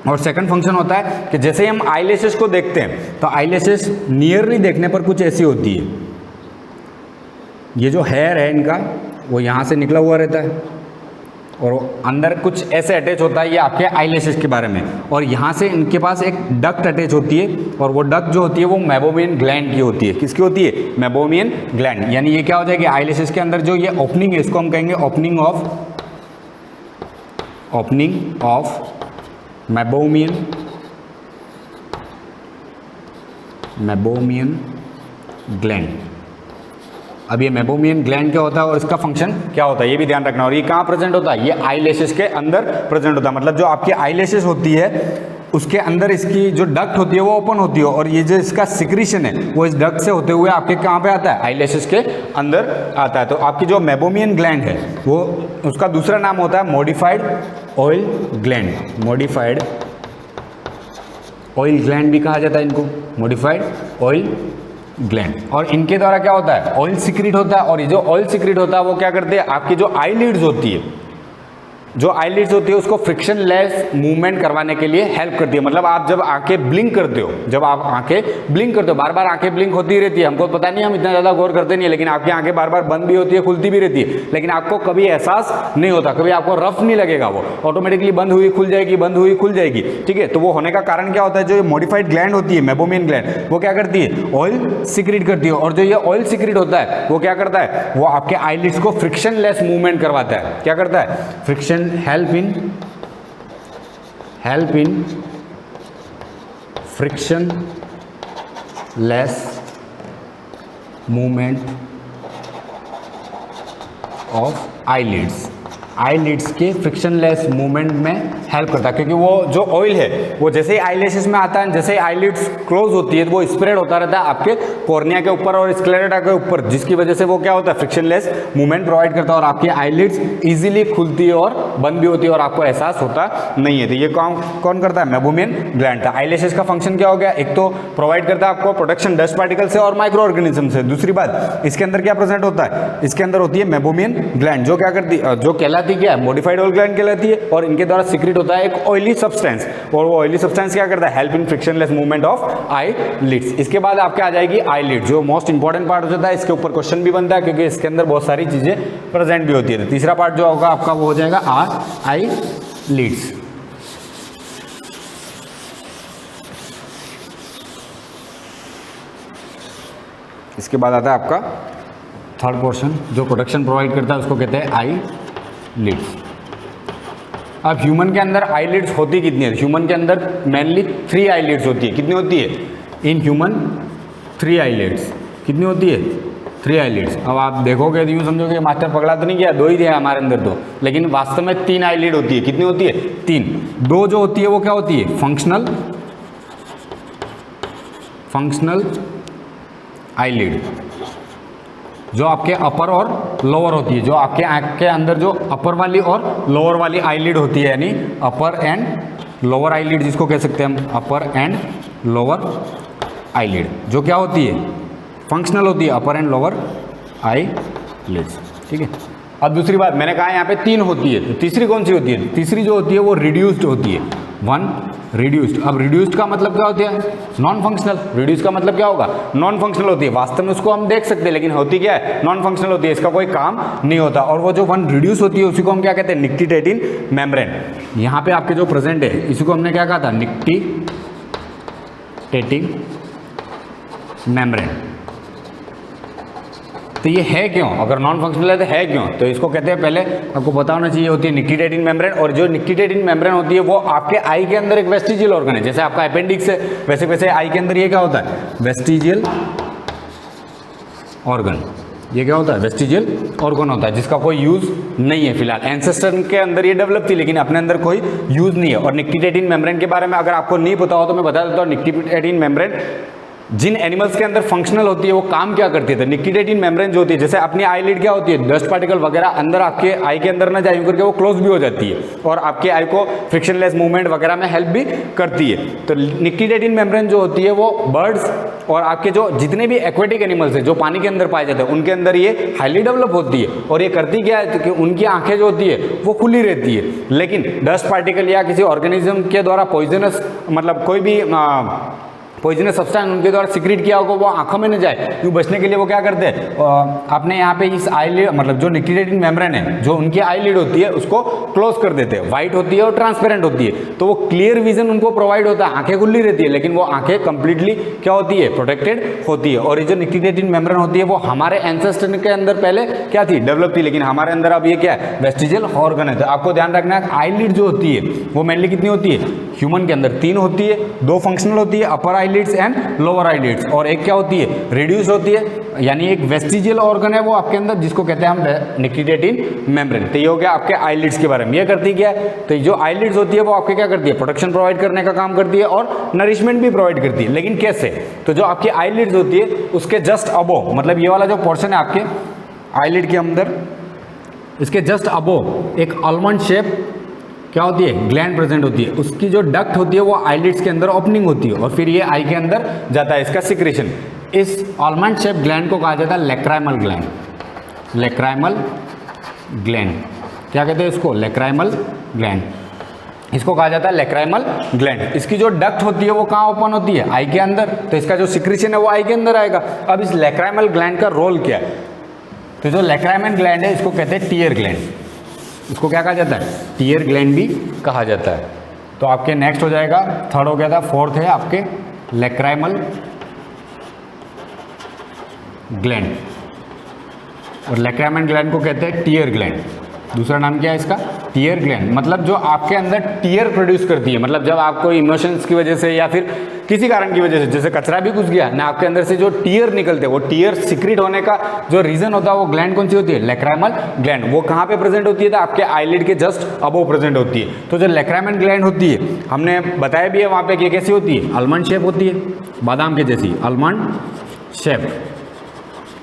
Speaker 5: और सेकंड फंक्शन होता है कि जैसे हम आई लैशेस को देखते हैं तो आई लैशेस नियरली देखने पर कुछ ऐसी होती है। ये जो हेयर है इनका वो यहाँ से निकला हुआ रहता है और अंदर कुछ ऐसे अटैच होता है, ये आपके आई लैशेस के बारे में। और यहाँ से इनके पास एक डक्ट अटैच होती है और वो डक्ट जो होती है वो मेबोमियन ग्लैंड की होती है। किसकी होती है, मेबोमियन ग्लैंड। यानी ये क्या हो जाएगी, आई लैशेस के अंदर जो ये ओपनिंग है इसको हम कहेंगे ओपनिंग ऑफ मेबोमियन ग्लैंड। अब ये मेबोमियन ग्लैंड क्या होता है और इसका फंक्शन क्या होता है ये भी ध्यान रखना। और ये कहाँ प्रेजेंट होता है, ये आई लैशेस के अंदर प्रेजेंट होता है। मतलब जो आपकी आई लैशेस होती है उसके अंदर इसकी जो डक्ट होती है वो ओपन होती है और ये जो इसका सिक्रीशन है वो इस डक्ट से होते हुए आपके कहाँ पे आता है, आई लैशेस के अंदर आता है। तो आपकी जो मेबोमियन ग्लैंड है वो उसका दूसरा नाम होता है modified oil gland. Modified oil gland भी कहा जाता है इनको, मॉडिफाइड ऑयल ग्लैंड। और इनके द्वारा क्या होता है, ऑयल सिक्रीट होता है। और ये जो ऑयल सिक्रीट होता है वो क्या करते हैं, आपकी जो आईलिड्स होती है, जो आईलिड्स होती है उसको फ्रिक्शन लेस मूवमेंट करवाने के लिए हेल्प करती है। मतलब आप जब आंखें ब्लिंक करते हो, बार बार आंखें ब्लिंक होती रहती है, हमको पता नहीं, हम इतना ज़्यादा गौर करते नहीं है, लेकिन आपकी आंखें बार बार बंद भी होती है, खुलती भी रहती है, लेकिन आपको कभी एहसास नहीं होता, कभी आपको रफ नहीं लगेगा, वो ऑटोमेटिकली बंद हुई खुल जाएगी, बंद हुई खुल जाएगी। ठीक है, तो वो होने का कारण क्या होता है, जो मॉडिफाइड ग्लैंड होती है मेबोमियन ग्लैंड, वो क्या करती है, ऑयल सिक्रीट करती है। और जो ये ऑयल सिक्रीट होता है वो क्या करता है, वो आपके आईलिड्स को फ्रिक्शन लेस मूवमेंट करवाता है। क्या करता है, friction help in frictionless movement of eyelids के फ्रिक्शनलेस मूवमेंट में हेल्प करता है। क्योंकि वो जो ऑयल है वो जैसे ही आई लैशेस में आता है, जैसे ही आईलिड्स क्लोज होती है तो वो स्प्रेड होता रहता है आपके कॉर्निया के ऊपर और स्क्लेरा के ऊपर, जिसकी वजह से वो क्या होता है, फ्रिक्शनलेस मूवमेंट प्रोवाइड करता है और आपकी आईलिड्स इजीली खुलती है और बंद भी होती है और आपको एहसास होता नहीं है। तो ये कौन करता है, मेबोमियन ग्लैंड था। आई लैशेस का फंक्शन क्या हो गया, एक तो प्रोवाइड करता है आपको प्रोटेक्शन डस्ट पार्टिकल से और माइक्रो ऑर्गेनिज्म से। दूसरी बात, इसके अंदर क्या प्रेजेंट होता है, इसके अंदर होती है मेबोमियन ग्लैंड, जो क्या करती है, जो कहलाती क्या है, मॉडिफाइड ऑयल ग्लैंड कहलाती है। और इनके द्वारा सीक्रेट होता है एक ऑयली सब्सटेंस, और वो ऑयली सब्सटेंस क्या करता है, help in frictionless movement of eyelids. इसके बाद आपके आ जाएगी आई लिड, जो मोस्ट इंपॉर्टेंट पार्ट हो जाता है। इसके ऊपर क्वेश्चन भी बनता है क्योंकि इसके अंदर बहुत सारी चीजें प्रेजेंट भी होती है। तीसरा पार्ट जो होगा आपका वो हो जाएगा आई लिड्स। इसके बाद आता है आपका थर्ड पोर्शन, जो प्रोटेक्शन प्रोवाइड करता है उसको कहते हैं आई लिड्स। अब ह्यूमन के अंदर आई लिड्स होती कितनी है, ह्यूमन के अंदर मेनली 3 आई लिड्स होती है। कितनी होती है इन ह्यूमन, 3 आई लिड्स। कितनी होती है, 3 आई लिड्स। अब आप देखोगे तो यूँ समझोगे मास्टर पकड़ा तो नहीं गया, 2 ही थे हमारे अंदर तो, लेकिन वास्तव में 3 आई लिड होती है। कितनी होती है, 3। 2 जो होती है वो क्या होती है, फंक्शनल आई लिड, जो आपके अपर और लोअर होती है। जो आपके आंख के अंदर जो अपर वाली और लोअर वाली आईलिड होती है, यानी अपर एंड लोअर आईलिड जिसको कह सकते हैं हम, अपर एंड लोअर आईलिड, जो क्या होती है, फंक्शनल होती है, अपर एंड लोअर आईलिड्स। ठीक है। अब दूसरी बात, मैंने कहा यहाँ पे 3 होती है, तो तीसरी कौन सी होती है, तीसरी जो होती है वो रिड्यूस्ड होती है, 1 रिड्यूस्ड। अब रिड्यूस्ड का मतलब क्या होता है, नॉन फंक्शनल। रिड्यूस का मतलब क्या होगा, नॉन फंक्शनल होती है। वास्तव में उसको हम देख सकते हैं, लेकिन होती क्या है, नॉन फंक्शनल होती है, इसका कोई काम नहीं होता। और वो जो 1 रिड्यूस होती है उसी को हम क्या कहते हैं, निक्टिटेटिन मेम्ब्रेन। यहाँ पे आपके जो प्रेजेंट है इसी को हमने क्या कहा था, निक्टिटेटिन मेम्ब्रेन। तो ये है क्यों, अगर नॉन फंक्शनल है तो है क्यों, तो इसको कहते हैं, पहले आपको पता होना चाहिए, होती है निक्टिडेटिन मेम्ब्रेन। और जो निक्टिडेटिन मेम्ब्रेन होती है वो आपके आई के अंदर एक वेस्टिजियल ऑर्गन है, जैसे आपका अपेंडिक्स है वैसे वैसे आई के अंदर ये क्या होता है, वेस्टिजियल ऑर्गन। ये क्या होता है, वेस्टिजियल ऑर्गन होता है, जिसका कोई यूज नहीं है फिलहाल। एंसेस्टर के अंदर ये डेवलप थी लेकिन अपने अंदर कोई यूज नहीं है। और निक्टिडेटिन मेम्ब्रेन के बारे में अगर आपको नहीं पता हो तो मैं बता देता हूँ। निक्टिडेटिन मेम्ब्रेन जिन एनिमल्स के अंदर फंक्शनल होती है वो काम क्या करती है, तो निक्टिडेटिन मेम्ब्रेन जो होती है, जैसे अपनी आईलिड क्या होती है, डस्ट पार्टिकल वगैरह अंदर आपके आई के अंदर ना जाए करके वो क्लोज भी हो जाती है और आपके आई को फ्रिक्शनलेस मूवमेंट वगैरह में हेल्प भी करती है। तो निक्टिडेटिन मेम्ब्रेन जो होती है वो बर्ड्स और आपके जो जितने भी एक्वेटिक एनिमल्स है जो पानी के अंदर पाए जाते हैं उनके अंदर ये हाईली डेवलप होती है। और ये करती क्या है कि उनकी आंखें जो होती है वो खुली रहती है, लेकिन डस्ट पार्टिकल या किसी ऑर्गेनिज्म के द्वारा पॉइजनस मतलब कोई भी पॉइजनस सब्सटेंस उनके द्वारा सिक्रीट किया होगा वो आंखों में न जाए, क्यों बचने के लिए वो क्या करते हैं, अपने यहाँ पे इस आईलिड मतलब जो निक्टिडेटिन मेम्ब्रेन है जो उनकी आईलिड होती है उसको क्लोज कर देते हैं। व्हाइट होती है और ट्रांसपेरेंट होती है, तो वो क्लियर विजन उनको प्रोवाइड होता है, आंखें खुली रहती है लेकिन वो आंखें कंप्लीटली क्या होती है, प्रोटेक्टेड होती है। और ये जो निक्टिडेटिन मेम्ब्रेन होती है वो हमारे एंसेस्टर के अंदर पहले क्या थी, डेवलप थी, लेकिन हमारे अंदर अब ये क्या है, वेस्टिजियल ऑर्गन है। तो आपको ध्यान रखना है आईलिड जो होती है वो मेनली कितनी होती है, ह्यूमन के अंदर 3 होती है, 2 फंक्शनल होती है, अपर आईलिड्स एंड लोअर आईलिड्स, और एक क्या होती है, रिड्यूस होती है, यानी एक वेस्टिजियल ऑर्गन है वो आपके अंदर जिसको कहते हैं हम निक्टिडेटिन मेम्ब्रेन। तो ये हो गया आपके आईलिड्स के बारे में। ये करती क्या है, तो जो आईलिड्स होती है वो आपके क्या करती है, प्रोटेक्शन प्रोवाइड करने का काम करती है और नरिशमेंट भी प्रोवाइड करती है। लेकिन कैसे, तो जो आपकी आईलिड्स होती है उसके जस्ट अबोव, मतलब ये वाला जो पोर्शन है आपके आईलिड के अंदर, इसके जस्ट अबोव एक आलमंड शेप क्या होती है, ग्लैंड प्रेजेंट होती है। उसकी जो डक्ट होती है वो आईलिड्स के अंदर ओपनिंग होती है और फिर ये आई के अंदर जाता है इसका सिक्रेशन। इस आलमंड शेप ग्लैंड को कहा जाता है लैक्राइमल ग्लैंड। लैक्राइमल ग्लैंड क्या कहते हैं इसको, लैक्राइमल ग्लैंड, इसको कहा जाता है लैक्राइमल ग्लैंड। इसकी जो डक्ट होती है वो कहाँ ओपन होती है, आई के अंदर, तो इसका जो सिक्रेशन है वो आई के अंदर आएगा। अब इस लैक्राइमल ग्लैंड का रोल क्या है, तो जो लैक्राइमल ग्लैंड है इसको कहते हैं टीयर ग्लैंड। इसको क्या कहा जाता है, टीयर ग्लैंड भी कहा जाता है। तो आपके नेक्स्ट हो जाएगा, थर्ड हो गया था, फोर्थ है आपके लैक्राइमल ग्लैंड, और लैक्राइमल ग्लैंड को कहते हैं टीयर ग्लैंड। दूसरा नाम क्या है इसका, टीयर ग्लैंड, मतलब जो आपके अंदर टीयर प्रोड्यूस करती है, मतलब जब आपको इमोशंस की वजह से या फिर किसी कारण की वजह से, जैसे कचरा भी घुस गया ना, आपके अंदर से जो टीयर निकलते हैं वो टीयर सिक्रीट होने का जो रीजन होता है वो ग्लैंड कौन सी होती है, लैक्राइमल ग्लैंड। वो कहाँ पे प्रेजेंट होती है, तो आपके आईलिड के जस्ट अबोव प्रेजेंट होती है। तो जो लैक्राइमल ग्लैंड होती है हमने बताया भी है वहाँ पे कि कैसी होती है, आलमंड शेप होती है, बादाम के जैसी आलमंड शेप,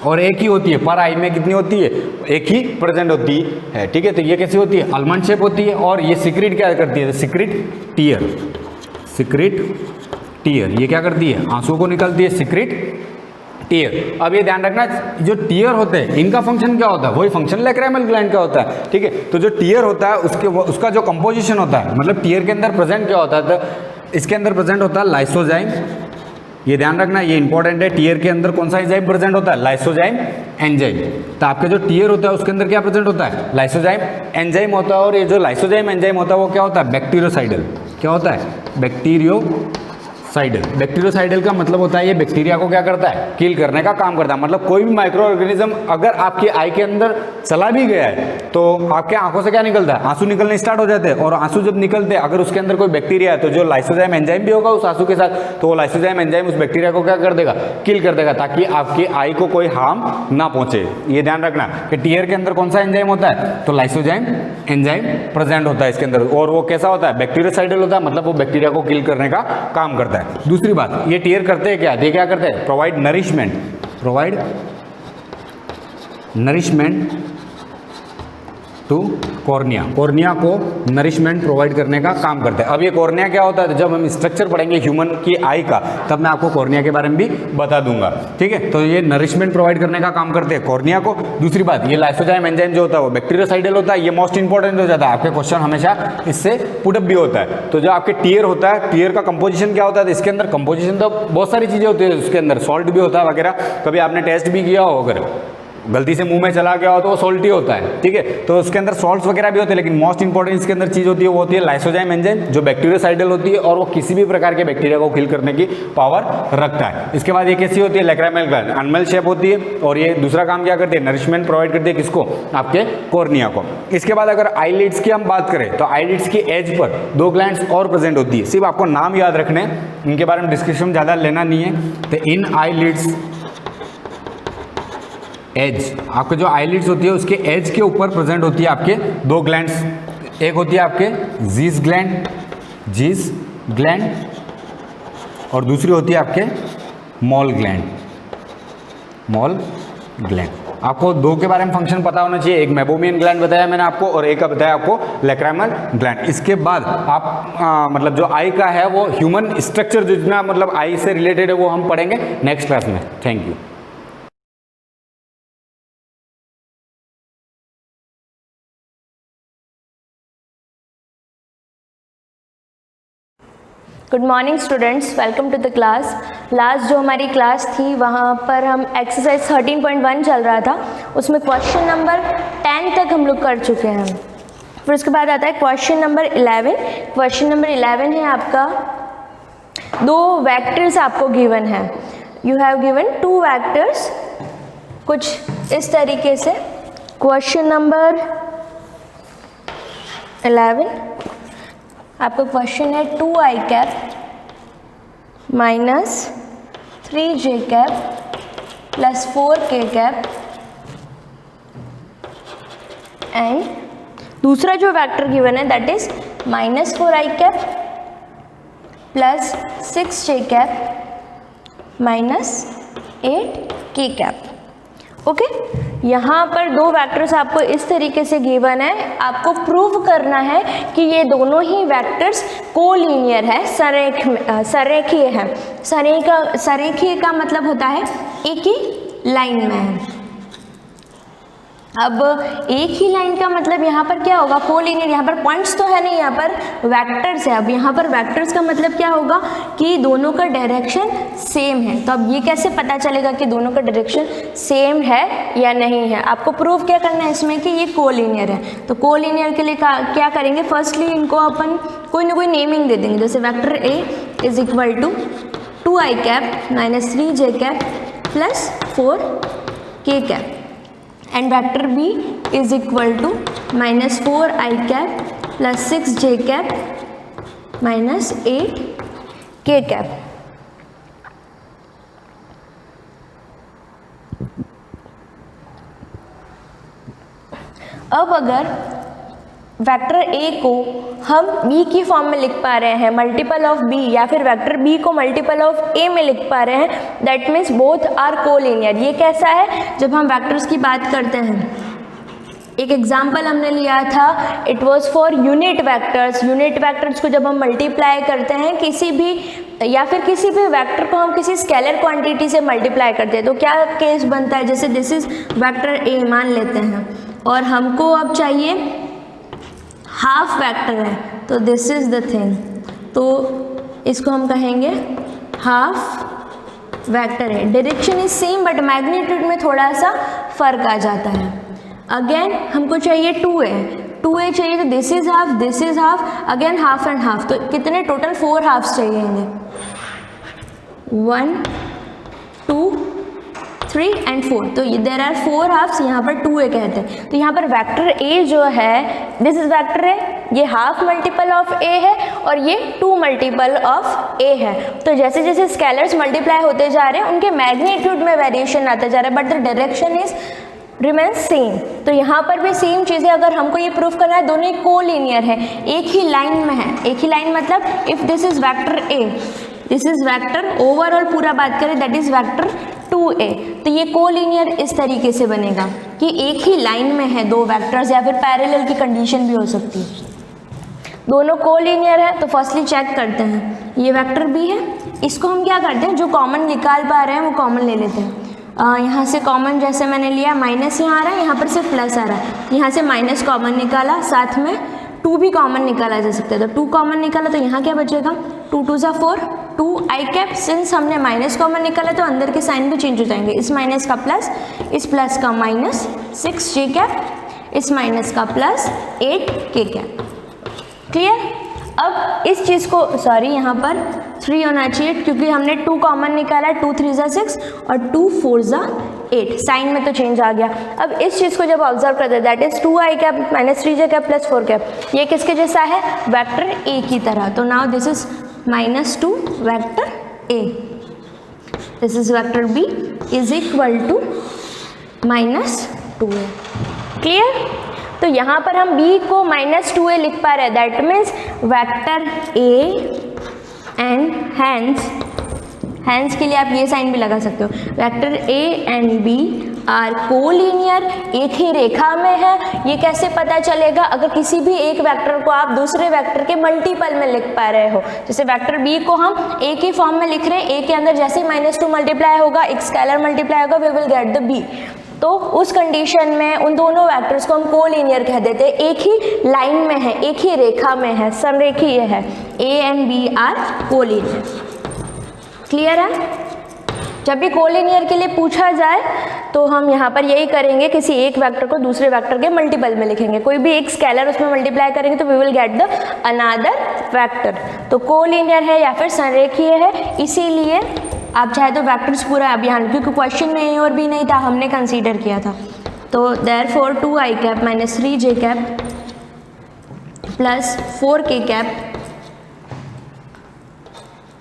Speaker 5: और एक ही होती है, पर आई में कितनी होती है, एक ही प्रेजेंट होती है, ठीक है। तो ये कैसी होती है, आलमंड शेप होती है, और ये सिक्रीट क्या करती है, सिक्रीट टीयर, सिक्रीट टीयर, ये क्या करती है, आंसू को निकलती है, सिक्रीट टीयर। अब ये ध्यान रखना, जो टीयर होते हैं इनका फंक्शन क्या होता है, वही फंक्शन लैक्राइमल ग्लैंड का होता है, ठीक है। तो जो टीयर होता है उसका जो कंपोजिशन होता है, मतलब टीयर के अंदर प्रेजेंट क्या होता है, तो इसके अंदर प्रेजेंट होता है लाइसोजाइम। ये ध्यान रखना, ये इंपॉर्टेंट है, टीयर के अंदर कौन सा एंजाइम प्रेजेंट होता है, लाइसोजाइम एंजाइम। तो आपके जो टीयर होता है उसके अंदर क्या प्रेजेंट होता है, लाइसोजाइम एंजाइम होता है। और ये जो लाइसोजाइम एंजाइम होता है वो क्या होता है, बैक्टीरियोसाइडल। क्या होता है, बैक्टीरियोसाइडल। बैक्टीरियोसाइडल का मतलब होता है ये बैक्टीरिया को क्या करता है, किल करने का काम करता है। मतलब कोई भी माइक्रो ऑर्गेनिज्म अगर आपकी आई के अंदर चला भी गया है तो आपके आंखों से क्या निकलता है, आंसू निकलने स्टार्ट हो जाते हैं। और आंसू जब निकलते हैं, अगर उसके अंदर कोई बैक्टीरिया है तो जो लाइसोजाइम एंजाइम भी होगा उस आंसू के साथ, तो वो लाइसोजाइम एंजाइम उस बैक्टीरिया को क्या कर देगा, किल कर देगा, ताकि आपकी आई को कोई हार्म ना पहुंचे। ये ध्यान रखना कि टीयर के अंदर कौन सा एंजाइम होता है, तो लाइसोजाइम एंजाइम प्रेजेंट होता है इसके अंदर, और वो कैसा होता है, बैक्टीरियोसाइडल होता है, मतलब वो बैक्टीरिया को किल करने का काम करता है। दूसरी बात, ये टीयर करते हैं क्या, ये क्या करते हैं, provide nourishment, provide nourishment to cornea. Cornea को नरिशमेंट प्रोवाइड करने का काम करते हैं। अब ये कॉर्निया क्या होता है, जब हम स्ट्रक्चर पढ़ेंगे ह्यूमन की आई का तब मैं आपको कॉर्निया के बारे में भी बता दूंगा, ठीक है। तो ये नरिशमेंट प्रोवाइड करने का काम करते हैं कॉर्निया को। दूसरी बात, ये लाइसोजाइम एंजाइम जो होता है वो बैक्टीरियोसाइडल होता है, ये मोस्ट इंपॉर्टेंट हो जाता है, आपके क्वेश्चन हमेशा इससे पुटअप भी होता है। तो जो आपके टीयर होता है, टीयर का कंपोजिशन क्या होता है, इसके अंदर कंपोजिशन तो बहुत सारी चीज़ें होती है, उसके अंदर सॉल्ट भी होता है वगैरह, कभी आपने टेस्ट भी किया हो अगर, गलती से मुंह में चला गया हो तो वो सॉल्टी होता है, ठीक है। तो उसके अंदर सॉल्ट्स वगैरह भी होते हैं, लेकिन मोस्ट इंपॉर्टेंट इसके अंदर चीज़ होती है वो होती है लाइसोजाइम एंजाइम, जो बैक्टीरियोसाइडल होती है और वो किसी भी प्रकार के बैक्टीरिया को किल करने की पावर रखता है। इसके बाद ये कैसी होती है, लैक्राइमल ग्लैंड, अनमल शेप होती है और ये दूसरा काम क्या करती है, नरिशमेंट प्रोवाइड करती है किसको, आपके कॉर्निया को। इसके बाद अगर आईलिड्स की हम बात करें तो आईलिड्स की एज पर 2 ग्लैंड्स और प्रेजेंट होती है, सिर्फ आपको नाम याद रखने हैं, इनके बारे में डिस्कशन ज़्यादा लेना नहीं है। तो इन आईलिड्स एज, आपके जो आईलिड्स होती है उसके एज के ऊपर प्रेजेंट होती है आपके 2 ग्लैंड्स, एक होती है आपके जीज ग्लैंड और दूसरी होती है आपके मॉल ग्लैंड। आपको 2 के बारे में फंक्शन पता होना चाहिए, एक मेबोमियन ग्लैंड बताया मैंने आपको और एक का बताया आपको लैक्राइमल ग्लैंड। इसके बाद आप मतलब जो आई का है वो ह्यूमन स्ट्रक्चर जितना मतलब आई से रिलेटेड है वो हम पढ़ेंगे नेक्स्ट क्लास में। Thank you.
Speaker 6: Good morning students, welcome to the class. Last जो हमारी क्लास थी वहाँ पर हम एक्सरसाइज 13.1 चल रहा था, उसमें क्वेश्चन नंबर 10 तक हम लोग कर चुके हैं। फिर उसके बाद आता है क्वेश्चन नंबर 11। क्वेश्चन नंबर 11 है आपका 2 वेक्टर्स आपको गिवन है। यू हैव गिवन 2 वेक्टर्स कुछ इस तरीके से। क्वेश्चन नंबर 11 आपका क्वेश्चन है 2i cap minus 3j cap plus 4k cap and दूसरा जो वेक्टर गिवन है that is minus 4i cap plus 6j cap minus 8k cap. Okay, यहाँ पर 2 वेक्टर्स आपको इस तरीके से गिवन है। आपको प्रूव करना है कि ये दोनों ही वेक्टर्स कोलिनियर है, संरेखीय है। संरेखीय का मतलब होता है एक ही लाइन में है। अब एक ही लाइन का मतलब यहाँ पर क्या होगा, कोलिनियर। यहाँ पर पॉइंट्स तो है नहीं, यहाँ पर वेक्टर्स है। अब यहाँ पर वेक्टर्स का मतलब क्या होगा कि दोनों का डायरेक्शन सेम है। तो अब ये कैसे पता चलेगा कि दोनों का डायरेक्शन सेम है या नहीं है। आपको प्रूव क्या करना है इसमें कि ये कोलिनियर है। तो कोलिनियर के लिए क्या करेंगे, फर्स्टली इनको अपन कोई ना कोई नेमिंग दे देंगे। जैसे vector A is equal to 2i cap minus 3j cap plus 4k cap and vector B is equal to minus 4i cap plus 6j cap minus 8k cap. अब अगर वेक्टर ए को हम B की form में लिख पा रहे हैं, मल्टीपल ऑफ बी, या फिर वेक्टर बी को मल्टीपल ऑफ ए में लिख पा रहे हैं, that means both are collinear. ये कैसा है, जब हम वेक्टर्स की बात करते हैं, एक एग्जाम्पल हमने लिया था, it was for unit vectors. Unit vectors को जब हम मल्टीप्लाई करते हैं किसी भी या फिर किसी भी वेक्टर को हम किसी स्केलर क्वांटिटी से मल्टीप्लाई करते हैं तो क्या केस बनता है, जैसे दिस इज वेक्टर ए मान लेते हैं और हमको अब चाहिए हाफ वेक्टर है, तो दिस इज द थिंग, तो इसको हम कहेंगे हाफ वेक्टर है। Direction is same but magnitude में थोड़ा सा फर्क आ जाता है। अगेन हमको चाहिए 2a चाहिए, तो this is half, again half and half, तो कितने टोटल 4 हाफ्स चाहिए, 1 2 3 एंड 4, तो देर आर 4 हाफ्स, यहाँ पर 2a कहते हैं। तो यहाँ पर वेक्टर a जो है, दिस इज वेक्टर a, ये हाफ मल्टीपल ऑफ a है और ये 2 मल्टीपल ऑफ a है। तो जैसे जैसे स्केलर्स मल्टीप्लाई होते जा रहे हैं उनके मैग्नीट्यूड में वेरिएशन आता जा रहा है, but the direction is remains same. तो यहाँ पर भी सेम चीज़ें, अगर हमको ये प्रूफ करना है दोनों ही कोलिनियर है, एक ही लाइन में है। एक ही लाइन मतलब if this is vector a, this is vector, overall पूरा बात करें दैट इज वेक्टर 2a, तो ये कोलिनियर इस तरीके से बनेगा कि एक ही लाइन में है 2 वेक्टर्स, या फिर पैरेलल की कंडीशन भी हो सकती है। दोनों कोलिनियर है तो फर्स्टली चेक करते हैं, ये वेक्टर b है, इसको हम क्या करते हैं, जो कॉमन निकाल पा रहे हैं वो कॉमन ले लेते हैं। यहाँ से कॉमन जैसे मैंने लिया, माइनस यहाँ आ रहा है, यहाँ पर सिर्फ प्लस आ रहा है, यहाँ से माइनस कॉमन निकाला, साथ में 2 भी कॉमन निकाला जा सकता है, तो 2 कॉमन निकाला तो यहाँ क्या बचेगा, 2 2 ज़ा 4, 2i कैप, सिंस हमने माइनस कॉमन निकाला तो अंदर के साइन भी चेंज हो जाएंगे, इस माइनस का प्लस, इस प्लस का माइनस, 6j कैप, इस माइनस का प्लस 8k कैप। क्लियर? अब इस चीज़ को, सॉरी यहाँ पर 3 होना चाहिए क्योंकि हमने 2 कॉमन निकाला, 2 3 ज़ा 6 और 2 4 ज़ा 8, साइन में तो चेंज आ गया। अब इस चीज़ को जब ऑब्जर्व करते हैं, that is 2i cap minus 3j cap plus 4 cap, ये किसके जैसा है? वेक्टर ए की तरह। तो now this is -2 vector A, this is vector B is equal to -2a। Clear? तो यहाँ पर हम b को -2a लिख पा रहे हैं, that means vector a and hence के लिए आप ये साइन भी लगा सकते हो, vector a and b are collinear, एक ही रेखा में है। ये कैसे पता चलेगा? अगर किसी भी एक वेक्टर को आप दूसरे वेक्टर के मल्टीपल में लिख पा रहे हो, जैसे वेक्टर b को हम a के फॉर्म में लिख रहे हैं, a के अंदर जैसे ही -2 मल्टीप्लाई होगा, एक स्केलर मल्टीप्लाई होगा, we will get the b। तो उस कंडीशन में उन दोनों वेक्टर्स को हम कोलिनियर कह देते हैं, एक ही लाइन में है, एक ही रेखा में है, समरेखीय है, a and b are collinear. Clear है? जब भी कोलिनियर के लिए पूछा जाए तो हम यहाँ पर यही करेंगे, किसी एक वेक्टर को दूसरे वेक्टर के मल्टीपल में लिखेंगे, कोई भी एक स्केलर उसमें मल्टीप्लाई करेंगे तो we will get the another vector. तो कोलिनियर है या फिर संरेखीय है, इसीलिए आप चाहे तो वेक्टर्स पूरा अब यहाँ, क्योंकि क्वेश्चन में ए और बी नहीं था, हमने कंसीडर किया था। तो therefore 2i cap minus 3j cap plus 4k cap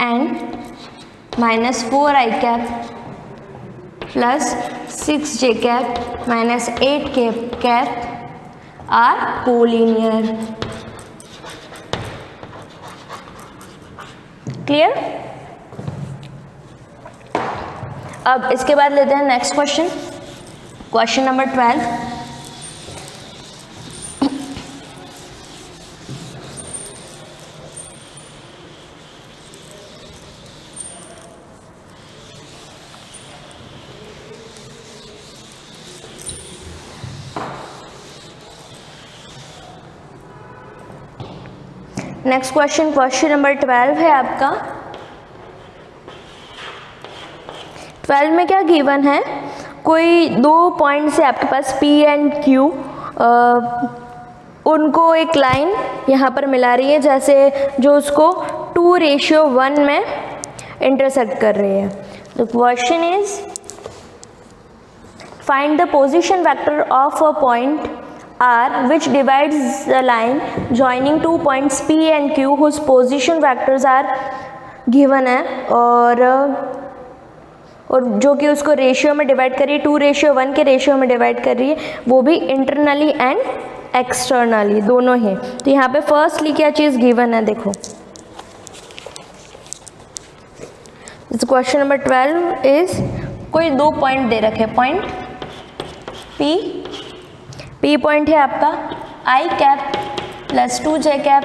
Speaker 6: and -4i cap plus 6j cap minus 8k cap are collinear. Clear? अब इसके बाद लेते हैं next question, question number 12। Next question, question number 12 है आपका। 12 में क्या गिवन है? कोई 2 पॉइंट्स है आपके पास P एंड Q, उनको एक लाइन यहाँ पर मिला रही है, जैसे जो उसको 2:1 में इंटरसेक्ट कर रही है। The question is find the position vector of a point R which divides the line joining 2 points P and Q whose position vectors are given है, और जो कि उसको रेशियो में डिवाइड कर रही है, 2:1 के रेशियो में डिवाइड कर रही है, वो भी इंटरनली एंड एक्सटर्नली दोनों ही। तो यहाँ पे फर्स्टली क्या चीज़ गिवन है, देखो क्वेश्चन नंबर 12 इज कोई 2 पॉइंट दे रखे, पॉइंट P पॉइंट है आपका i cap plus 2j cap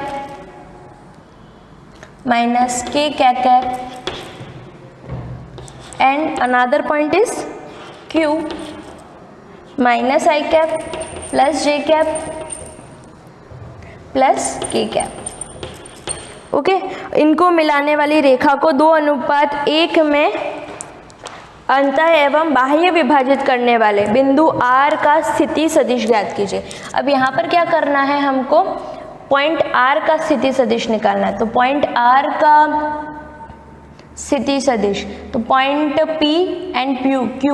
Speaker 6: minus k cap and another point is Q minus I cap plus J cap plus K cap। Okay, इनको मिलाने वाली रेखा को 2:1 में अंतः एवं बाह्य विभाजित करने वाले बिंदु R का स्थिति सदिश ज्ञात कीजिए। अब यहाँ पर क्या करना है, हमको पॉइंट R का स्थिति सदिश निकालना है। तो पॉइंट R का स्थिति सदिश, तो point P and Q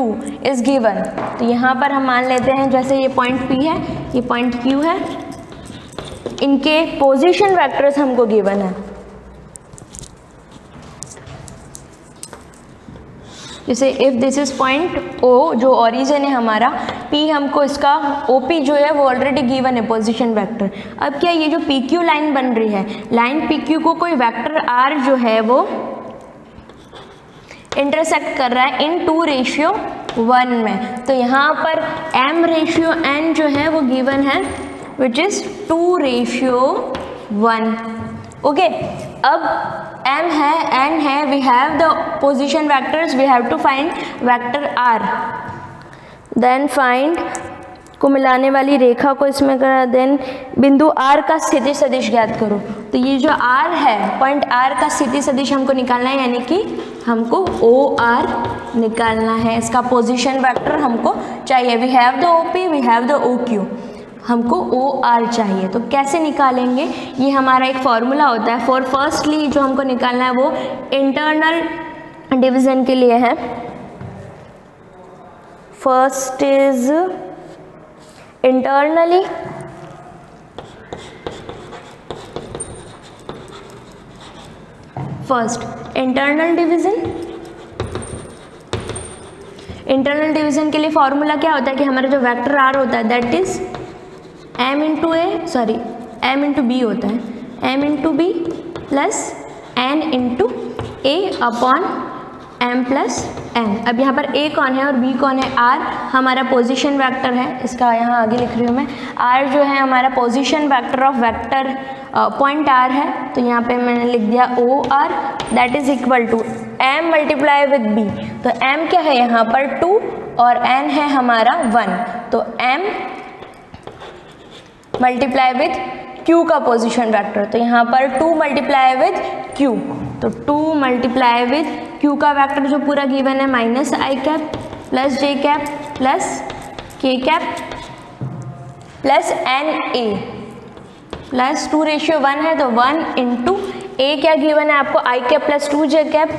Speaker 6: is given. तो यहाँ पर हम मान लेते हैं जैसे ये पॉइंट P है, ये पॉइंट Q है, इनके पोजीशन वेक्टर्स हमको गिवन है। जैसे if this is point O जो ओरिजिन है हमारा, P हमको इसका OP जो है वो ऑलरेडी गिवन है पोजीशन वेक्टर। अब क्या ये जो PQ लाइन बन रही है, लाइन PQ को कोई वेक्टर R जो है वो इंटरसेक्ट कर रहा है इन 2:1 में। तो यहाँ पर M/N जो है वो गिवन है विच इज 2:1। ओके, अब M है, N है, we have the position vectors, we have to find vector R, then find को मिलाने वाली रेखा को इसमें करा, देन बिंदु R का स्थिति सदिश ज्ञात करो। तो ये जो R है, पॉइंट R का स्थिति सदिश हमको निकालना है, यानी कि हमको OR निकालना है। इसका पोजीशन वेक्टर हमको चाहिए। We have the OP, we have the OQ, हमको OR चाहिए। तो कैसे निकालेंगे, ये हमारा एक फॉर्मूला होता है। फॉर फर्स्टली जो हमको निकालना है वो इंटरनल डिवीजन के लिए है। First is internally, first internal division. Internal division के लिए फॉर्मूला क्या होता है कि हमारा जो वेक्टर R होता है that is m into A, sorry m into B होता है, m into B plus n into ए अपॉन m प्लस n। अब यहाँ पर a कौन है और b कौन है? r हमारा पोजीशन वेक्टर है, इसका यहाँ आगे लिख रही हूँ मैं। r जो है हमारा position vector of vector point r है, तो यहाँ पे मैंने लिख दिया OR that is equal to m multiply with b। तो m क्या है यहाँ पर 2 और n है हमारा 1, तो m मल्टीप्लाई विद q का पोजीशन वेक्टर। तो यहाँ पर 2 मल्टीप्लाई विद q, तो 2 मल्टीप्लाई विद q का वेक्टर जो पूरा गिवन है minus I cap plus J cap plus के cap plus N A plus 2:1 है, तो 1 इंटू ए क्या गिवन है आपको? I cap plus 2 J cap,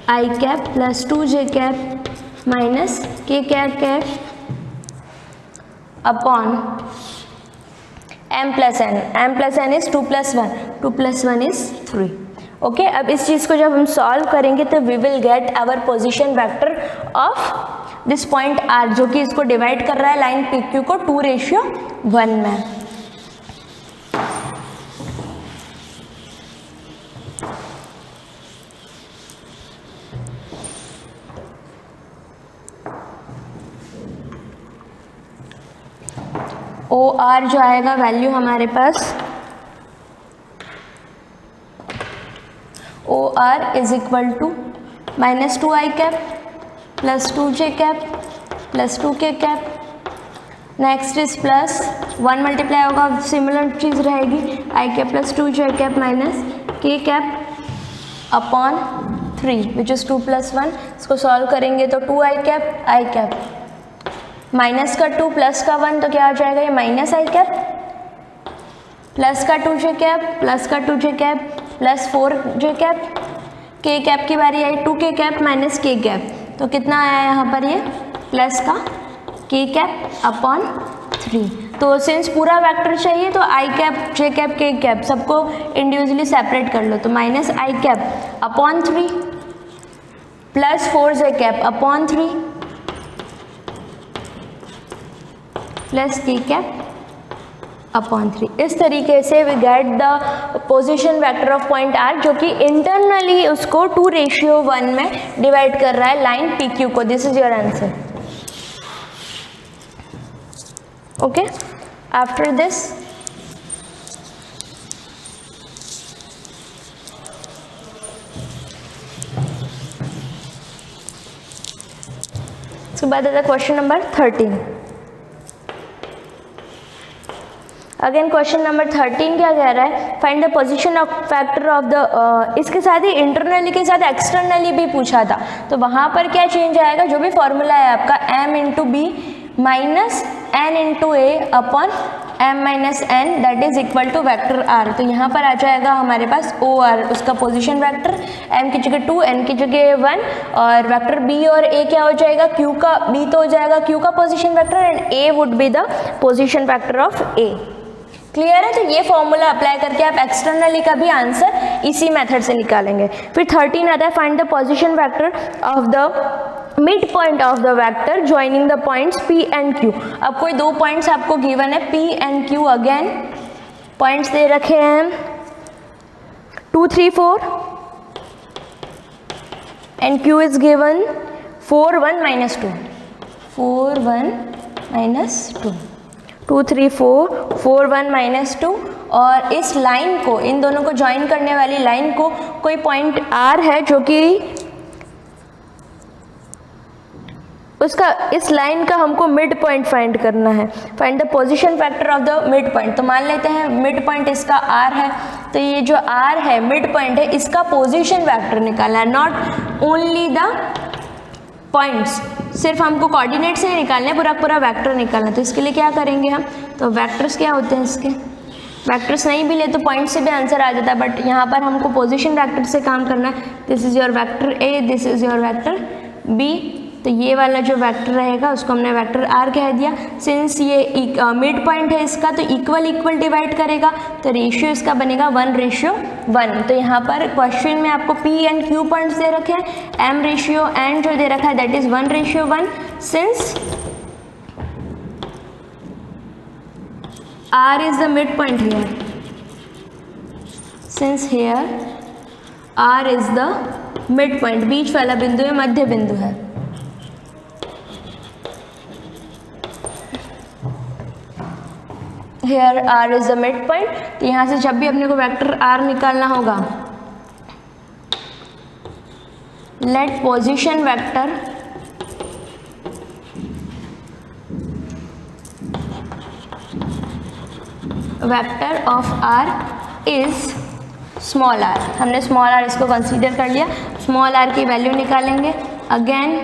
Speaker 6: I cap plus 2 J cap minus K cap upon m plus N. m plus N is 2 + 1, 2 + 1 इज 3। Okay, अब इस चीज़ को जब हम सॉल्व करेंगे तो we will get our position vector of this point R, जो कि इसको डिवाइड कर रहा है लाइन PQ को 2:1 में। OR जो आएगा वैल्यू हमारे पास OR is equal to -2 I cap plus 2 J cap plus 2 K cap. Next is plus 1 multiply होगा, सिमिलर चीज़ रहेगी, I cap plus 2 J cap minus K cap upon 3 which is 2 + 1। इसको सॉल्व करेंगे तो 2 आई कैप माइनस का 2 plus का 1, तो क्या हो जाएगा ये माइनस आई कैप प्लस का 2 जे कैप प्लस का 2 J cap plus 4 J cap. K cap की बारी आई, 2 K cap minus K cap, तो कितना आया यहाँ पर ये प्लस का के कैप अपॉन 3। तो सिंस पूरा वेक्टर चाहिए तो I cap J cap K cap सबको इंडिविजुअली सेपरेट कर लो, तो minus I cap upon 3 plus 4 J cap upon 3 plus के कैप अपॉन 3। इस तरीके से we get the position vector of point R, जो कि इंटरनली उसको 2:1 में डिवाइड कर रहा है लाइन PQ को। This is your answer. Okay, after this इसके बाद आता है question number 13। Again question number 13 क्या कह रहा है? Find the position of factor of the, इसके साथ ही इंटरनली के साथ एक्सटर्नली भी पूछा था, तो वहाँ पर क्या चेंज आएगा? जो भी फॉर्मूला है आपका m into b minus n into A upon m minus n that is equal to vector R। तो यहाँ पर आ जाएगा हमारे पास OR, उसका पोजीशन वेक्टर m की जगह 2, n की जगह 1, और वेक्टर B और A क्या हो जाएगा? Q का B तो हो जाएगा Q का position vector and A would be the position vector of A। Clear है? तो ये फॉर्मूला अप्लाई करके आप एक्सटर्नली का भी आंसर इसी मेथड से निकालेंगे। फिर 13 आता है find the position vector of the mid point of the vector joining the points P and Q। अब कोई दो पॉइंट्स आपको गिवन है P and Q, again points दे रखे हैं 2 3 4 एंड Q इज गिवन 4 1 -2, 4 1 -2, 2 3 4 4 1 -2। और इस लाइन को, इन दोनों को ज्वाइन करने वाली लाइन को कोई पॉइंट R है जो कि उसका इस लाइन का हमको मिड पॉइंट फाइंड करना है, find the position factor of the mid point. तो मान लेते हैं मिड पॉइंट इसका r है, तो ये जो r है मिड पॉइंट है, इसका पोजीशन फैक्टर निकालना है, नॉट ओनली द पॉइंट्स, सिर्फ हमको कोऑर्डिनेट्स नहीं निकालने, पूरा पूरा वेक्टर निकालना। तो इसके लिए क्या करेंगे हम, तो वेक्टर्स क्या होते हैं इसके, वेक्टर्स नहीं भी ले तो पॉइंट से भी आंसर आ जाता है, बट यहाँ पर हमको पोजीशन वेक्टर से काम करना है। This is your vector A, this is your vector b, तो ये वाला जो वेक्टर रहेगा उसको हमने वेक्टर आर कह दिया। सिंस ये मिड पॉइंट है इसका, तो इक्वल इक्वल डिवाइड करेगा, तो रेशियो इसका बनेगा 1:1। तो यहाँ पर क्वेश्चन में आपको पी एंड क्यू पॉइंट्स दे रखे हैं, एम रेशियो एंड जो दे रखा है that is 1:1। Since R is the midpoint here, since here R is the midpoint, बीच वाला बिंदु है, मध्य बिंदु है। Here R is the midpoint, तो यहाँ से जब भी अपने को वेक्टर R निकालना होगा, let position vector vector of r is small r। हमने स्मॉल r इसको कंसीडर कर लिया, स्मॉल r की वैल्यू निकालेंगे अगेन।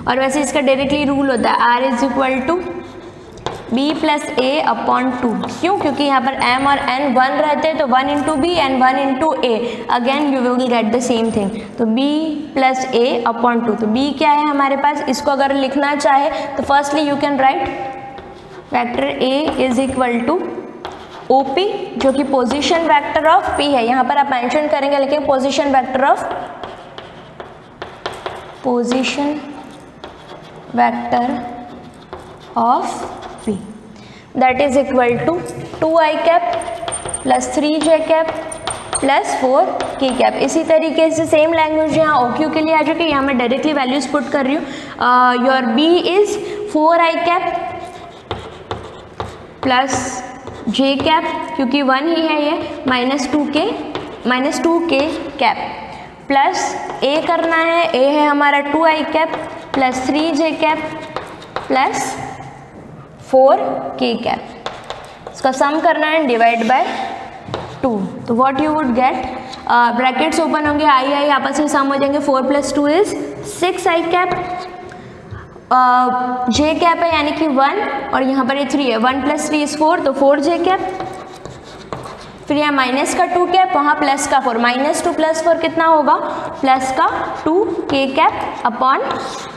Speaker 6: और वैसे इसका डायरेक्टली रूल होता है r is equal to b plus a upon 2। क्यों? क्योंकि यहाँ पर m और n 1 रहते हैं, तो 1 into b and 1 into a, again you will get the same thing. तो b प्लस a अपॉन 2, तो b क्या है हमारे पास, इसको अगर लिखना चाहे तो firstly you can write vector a is equal to OP, जो कि पोजीशन वेक्टर ऑफ P है। यहाँ पर आप मेंशन करेंगे लेकिन position vector of P, that is equal to 2i cap plus 3j cap plus 4k cap. इसी तरीके से सेम लैंग्वेज यहाँ OQ के लिए आ चुकी है, यहाँ मैं डायरेक्टली वैल्यूज पुट कर रही हूँ। Your B is 4i cap plus j cap, क्योंकि 1 ही है ये, minus 2k cap plus a करना है, a है हमारा 2i cap plus 3j cap plus 4k cap. इसका सम करना है, डिवाइड बाय 2। तो what you would get, brackets open होंगे, i आपस में सम हो जाएंगे, 4 plus 2 is 6i cap, j cap है यानी कि 1 और यहाँ पर ये 3 है, 1 प्लस 3 इज 4, तो 4j कैप, फिर यहाँ माइनस का 2 कैप, वहाँ प्लस का 4, माइनस 2 प्लस 4 कितना होगा, प्लस का 2k cap upon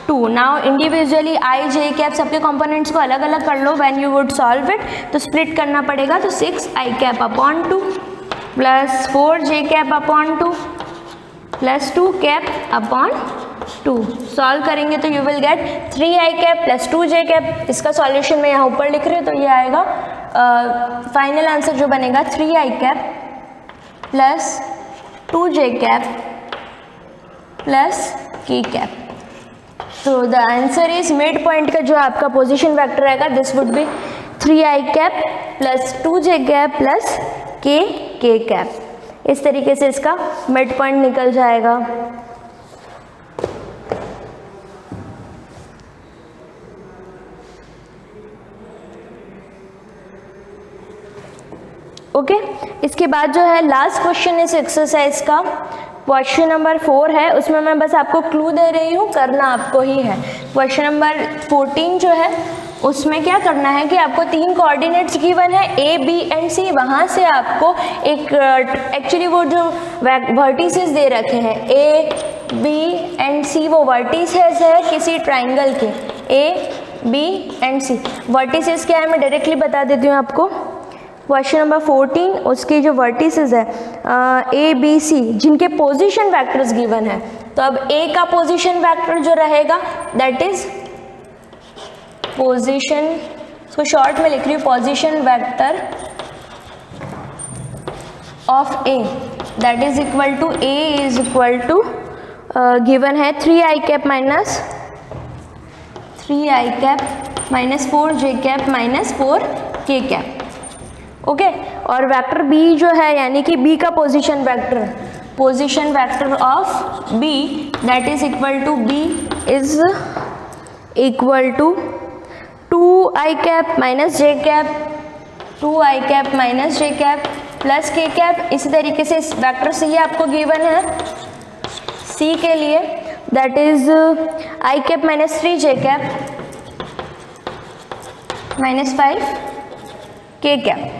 Speaker 6: 2। Now individually i j cap सबके कंपोनेंट्स को अलग अलग कर लो, when you would solve it तो स्प्लिट करना पड़ेगा, तो 6i cap upon 2 plus 4j cap upon 2 plus 2 cap upon 2। Solve करेंगे तो you will get 3i cap plus 2j cap. इसका सॉल्यूशन मैं यहाँ ऊपर लिख रही हूँ, तो ये आएगा फाइनल आंसर जो बनेगा 3i cap plus 2j cap plus k cap. तो the answer is mid point का जो आपका पोजीशन वेक्टर रहेगा, this would be 3i cap plus 2j cap plus k cap. इस तरीके से इसका मिड पॉइंट निकल जाएगा। ओके इसके बाद जो है लास्ट क्वेश्चन इस एक्सरसाइज का, क्वेश्चन नंबर 4 है, उसमें मैं बस आपको क्लू दे रही हूँ, करना आपको ही है। क्वेश्चन नंबर 14 जो है उसमें क्या करना है कि आपको 3 कोऑर्डिनेट्स गिवन है A, B एंड C, वहाँ से आपको एक एक्चुअली वो जो वर्टिसेस दे रखे हैं A, B एंड C, वो वर्टिसेस है किसी ट्राइंगल के A, B and C। Vertices क्या है मैं डायरेक्टली बता देती हूँ आपको। क्वेश्चन नंबर 14 उसकी जो वर्टिसेस है A, B, C, जिनके पोजीशन वेक्टर्स गिवन है, तो अब A का पोजीशन वेक्टर जो रहेगा दैट इज पोजीशन, इसको शॉर्ट में लिख रही हूँ, position vector of A that is equal to A is equal to given है 3i cap minus 3i cap minus 4j cap minus 4k cap. Okay और vector B जो है यानी कि B का position vector of B that is equal to B is equal to 2i cap minus j cap, 2i cap minus j cap plus के cap. इसी तरीके से इस वेक्टर से ही आपको गिवन है C के लिए, that is i cap minus 3j cap minus 5k cap.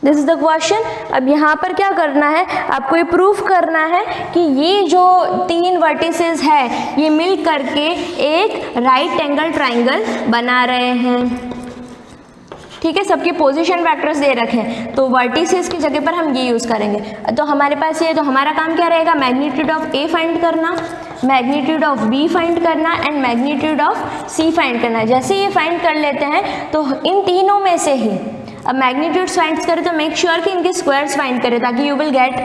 Speaker 6: This is the question. अब यहाँ पर क्या करना है, आपको ये प्रूफ करना है कि ये जो 3 वर्टिसेस है ये मिल करके एक राइट एंगल ट्राइंगल बना रहे हैं। ठीक है, सबके पोजीशन वेक्टर्स दे रखे हैं, तो वर्टिसेस की जगह पर हम ये यूज़ करेंगे। तो हमारे पास ये, तो हमारा काम क्या रहेगा, मैग्नीट्यूड ऑफ A फाइंड करना, मैग्नीट्यूड ऑफ B फाइंड करना and magnitude of C find करना। जैसे ये फाइंड कर लेते हैं तो इन तीनों में से ही, अब मैग्नीट्यूड्स फाइंड करें तो मेक श्योर कि इनके स्क्वायर्स फाइंड करें, ताकि यू विल गेट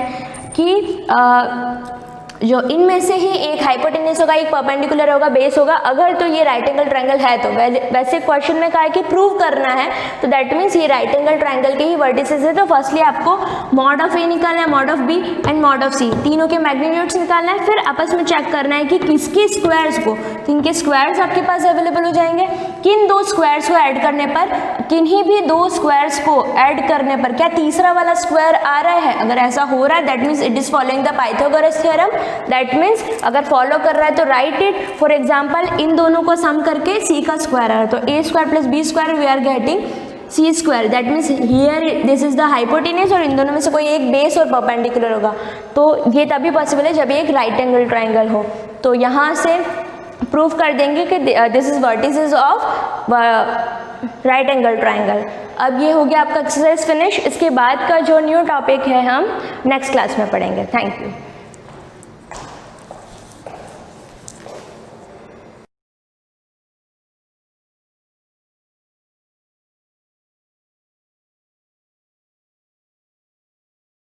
Speaker 6: कि जो इनमें से ही एक हाइपोटेन्यूज होगा, एक परपेंडिकुलर होगा, बेस होगा। अगर तो ये राइट एंगल ट्रायंगल है तो वैसे क्वेश्चन में कहा है कि प्रूव करना है, तो दैट मीन्स ये राइट एंगल ट्रायंगल के ही वर्टिसेस है। तो फर्स्टली आपको मॉड ऑफ ए निकालना है, mod of B and mod of C, तीनों के मैग्नीट्यूड्स निकालना है। फिर आपस में चेक करना है कि किसके स्क्वायर्स को, तो इनके स्क्वायर्स आपके पास अवेलेबल हो जाएंगे। किन 2 स्क्वायर्स को ऐड करने पर, किन्हीं भी 2 स्क्वायर्स को ऐड करने पर क्या तीसरा वाला स्क्वायर आ रहा है, अगर ऐसा हो रहा है that means it is following the Pythagoras theorem. That means अगर फॉलो कर रहा है तो right it. For example in दोनों को सम करके C का स्क्वायर आ रहा है, तो A square plus B square we are getting C square. That means here this is the hypotenuse और इन दोनों में से कोई एक बेस और परपेंडिकुलर होगा। तो ये तभी पॉसिबल है जब एक राइट एंगल ट्राइंगल हो। तो यहाँ से प्रूव कर देंगे कि this is vertices of right angle triangle. अब ये हो गया आपका एक्सरसाइज फिनिश। इसके बाद का जो न्यू टॉपिक है हम नेक्स्ट क्लास में पढ़ेंगे। Thank you.